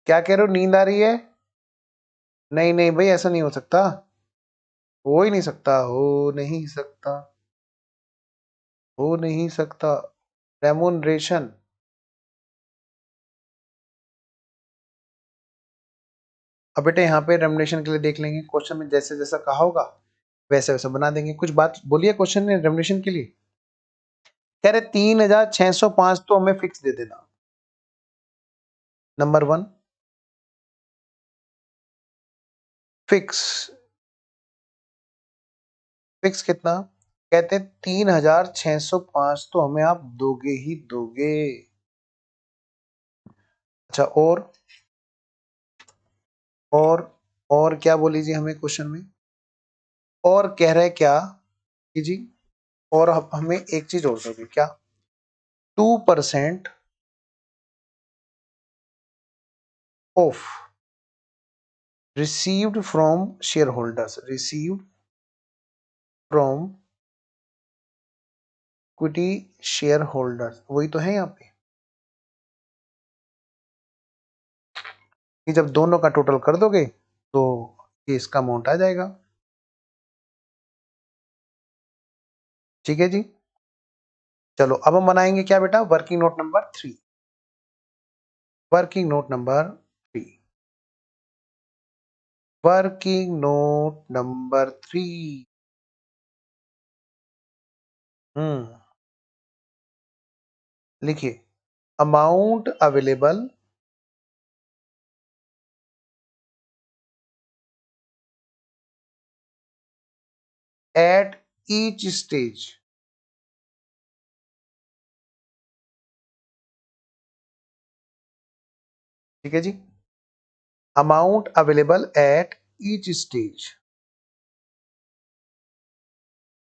क्या कह रहे हो, नींद आ रही है? नहीं नहीं भाई ऐसा नहीं हो सकता, हो ही नहीं सकता, हो नहीं सकता, हो नहीं सकता। रेमुनरेशन, अब बेटे यहाँ पे रेमुनरेशन के लिए देख लेंगे, क्वेश्चन में जैसे जैसा कहा होगा वैसे वैसा बना देंगे। कुछ बात बोलिए क्वेश्चन में रेमुनरेशन के लिए। कह रहे 3605 तो हमें फिक्स दे देना, नंबर 1 फिक्स। फिक्स कितना? कहते 3605 तो हमें आप दोगे ही दोगे। अच्छा और और क्या बोली जी हमें क्वेश्चन में? और कह रहे क्या कि जी, और हमें एक चीज और दोगे क्या? 2% of received from share holders, received from equity share holders, वही तो है यहाँ पे कि जब दोनों का टोटल कर दोगे तो ये इसका अमाउंट आ जाएगा। ठीक है जी, चलो अब हम बनाएंगे क्या बेटा, working note number 3। Working note number 3, working note number 3। लिखिए, amount available at each stage. ठीक है जी, amount available at each stage.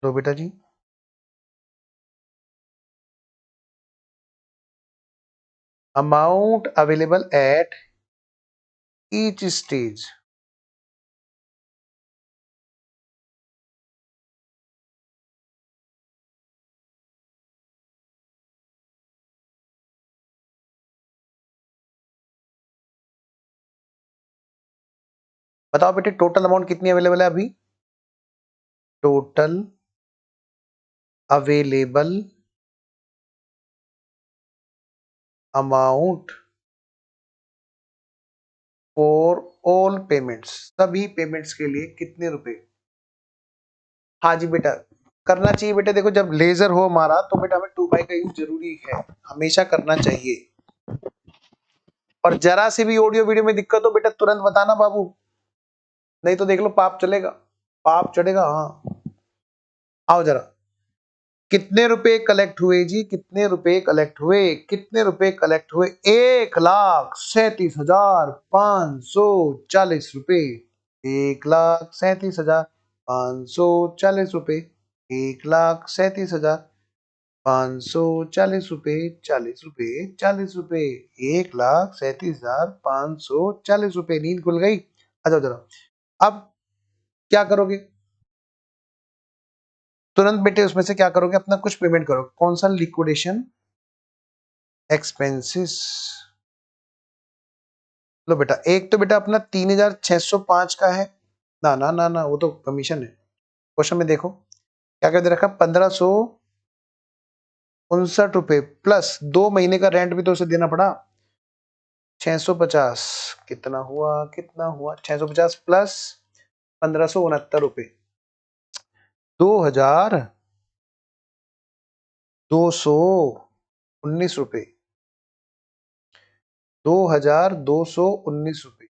तो बेटा जी, amount available at each stage. बताओ बेटे टोटल अमाउंट कितनी अवेलेबल है अभी, total available amount for all payments, सभी पेमेंट्स के लिए कितने रुपए। हाँ जी बेटा, करना चाहिए बेटा, देखो जब लेजर हो हमारा तो बेटा हमें 2 बाई का यूज जरूरी है, हमेशा करना चाहिए। और जरा से भी ऑडियो वीडियो में दिक्कत हो बेटा तुरंत बताना बाबू, नहीं तो देख लो पाप चलेगा, पाप चढ़ेगा। हाँ आओ जरा, कितने रुपए कलेक्ट हुए जी, कितने रुपए कलेक्ट हुए, कितने रुपए कलेक्ट हुए, 1,37,540 रुपए, 1,37,540 रुपए, 1,37,540 रुपए, 40 रुपए, 40 रुपए, 1,37,540 रुपए। नींद खुल गई, आ जाओ जरा। अब क्या करोगे, तुरंत बेटे उसमें से क्या करोगे, अपना कुछ पेमेंट करो, कौन सा, लिक्विडेशन एक्सपेंसेस। लो बेटा, एक तो बेटा अपना 3,605 का है, ना ना ना ना, वो तो कमीशन है। क्वेश्चन में देखो क्या क्या दे रखा, 1,559 रुपए प्लस 2 महीने का रेंट भी तो उसे देना पड़ा, 650, कितना हुआ, कितना हुआ, 650 प्लस 1,569 रुपए, 2,219 रुपए, 2,219 रुपए,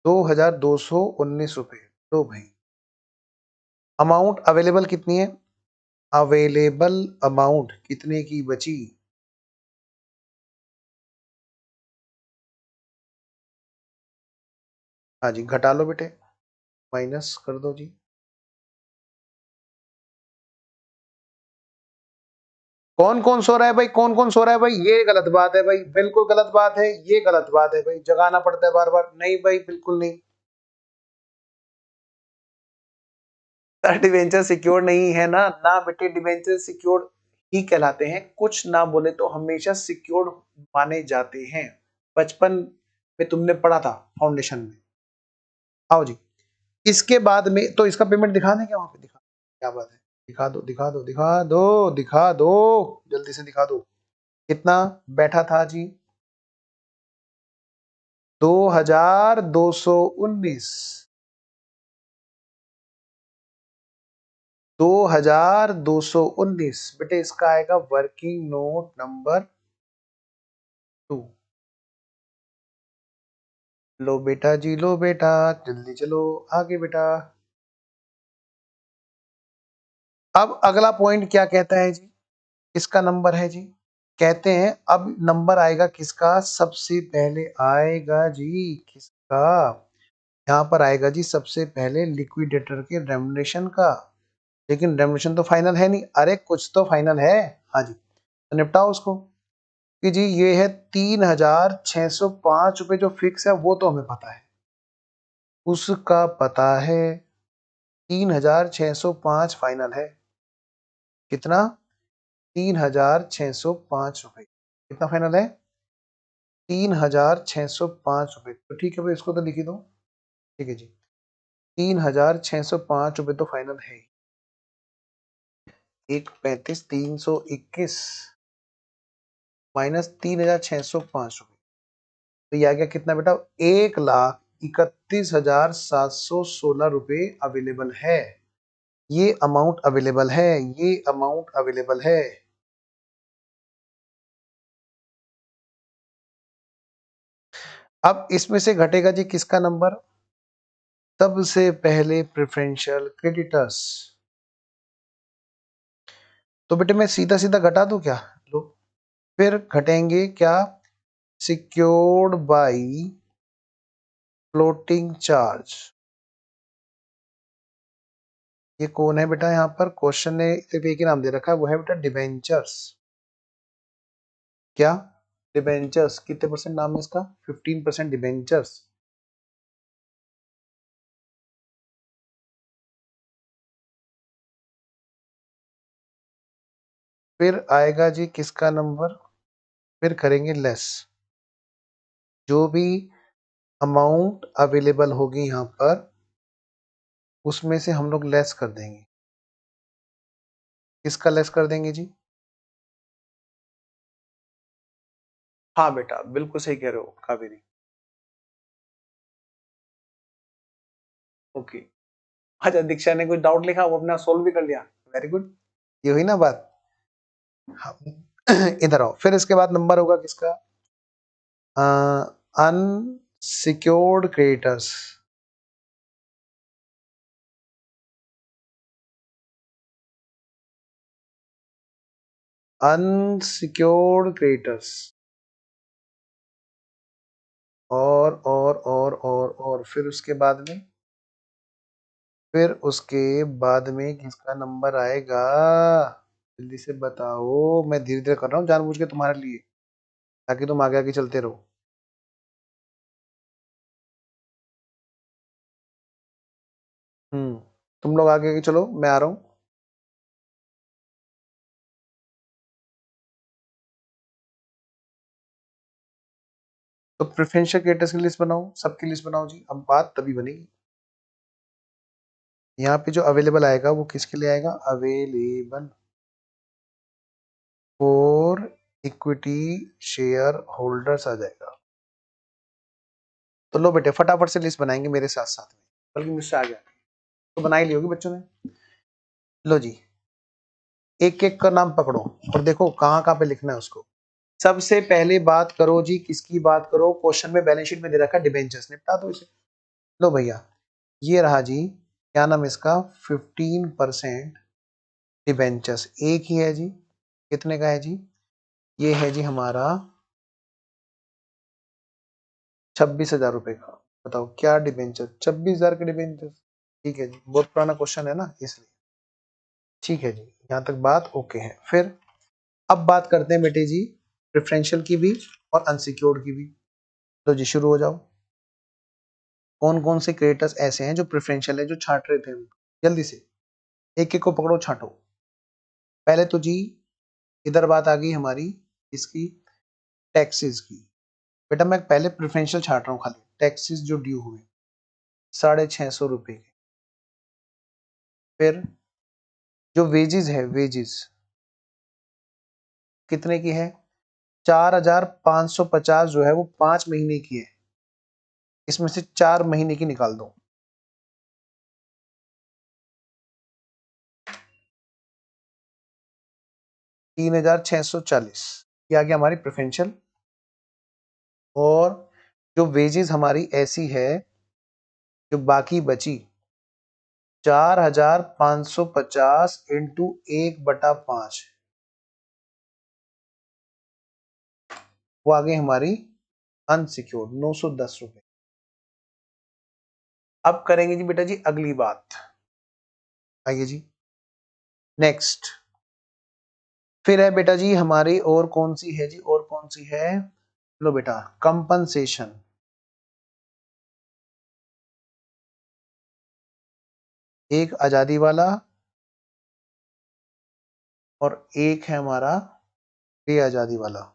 2,219 रुपए। तो भाई अमाउंट अवेलेबल कितनी है, अवेलेबल अमाउंट कितने की बची, हाँ जी घटा लो बेटे, माइनस कर दो जी। कौन कौन सो रहा है भाई, कौन कौन सो रहा है भाई, ये गलत बात है भाई, बिल्कुल गलत बात है, ये गलत बात है भाई, जगाना पड़ता है बार बार, नहीं भाई बिल्कुल नहीं। डिवेंचर सिक्योर नहीं है ना, ना बेटे डिवेंचर सिक्योर ही कहलाते हैं, कुछ ना बोले तो हमेशा सिक्योर माने जाते हैं, बचपन में तुमने पढ़ा था फाउंडेशन में। आओ जी, इसके बाद में तो इसका पेमेंट दिखा दें क्या, वहां पे दिखा, क्या बात है, दिखा दो दिखा दो दिखा दो, दिखा दो, जल्दी से दिखा दो, कितना बैठा था जी, 2,219, 2,219 बेटे, इसका आएगा वर्किंग नोट नंबर 2। लो बेटा जी, लो बेटा, जल्दी चलो आगे बेटा। अब अगला पॉइंट क्या कहता है जी, इसका नंबर है जी, कहते हैं अब नंबर आएगा किसका, सबसे पहले आएगा जी किसका, यहाँ पर आएगा जी सबसे पहले लिक्विडेटर के रेम्युनरेशन का, लेकिन रेम्युनरेशन तो फाइनल है नहीं, अरे कुछ तो फाइनल है। हाँ जी, तो निपटाओ उसको, कि जी ये है 3,605 रुपए जो फिक्स है वो तो हमें पता है, उसका पता है 3605 फाइनल है। कितना? 3605 रुपए। कितना फाइनल है? 3605 रुपए। तो ठीक है भाई, इसको तो लिखी दो। ठीक है जी, 3605 रुपए तो फाइनल है। 135,321 माइनस 3605 रुपए, तो ये आ गया कितना बेटा? 1,31,716 रुपए अवेलेबल है। ये अमाउंट अवेलेबल है, ये अमाउंट अवेलेबल है। अब इसमें से घटेगा जी किसका नंबर? सबसे पहले प्रेफरेंशियल क्रेडिटर्स। तो बेटे मैं सीधा सीधा घटा दूं क्या? लो, फिर घटेंगे क्या? Secured by floating charge. ये कौन है बेटा? यहाँ पर क्वेश्चन ने सिर्फ एक ही नाम दे रखा है, वो है बेटा डिबेंचर्स। क्या? डिबेंचर्स। कितने परसेंट नाम है इसका? 15% डिबेंचर्स। फिर आएगा जी किसका नंबर? फिर करेंगे लेस। जो भी अमाउंट अवेलेबल होगी यहाँ पर, उसमें से हम लोग लेस कर देंगे। किसका लेस कर देंगे जी? हाँ बेटा, बिल्कुल सही कह रहे हो कावेरी। ओके। अच्छा, दीक्षा ने कुछ डाउट लिखा, वो अपना सोल्व भी कर लिया। Very good. ये हुई ना बात। हाँ। इधर आओ, फिर इसके बाद नंबर होगा किसका? Unsecured creditors. Unsecured creditors. और फिर उसके बाद में, फिर उसके बाद में किसका नंबर आएगा? जल्दी से बताओ, मैं धीरे धीरे कर रहा हूँ जानबूझ के तुम्हारे लिए, ताकि तुम आगे आगे चलते रहो। तुम लोग आगे आगे चलो, मैं आ रहा हूँ। तो प्रेफरेंशियल क्रेडिटर्स की लिस्ट बनाओ, सबकी लिस्ट बनाओ जी, अब बात तभी बनेगी। यहाँ पे जो अवेलेबल आएगा वो किसके लिए आएगा? Available for equity share holders आ जाएगा। तो लो बेटे, फटाफट से लिस्ट बनाएंगे मेरे साथ साथ में, बल्कि मुझसे आ गया तो बना ही ली होगी बच्चों ने। लो जी, एक एक का नाम पकड़ो और देखो कहाँ कहाँ पे लिखना है उसको। सबसे पहले बात करो जी, किसकी बात करो? क्वेश्चन में बैलेंस शीट में दे रखा है डिबेंचर्स, निपटा दो इसे। लो भैया, ये रहा जी, क्या नाम है इसका? 15% डिबेंचर्स। एक ही है जी। कितने का है जी? ये है जी हमारा 26,000 रुपए का। बताओ क्या डिबेंचर? 26,000 के डिबेंचर। ठीक है जी, बहुत पुराना क्वेश्चन है ना, इसलिए। ठीक है जी, यहाँ तक बात ओके है। फिर अब बात करते हैं बेटे जी प्रेफरेंशियल की भी और अनसिक्योर्ड की भी। तो जी शुरू हो जाओ। कौन कौन से क्रेडिटर्स ऐसे हैं जो प्रेफरेंशियल है, जो छांट रहे थे हम? जल्दी से एक एक को पकड़ो, छांटो। पहले तो जी इधर बात आ गई हमारी इसकी, टैक्सेस की। बेटा मैं पहले प्रेफरेंशियल छाट रहा हूँ, खाली टैक्सेस जो ड्यू हुए 650 रुपए के। फिर जो वेजेस है, वेजेस कितने की है? 4,550 जो है वो 5 महीने की है। इसमें से 4 महीने की निकाल दो। 3,640, ये आ गया हमारी प्रेफरेंशियल। और जो वेजेस हमारी ऐसी है, जो बाकी बची 4,550 इंटू 1/5, वो आ गई हमारी अनसिक्योर्ड 910 रुपए। अब करेंगे जी बेटा जी अगली बात। आइए जी नेक्स्ट। फिर है बेटा जी हमारी, और कौन सी है जी? और कौन सी है? लो बेटा, कंपनसेशन। एक आजादी वाला और एक है हमारा बेआजादी वाला।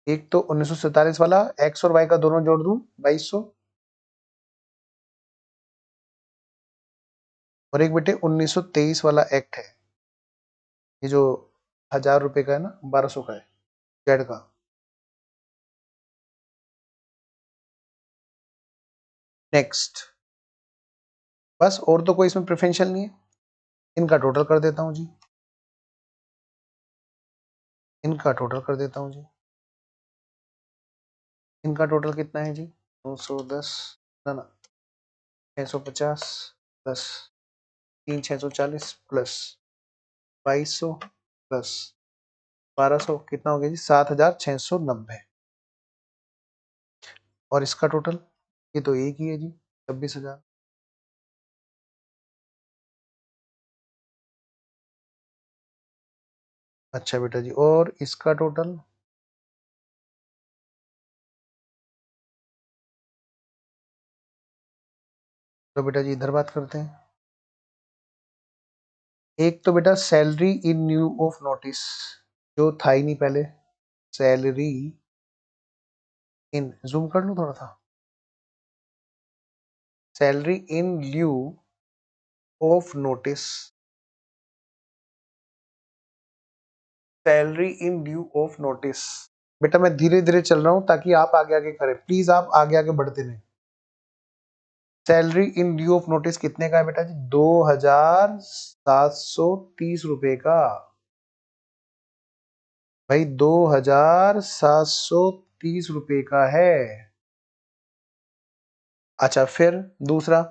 एक तो 1947 वाला, एक्स और वाई का दोनों जोड़ दूं 2200, और एक बेटे 1923 वाला एक्ट है, ये जो 1000 रुपए का है ना, 1200 का है, जेड का। नेक्स्ट, बस और तो कोई इसमें प्रेफरेंशियल नहीं है। इनका टोटल कर देता हूं जी, इनका टोटल कर देता हूं जी। इनका टोटल कितना है जी? 910, ना ना, 650 प्लस 3640 प्लस 2200 प्लस 1200, कितना हो गया जी? 7690। और इसका टोटल, ये तो एक ही है जी, 26,000। अच्छा बेटा जी, और इसका टोटल? तो बेटा जी इधर बात करते हैं। एक तो बेटा salary in new of notice, जो था ही नहीं पहले, सैलरी इन, जूम कर लूं थोड़ा सा, salary in lieu of notice, salary in due of notice. बेटा मैं धीरे धीरे चल रहा हूं ताकि आप आगे आगे करें, प्लीज आप आगे आगे बढ़ते नहीं। Salary in due of notice कितने का है बेटा जी? 2730 रुपए का। भाई 2730 रुपए का है। अच्छा फिर दूसरा,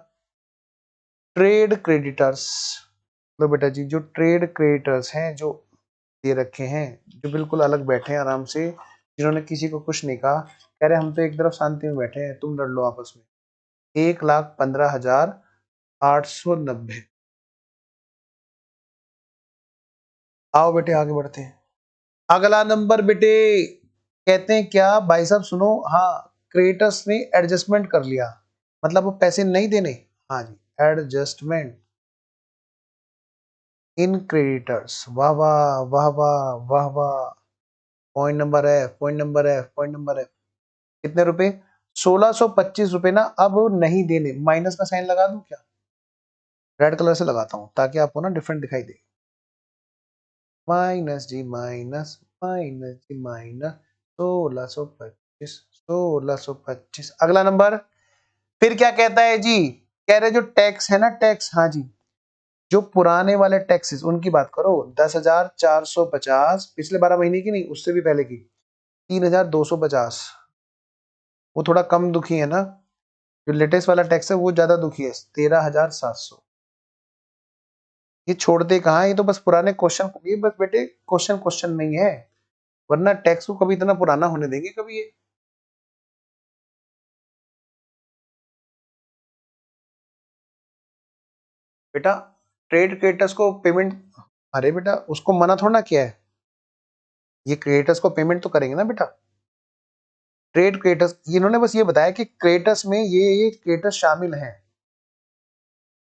ट्रेड क्रेडिटर्स। लो बेटा जी, जो ट्रेड क्रेडिटर्स हैं, जो दे रखे हैं, जो बिल्कुल अलग बैठे हैं आराम से, जिन्होंने किसी को कुछ नहीं कहा, कह रहे हम तो एक तरफ शांति में बैठे हैं, तुम लड़ लो आपस में। 1,15,890। आओ बेटे आगे बढ़ते हैं। अगला नंबर बेटे, कहते हैं क्या भाई साहब, सुनो, हाँ, क्रेडिटर्स ने एडजस्टमेंट कर लिया, मतलब वो पैसे नहीं देने। हाँ जी, एडजस्टमेंट इन क्रेडिटर्स। वाह वाह वाह वाह वाह वाह, पॉइंट नंबर है, पॉइंट नंबर है, पॉइंट नंबर है। कितने रुपए? 1625 रुपए ना अब नहीं देने। माइनस का साइन लगा दूं क्या? रेड कलर से लगाता हूं ताकि आपको ना डिफरेंट दिखाई दे। माइनस जी माइनस, माइनस जी माइनस, 1625, 1625। अगला नंबर, फिर क्या कहता है जी? कह रहे जो टैक्स है ना, टैक्स, हाँ जी, जो पुराने वाले टैक्सेस उनकी बात करो। 10,450, पिछले 12 महीने की नहीं, उससे भी पहले की 3,250। वो थोड़ा कम दुखी है ना, जो लेटेस्ट वाला टैक्स है वो ज्यादा दुखी है, 13,700। ये छोड़ते कहाँ, ये तो बस पुराने क्वेश्चन, ये बस बेटे क्वेश्चन क्वेश्चन नहीं है, वरना टैक्स को कभी इतना पुराना होने देंगे कभी ये? बेटा ट्रेड क्रेडिटर्स को पेमेंट, अरे बेटा उसको मना थोड़ा ना किया है, ये क्रेडिटर्स को पेमेंट तो करेंगे ना बेटा। ट्रेड क्रेडिटर्स, इन्होंने बस ये बताया कि क्रेडिटर्स में ये क्रेडिटर्स शामिल हैं,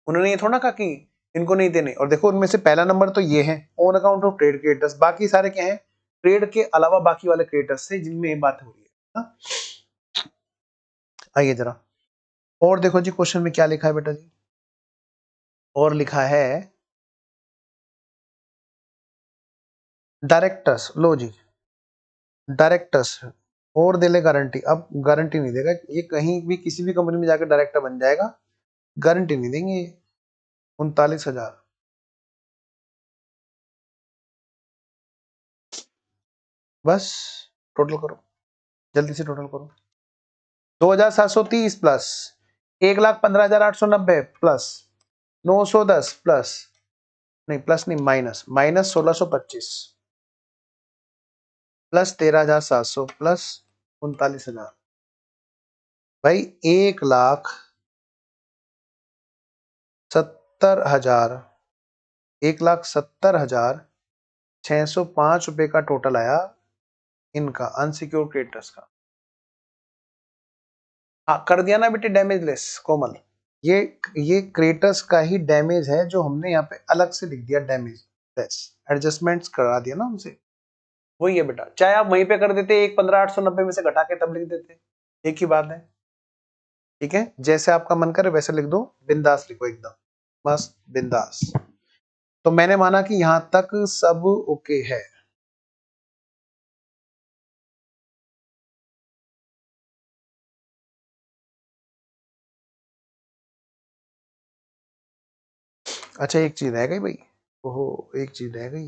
उन्होंने ये थोड़ा ना कहा कि इनको नहीं देने। और देखो उनमें से पहला नंबर तो ये है, on account of trade creditors, बाकी सारे क्या हैं? ट्रेड के अलावा बाकी वाले क्रेडिटर्स से जिनमें ये बात हो रही है ना? आइए जरा और देखो जी, क्वेश्चन में क्या लिखा है बेटा जी? और लिखा है डायरेक्टर्स, लो जी, डायरेक्टर्स और दे ले गारंटी। अब गारंटी नहीं देगा ये, कहीं भी किसी भी कंपनी में जाकर डायरेक्टर बन जाएगा, गारंटी नहीं देंगे ये। 39,000। बस टोटल करो, जल्दी से टोटल करो। 2,730 प्लस 1,15,890 प्लस 910 प्लस, नहीं प्लस नहीं, माइनस, माइनस 1,625 प्लस 13,700 प्लस 39,000। भाई 1,70,000, 1,70,605 रुपए का टोटल आया इनका अनसिक्योर्ड क्रेडिटर्स का। हाँ कर दिया ना बेटे डैमेज लेस कोमल, ये क्रेटस का ही डैमेज है जो हमने यहाँ पे अलग से लिख दिया डैमेज लेस, एडजस्टमेंट्स करा दिया ना हमसे, वही है बेटा। चाहे आप वहीं पे कर देते 1,15,890 में से घटा के तब लिख देते, एक ही बात है। ठीक है, जैसे आपका मन करे वैसे लिख दो, बिंदास लिखो एकदम मस्त बिंदास। तो मैंने माना कि यहां तक सब ओके है। अच्छा एक चीज रह गई भाई, ओहो एक चीज रह गई,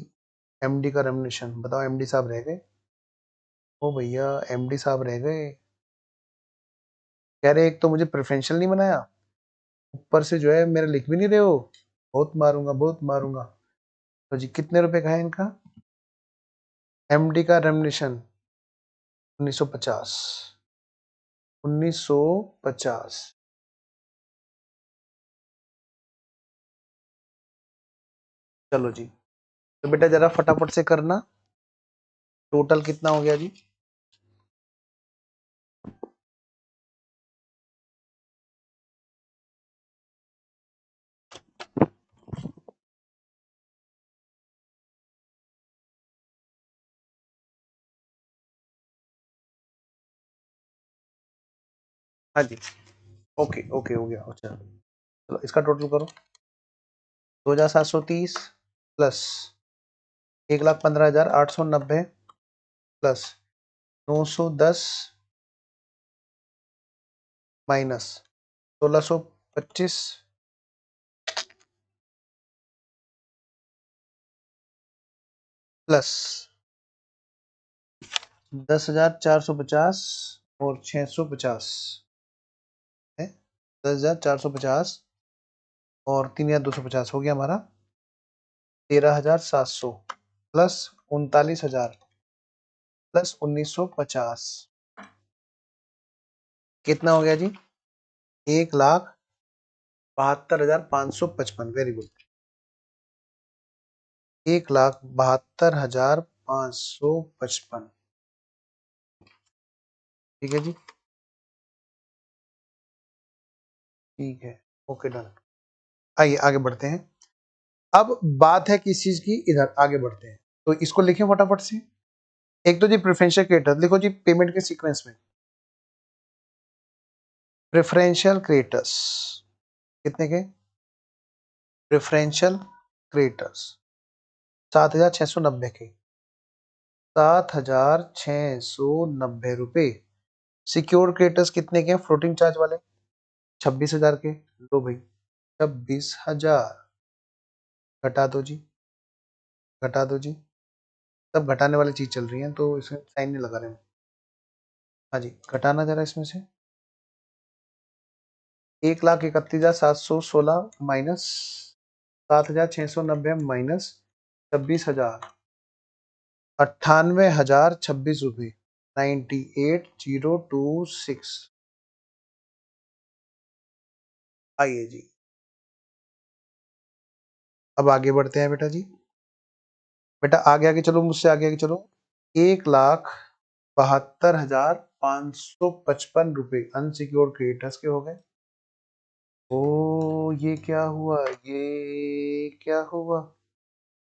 एमडी का रेमुनेशन बताओ, एमडी साहब रह गए, ओ भैया एमडी साहब रह गए। कह रहे एक तो मुझे प्रेफरेंशियल नहीं बनाया, ऊपर से जो है मेरा लिख भी नहीं रहे हो, बहुत मारूंगा बहुत मारूंगा। तो जी कितने रुपए का है इनका एमडी का रेमुनेशन? 1950, 1950। चलो जी, तो बेटा जरा फटाफट से करना, टोटल कितना हो गया जी? हाँ जी, ओके ओके हो गया। अच्छा चलो इसका टोटल करो, 2,730 प्लस 1,15,890 प्लस 910 माइनस 1,625 प्लस 10,450 और 650 है, 10,450 और 3,250 हो गया हमारा 13,700 प्लस 39,000 प्लस 1,950 कितना हो गया जी? 1,72,555। Very good, 1,72,555। ठीक है जी, ठीक है, ओके डन। आइए आगे बढ़ते हैं। अब बात है किस चीज की, इधर आगे बढ़ते हैं, तो इसको लिखें फटाफट से। एक तो जी प्रेफरेंशियल क्रेडिटर लिखो जी, पेमेंट के सीक्वेंस में प्रेफरेंशियल क्रेडिटर्स कितने के? प्रेफरेंशियल क्रेडिटर्स 7,690 के, 7,690 रुपए। सिक्योर क्रेडिटर्स कितने के? फ्लोटिंग चार्ज वाले 26,000 के। लो भाई 26,000 घटा दो जी, घटा दो जी, सब घटाने वाली चीज चल रही है तो इसमें साइन नहीं लगा रहे हैं। हाँ जी घटाना जरा इसमें से, 1,31,716 माइनस 7,690 माइनस 26,000, 98,026 रुपये, 98,026। आइए जी अब आगे बढ़ते हैं बेटा जी, बेटा आगे आगे चलो, मुझसे आगे आगे चलो। 1,72,555 रुपए अनसिक्योर्ड क्रेडिटर्स के हो गए। ओ ये क्या हुआ, ये क्या हुआ,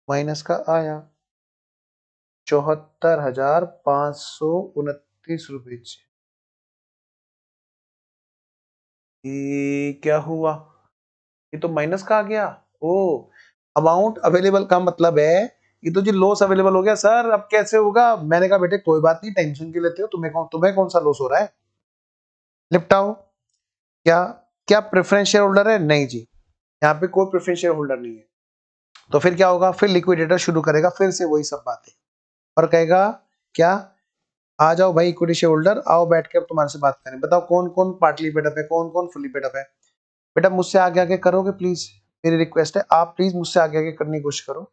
माइनस का आया 74,529 रुपए। ये क्या हुआ, ये तो माइनस का आ गया। ओ अमाउंट अवेलेबल का मतलब है ये तो जी लॉस अवेलेबल हो गया सर, अब कैसे होगा? मैंने कहा बेटे कोई बात नहीं, टेंशन क्यों लेते हो, तुम्हें कौन सा लॉस हो रहा है, निपटाओ। क्या क्या प्रेफरेंस शेयर होल्डर है? नहीं जी, यहाँ पे कोई प्रेफरेंस शेयर होल्डर नहीं है। तो फिर क्या होगा, फिर लिक्विडेटर शुरू करेगा फिर से वही सब बातें, और कहेगा क्या, आ जाओ भाई इक्विटी शेयर होल्डर, आओ बैठ के अब तुम्हारे से बात करें, बताओ कौन कौन पार्टली पेडअप है, कौन कौन फुली पेडअप है। बेटा मुझसे आगे आगे करोगे प्लीज, मेरी रिक्वेस्ट है, आप प्लीज मुझसे आगे आगे करने की कोशिश करो।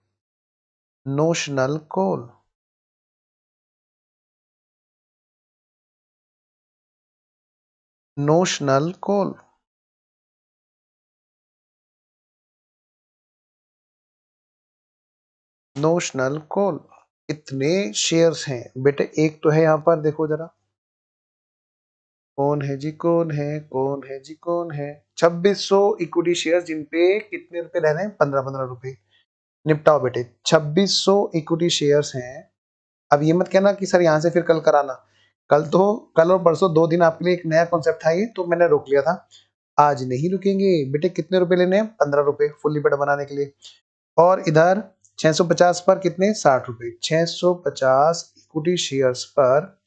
Notional call, notional call, notional call कितने शेयर्स हैं बेटे? एक तो है यहाँ पर देखो जरा, कौन है जी, कौन है, कौन है जी, कौन है? 2600 इक्विटी शेयर जिन पे कितने रुपए रह रहे हैं? 15-15 रुपए। निपटाओ बेटे। 2600 इक्विटी शेयर्स हैं। अब ये मत कहना कि सर यहाँ से फिर कल कराना। कल और परसों 2 दिन आपके लिए एक नया कॉन्सेप्ट था, ये तो मैंने रोक लिया था। आज नहीं रुकेंगे बेटे। कितने रुपए लेने हैं? 15 रुपए फुल लिमिट बनाने के लिए। और इधर 650 पर कितने? 60 रुपए। 650 इक्विटी शेयर्स पर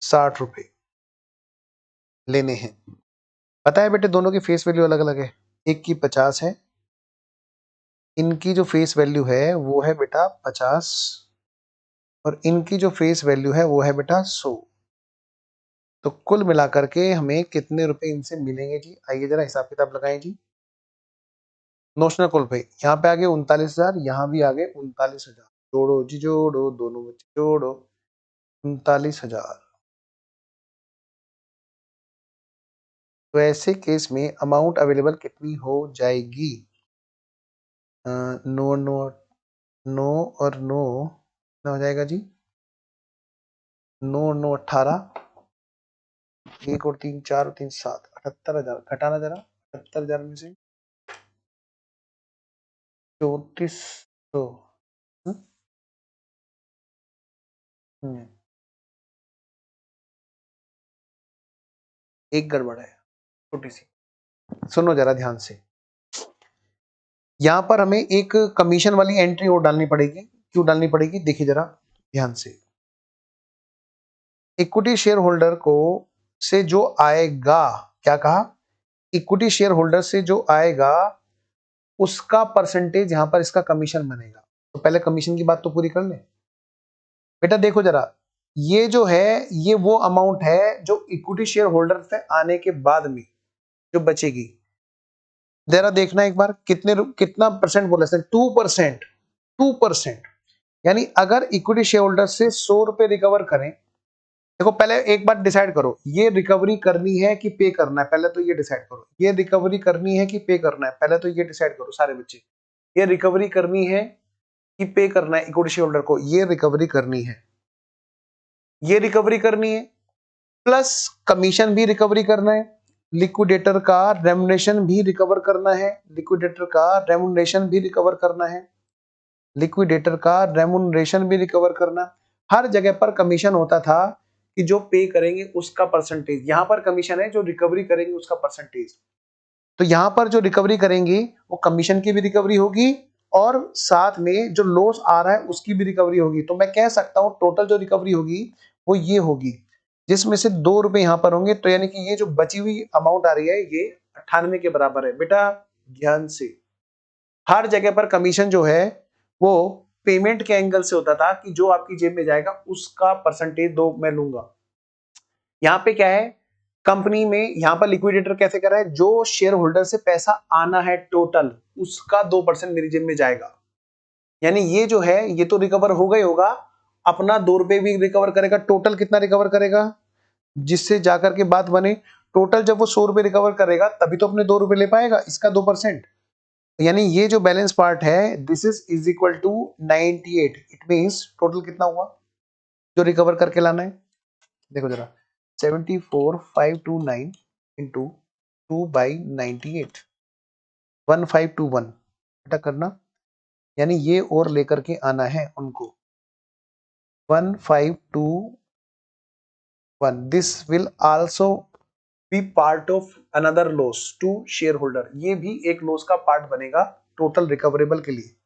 60 रुपए लेने हैं। पता है बेटे दोनों की फेस वैल्यू अलग अलग है। एक की 50 है, इनकी जो फेस वैल्यू है वो है बेटा 50, और इनकी जो फेस वैल्यू है वो है बेटा 100। तो कुल मिलाकर के हमें कितने रुपए इनसे मिलेंगे जी? आइए जरा हिसाब किताब लगाएं जी। नोशनल कुल पे यहाँ पे आ गए 39,000, यहाँ भी आ गए 39,000। जोड़ो जी जोड़ो, दोनों बच्चे जोड़ो, 39,000। तो ऐसे केस में अमाउंट अवेलेबल कितनी हो जाएगी? नो नो नो और नो कितना हो जाएगा जी? 9 9 18, 1 और 3 4 और 3 7, 78,000। घटाना जरा 78,000 में से 3400। एक गड़बड़ है छोटी सी, सुनो जरा ध्यान से। यहां पर हमें एक कमीशन वाली एंट्री और डालनी पड़ेगी। क्यों डालनी पड़ेगी? देखिए जरा ध्यान से। इक्विटी शेयर होल्डर को से जो आएगा, क्या कहा? इक्विटी शेयर होल्डर से जो आएगा उसका परसेंटेज यहां पर इसका कमीशन बनेगा। तो पहले कमीशन की बात तो पूरी कर ले बेटा। देखो जरा, ये जो है ये वो अमाउंट है जो इक्विटी शेयर होल्डर से आने के बाद में जो बचेगी। जरा देखना एक बार कितना परसेंट बोला? 2%। 2%। यानी अगर इक्विटी शेयर होल्डर से 100 रुपए रिकवर करें, देखो पहले एक बात डिसाइड करो, ये रिकवरी करनी है कि पे करना है? पहले तो ये डिसाइड करो। ये रिकवरी करनी है कि पे करना है? पहले तो ये डिसाइड करो सारे बच्चे। ये रिकवरी करनी है कि पे करना है? इक्विटी शेयर होल्डर को ये रिकवरी करनी है। ये रिकवरी करनी है, प्लस कमीशन भी रिकवरी करना है, लिक्विडेटर का रेमुनरेशन भी रिकवर करना है, लिक्विडेटर का रेमुनरेशन भी रिकवर करना है, लिक्विडेटर का रेमुनरेशन भी रिकवर करना। हर जगह पर कमीशन होता था कि जो पे करेंगे उसका परसेंटेज। यहां पर कमीशन है जो रिकवरी करेंगे उसका परसेंटेज। तो यहां पर जो रिकवरी करेंगे वो कमीशन की भी रिकवरी होगी और साथ में जो लॉस आ रहा है उसकी भी रिकवरी होगी। तो मैं कह सकता हूं टोटल जो रिकवरी होगी वो ये होगी, जिसमें से 2 रुपए यहां पर होंगे। तो यानी कि ये जो बची हुई अमाउंट आ रही है ये 98 के बराबर है। बेटा ध्यान से, हर जगह पर कमीशन जो है वो पेमेंट के एंगल से होता था कि जो आपकी जेब में जाएगा उसका परसेंटेज दो मैं लूंगा। यहां पे क्या है, कंपनी में यहां पर लिक्विडेटर कैसे कर रहा है? जो शेयर होल्डर से पैसा आना है टोटल उसका 2% मेरी जेब में जाएगा। यानी ये जो है ये तो रिकवर होगा ही होगा, अपना 2 रुपए भी रिकवर करेगा। टोटल कितना रिकवर करेगा? जिससे जाकर के बात बने, टोटल जब वो 100 रुपए रिकवर करेगा तभी तो अपने 2 रुपए ले पाएगा, इसका 2%। यानी ये जो बैलेंस पार्ट है this is equal to 98। It means total कितना हुआ जो रिकवर करके लाना है? देखो जरा 74,529 इंटू 2/98, 1521 बेटा करना। यानी ये और लेकर के आना है उनको 1521। This will also be part of another loss to share holder. ये भी एक लॉस का पार्ट बनेगा टोटल रिकवरेबल के लिए।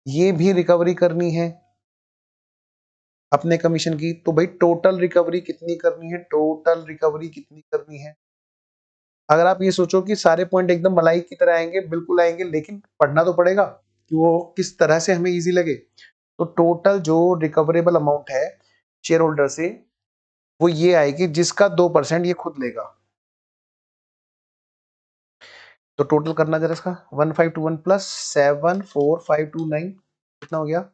ये भी रिकवरी करनी है अपने कमीशन की। तो भाई टोटल रिकवरी कितनी करनी है? टोटल रिकवरी कितनी करनी है? अगर आप ये सोचो कि सारे पॉइंट एकदम मलाई की तरह आएंगे, बिल्कुल आएंगे, लेकिन पढ़ना तो पड़ेगा कि वो किस तरह से हमें इजी लगे। तो टोटल जो रिकवरेबल अमाउंट है शेयर होल्डर से वो ये आएगी जिसका 2% ये खुद लेगा। तो टोटल करना जरा इसका 1521 प्लस 74,529 कितना हो गया?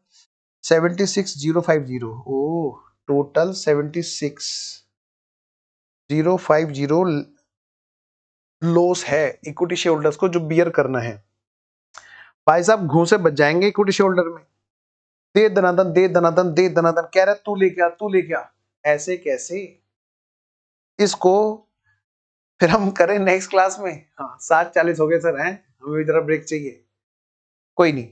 76,050। ओ टोटल 76,050 लॉस है इक्विटी शेयर होल्डर्स को जो बियर करना है। भाई साहब घूसे बच जाएंगे इक्विटी शेयर होल्डर में। दे दनादन दे दनादन दे दनादन कह रहा तू ले क्या, तू ले क्या? ऐसे कैसे? इसको फिर हम करें नेक्स्ट क्लास में। हाँ 7:40 हो गए सर, हैं हमें भी जरा ब्रेक चाहिए। कोई नहीं,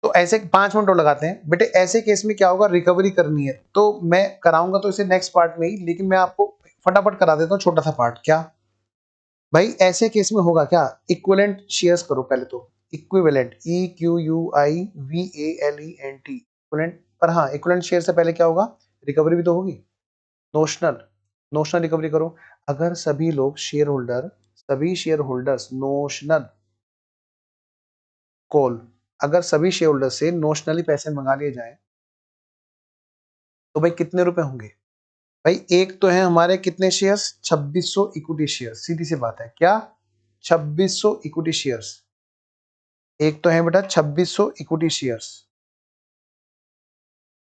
तो ऐसे 5 मिनट और लगाते हैं बेटे। ऐसे केस में क्या होगा, रिकवरी करनी है तो मैं कराऊंगा तो इसे नेक्स्ट पार्ट में ही, लेकिन मैं आपको फटाफट करा देता हूँ छोटा सा पार्ट। क्या भाई ऐसे केस में होगा क्या, इक्विवेलेंट शेयर्स करो पहले तो। Equivalent, EQUIVALENT, equivalent. पर हाँ, इक्विवेलेंट शेयर से पहले क्या होगा, रिकवरी भी तो होगी। नोशनल, नोशनल रिकवरी करो। अगर सभी लोग शेयर होल्डर, सभी शेयर होल्डर्स नोशनल कॉल, अगर सभी शेयर होल्डर से नोशनली पैसे मंगा लिए जाए तो भाई कितने रुपए होंगे। भाई एक तो है हमारे कितने शेयर्स, 2600 इक्विटी शेयर्स, सीधी सी बात है। क्या 2600 इक्विटी शेयर्स, एक तो है बेटा 2600 इक्विटी शेयर्स।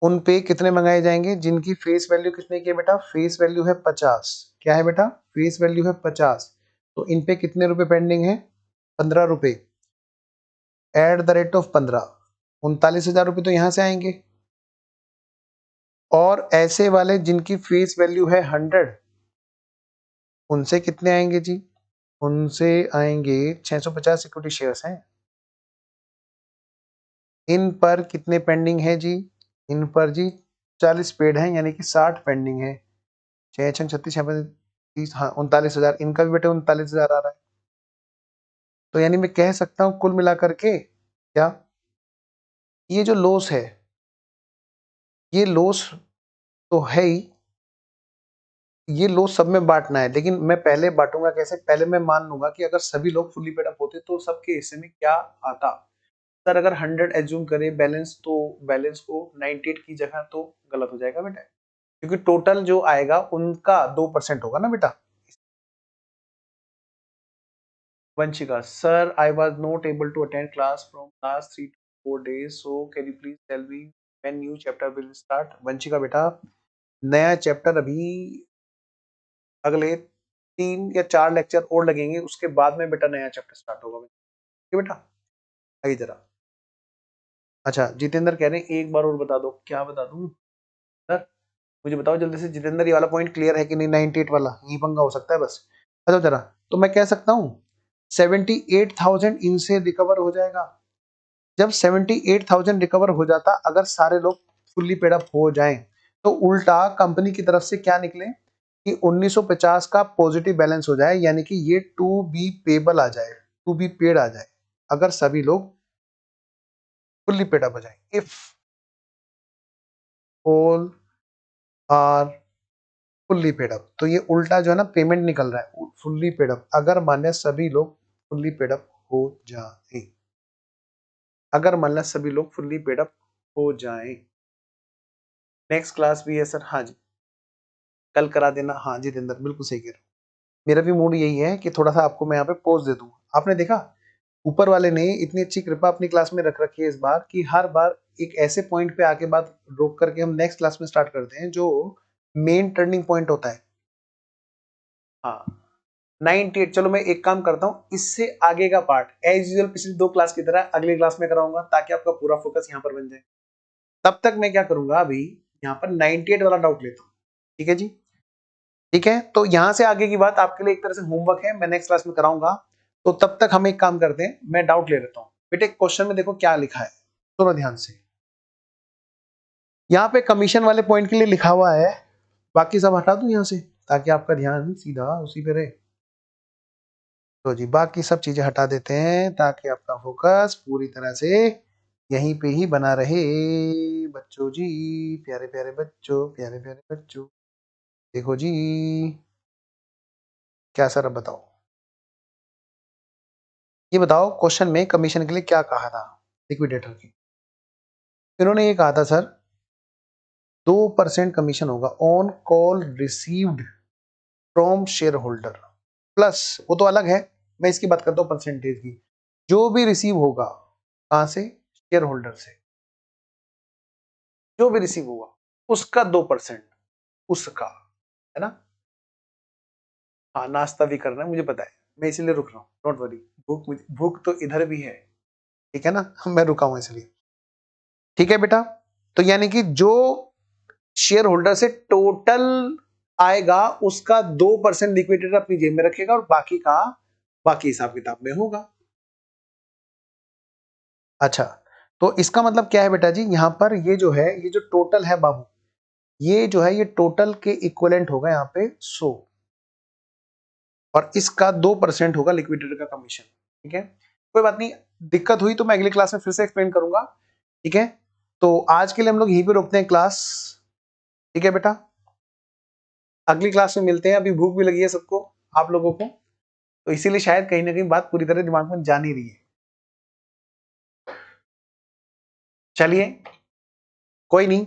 उन पे कितने मंगाए जाएंगे, जिनकी फेस वैल्यू कितने की है बेटा, फेस वैल्यू है 50। क्या है बेटा, फेस वैल्यू है 50। तो इन पे कितने रुपए पेंडिंग है, 15 रुपए। एट द रेट ऑफ 15, 39,000 रुपए तो यहां से आएंगे। और ऐसे वाले जिनकी फेस वैल्यू है 100, उनसे कितने आएंगे जी, उनसे आएंगे 650 इक्विटी शेयर्स हैं। इन पर कितने पेंडिंग है जी, इन पर जी 40 पेड हैं, यानी कि 60 पेंडिंग है। 6 6 36 30, हाँ 39,000, इनका भी बेटे 39,000 आ रहा है। तो यानी मैं कह सकता हूं कुल मिलाकर के क्या, ये जो लॉस है, ये लॉस तो है ही, ये लॉस सब में बांटना है। लेकिन मैं पहले बांटूंगा कैसे, पहले मैं मान लूंगा कि अगर सभी लोग फुल्ली पेड अप होते तो सबके हिस्से में क्या आता। सर अगर 100 एज्यूम करें बैलेंस, तो बैलेंस को 98 की जगह तो गलत हो जाएगा बेटा, क्योंकि टोटल जो आएगा उनका 2% होगा ना बेटा। Vanchika, sir, I was not able to attend class from last 3 to 4 days. So can you please tell me when new chapter will start? Vanchika बेटा, नया चैप्टर अभी अगले 3 या 4 लेक्चर और लगेंगे, उसके बाद में बेटा नया चैप्टर स्टार्ट होगा। ठीक बेटा, आइए जरा। अच्छा जितेंद्र कह रहे हैं एक बार और बता दो, क्या बता दूं सर, मुझे बताओ जल्दी से। जितेंद्र ये वाला पॉइंट क्लियर है कि नहीं, 98 वाला यही पंगा हो सकता है बस। बताओ जरा। तो मैं कह सकता हूँ 78,000 इनसे रिकवर हो जाएगा। जब 78,000 रिकवर हो जाता, अगर सारे लोग फुल्ली पेड अप हो जाएं, तो उल्टा कंपनी की तरफ से क्या निकले कि 1950 का पॉजिटिव बैलेंस हो जाए, यानी कि ये टू बी पेबल आ जाए, टू बी पेड आ जाए, अगर सभी लोग फुल्ली पेड अप हो जाए। If all are fully paid up, तो ये उल्टा जो है ना पेमेंट निकल रहा है फुल्ली पेड अप, अगर मान्य सभी लोग फुल्ली पेड अप हो जाए, अगर मान लो सभी लोग फुल्ली पेड अप हो जाएं। नेक्स्ट क्लास भी है सर, हाँ जी कल करा देना। हाँ जितेंद्र बिल्कुल सही कह रहे हो, मेरा भी मूड यही है कि थोड़ा सा आपको मैं यहाँ पे पोज दे दूं। आपने देखा ऊपर वाले ने इतनी अच्छी कृपा अपनी क्लास में रख रखी है इस बार, कि हर बार एक ऐसे पॉइंट पे आके बात रोक करके हम नेक्स्ट क्लास में स्टार्ट करते हैं जो मेन टर्निंग पॉइंट होता है। हाँ 98, चलो मैं एक काम करता हूँ, इससे आगे का पार्ट एज यूजुअल पिछली 2 क्लास की तरह अगली क्लास में कराऊंगा, ताकि आपका पूरा फोकस यहाँ पर बन जाए। तब तक मैं क्या करूंगा, अभी यहाँ पर 98 वाला डाउट लेता हूँ। ठीक है जी, ठीक है। तो यहां से आगे की बात आपके लिए एक तरह से होमवर्क है, मैं नेक्स्ट क्लास में कराऊंगा। तो तब तक हम एक काम करते हैं, मैं डाउट ले लेता हूँ। बेटे क्वेश्चन में देखो क्या लिखा है, सुनो ध्यान से। यहाँ पे कमीशन वाले पॉइंट के लिए लिखा हुआ है, बाकी सब हटा दूं यहाँ से ताकि आपका ध्यान सीधा उसी पे रहे। तो जी बाकी सब चीजें हटा देते हैं ताकि आपका फोकस पूरी तरह से यहीं पे ही बना रहे। बच्चों जी, प्यारे प्यारे बच्चों, प्यारे प्यारे बच्चों, देखो जी क्या सर, अब बताओ, ये बताओ क्वेश्चन में कमीशन के लिए क्या कहा था लिक्विडेटर की। इन्होंने ये कहा था सर 2% कमीशन होगा on call received from share holder, plus वो तो अलग है, मैं इसकी बात करता हूँ परसेंटेज की, जो भी रिसीव होगा कहां से, शेयर होल्डर से, जो भी रिसीव होगा उसका 2%, उसका, है ना। हाँ नाश्ता भी करना है मुझे पता है, मैं इसीलिए रुक रहा हूँ, डोंट वरी। भूख तो इधर भी है, ठीक है ना, मैं रुका हूं इसलिए। ठीक है बेटा, तो यानी कि जो शेयर होल्डर से टोटल आएगा उसका 2% लिक्विडेटर अपनी जेब में रखेगा और बाकी का बाकी हिसाब किताब में होगा। अच्छा, तो इसका मतलब क्या है बेटा जी, यहां पर ये जो है, ये जो टोटल है बाबू, ये जो है ये टोटल के इक्विवेलेंट होगा यहाँ पे 100 और इसका 2% होगा लिक्विडेटर का कमीशन। ठीक है, कोई बात नहीं, दिक्कत हुई तो मैं अगली क्लास में फिर से एक्सप्लेन करूंगा। ठीक है, तो आज के लिए हम लोग यहीं पे रोकते हैं क्लास। ठीक है बेटा, अगली क्लास में मिलते हैं। अभी भूख भी लगी है सबको, आप लोगों को, तो इसीलिए शायद कहीं ना कहीं बात पूरी तरह दिमाग में जा नहीं रही है। चलिए कोई नहीं,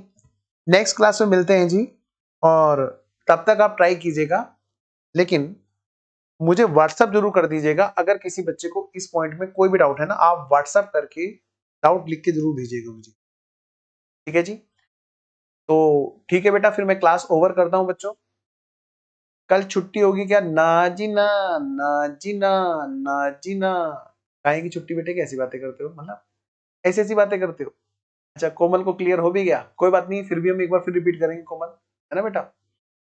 नेक्स्ट क्लास में मिलते हैं जी, और तब तक आप ट्राई कीजिएगा, लेकिन मुझे व्हाट्सएप जरूर कर दीजिएगा। अगर किसी बच्चे को इस पॉइंट में कोई भी डाउट है ना, आप व्हाट्सएप करके डाउट लिख के जरूर भेजिएगा मुझे। ठीक है जी, तो ठीक है बेटा, फिर मैं क्लास ओवर करता हूं बच्चों। कल छुट्टी होगी क्या? ना जी ना, ना जी ना, ना जी ना। काहे की छुट्टी बेटे, कैसी बातें करते हो, मतलब ऐसी ऐसी बातें करते हो। अच्छा, कोमल को क्लियर हो भी गया, कोई बात नहीं, फिर भी हम एक बार फिर रिपीट करेंगे कोमल, है ना बेटा।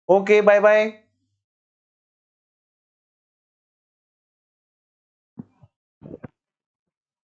Okay, bye bye.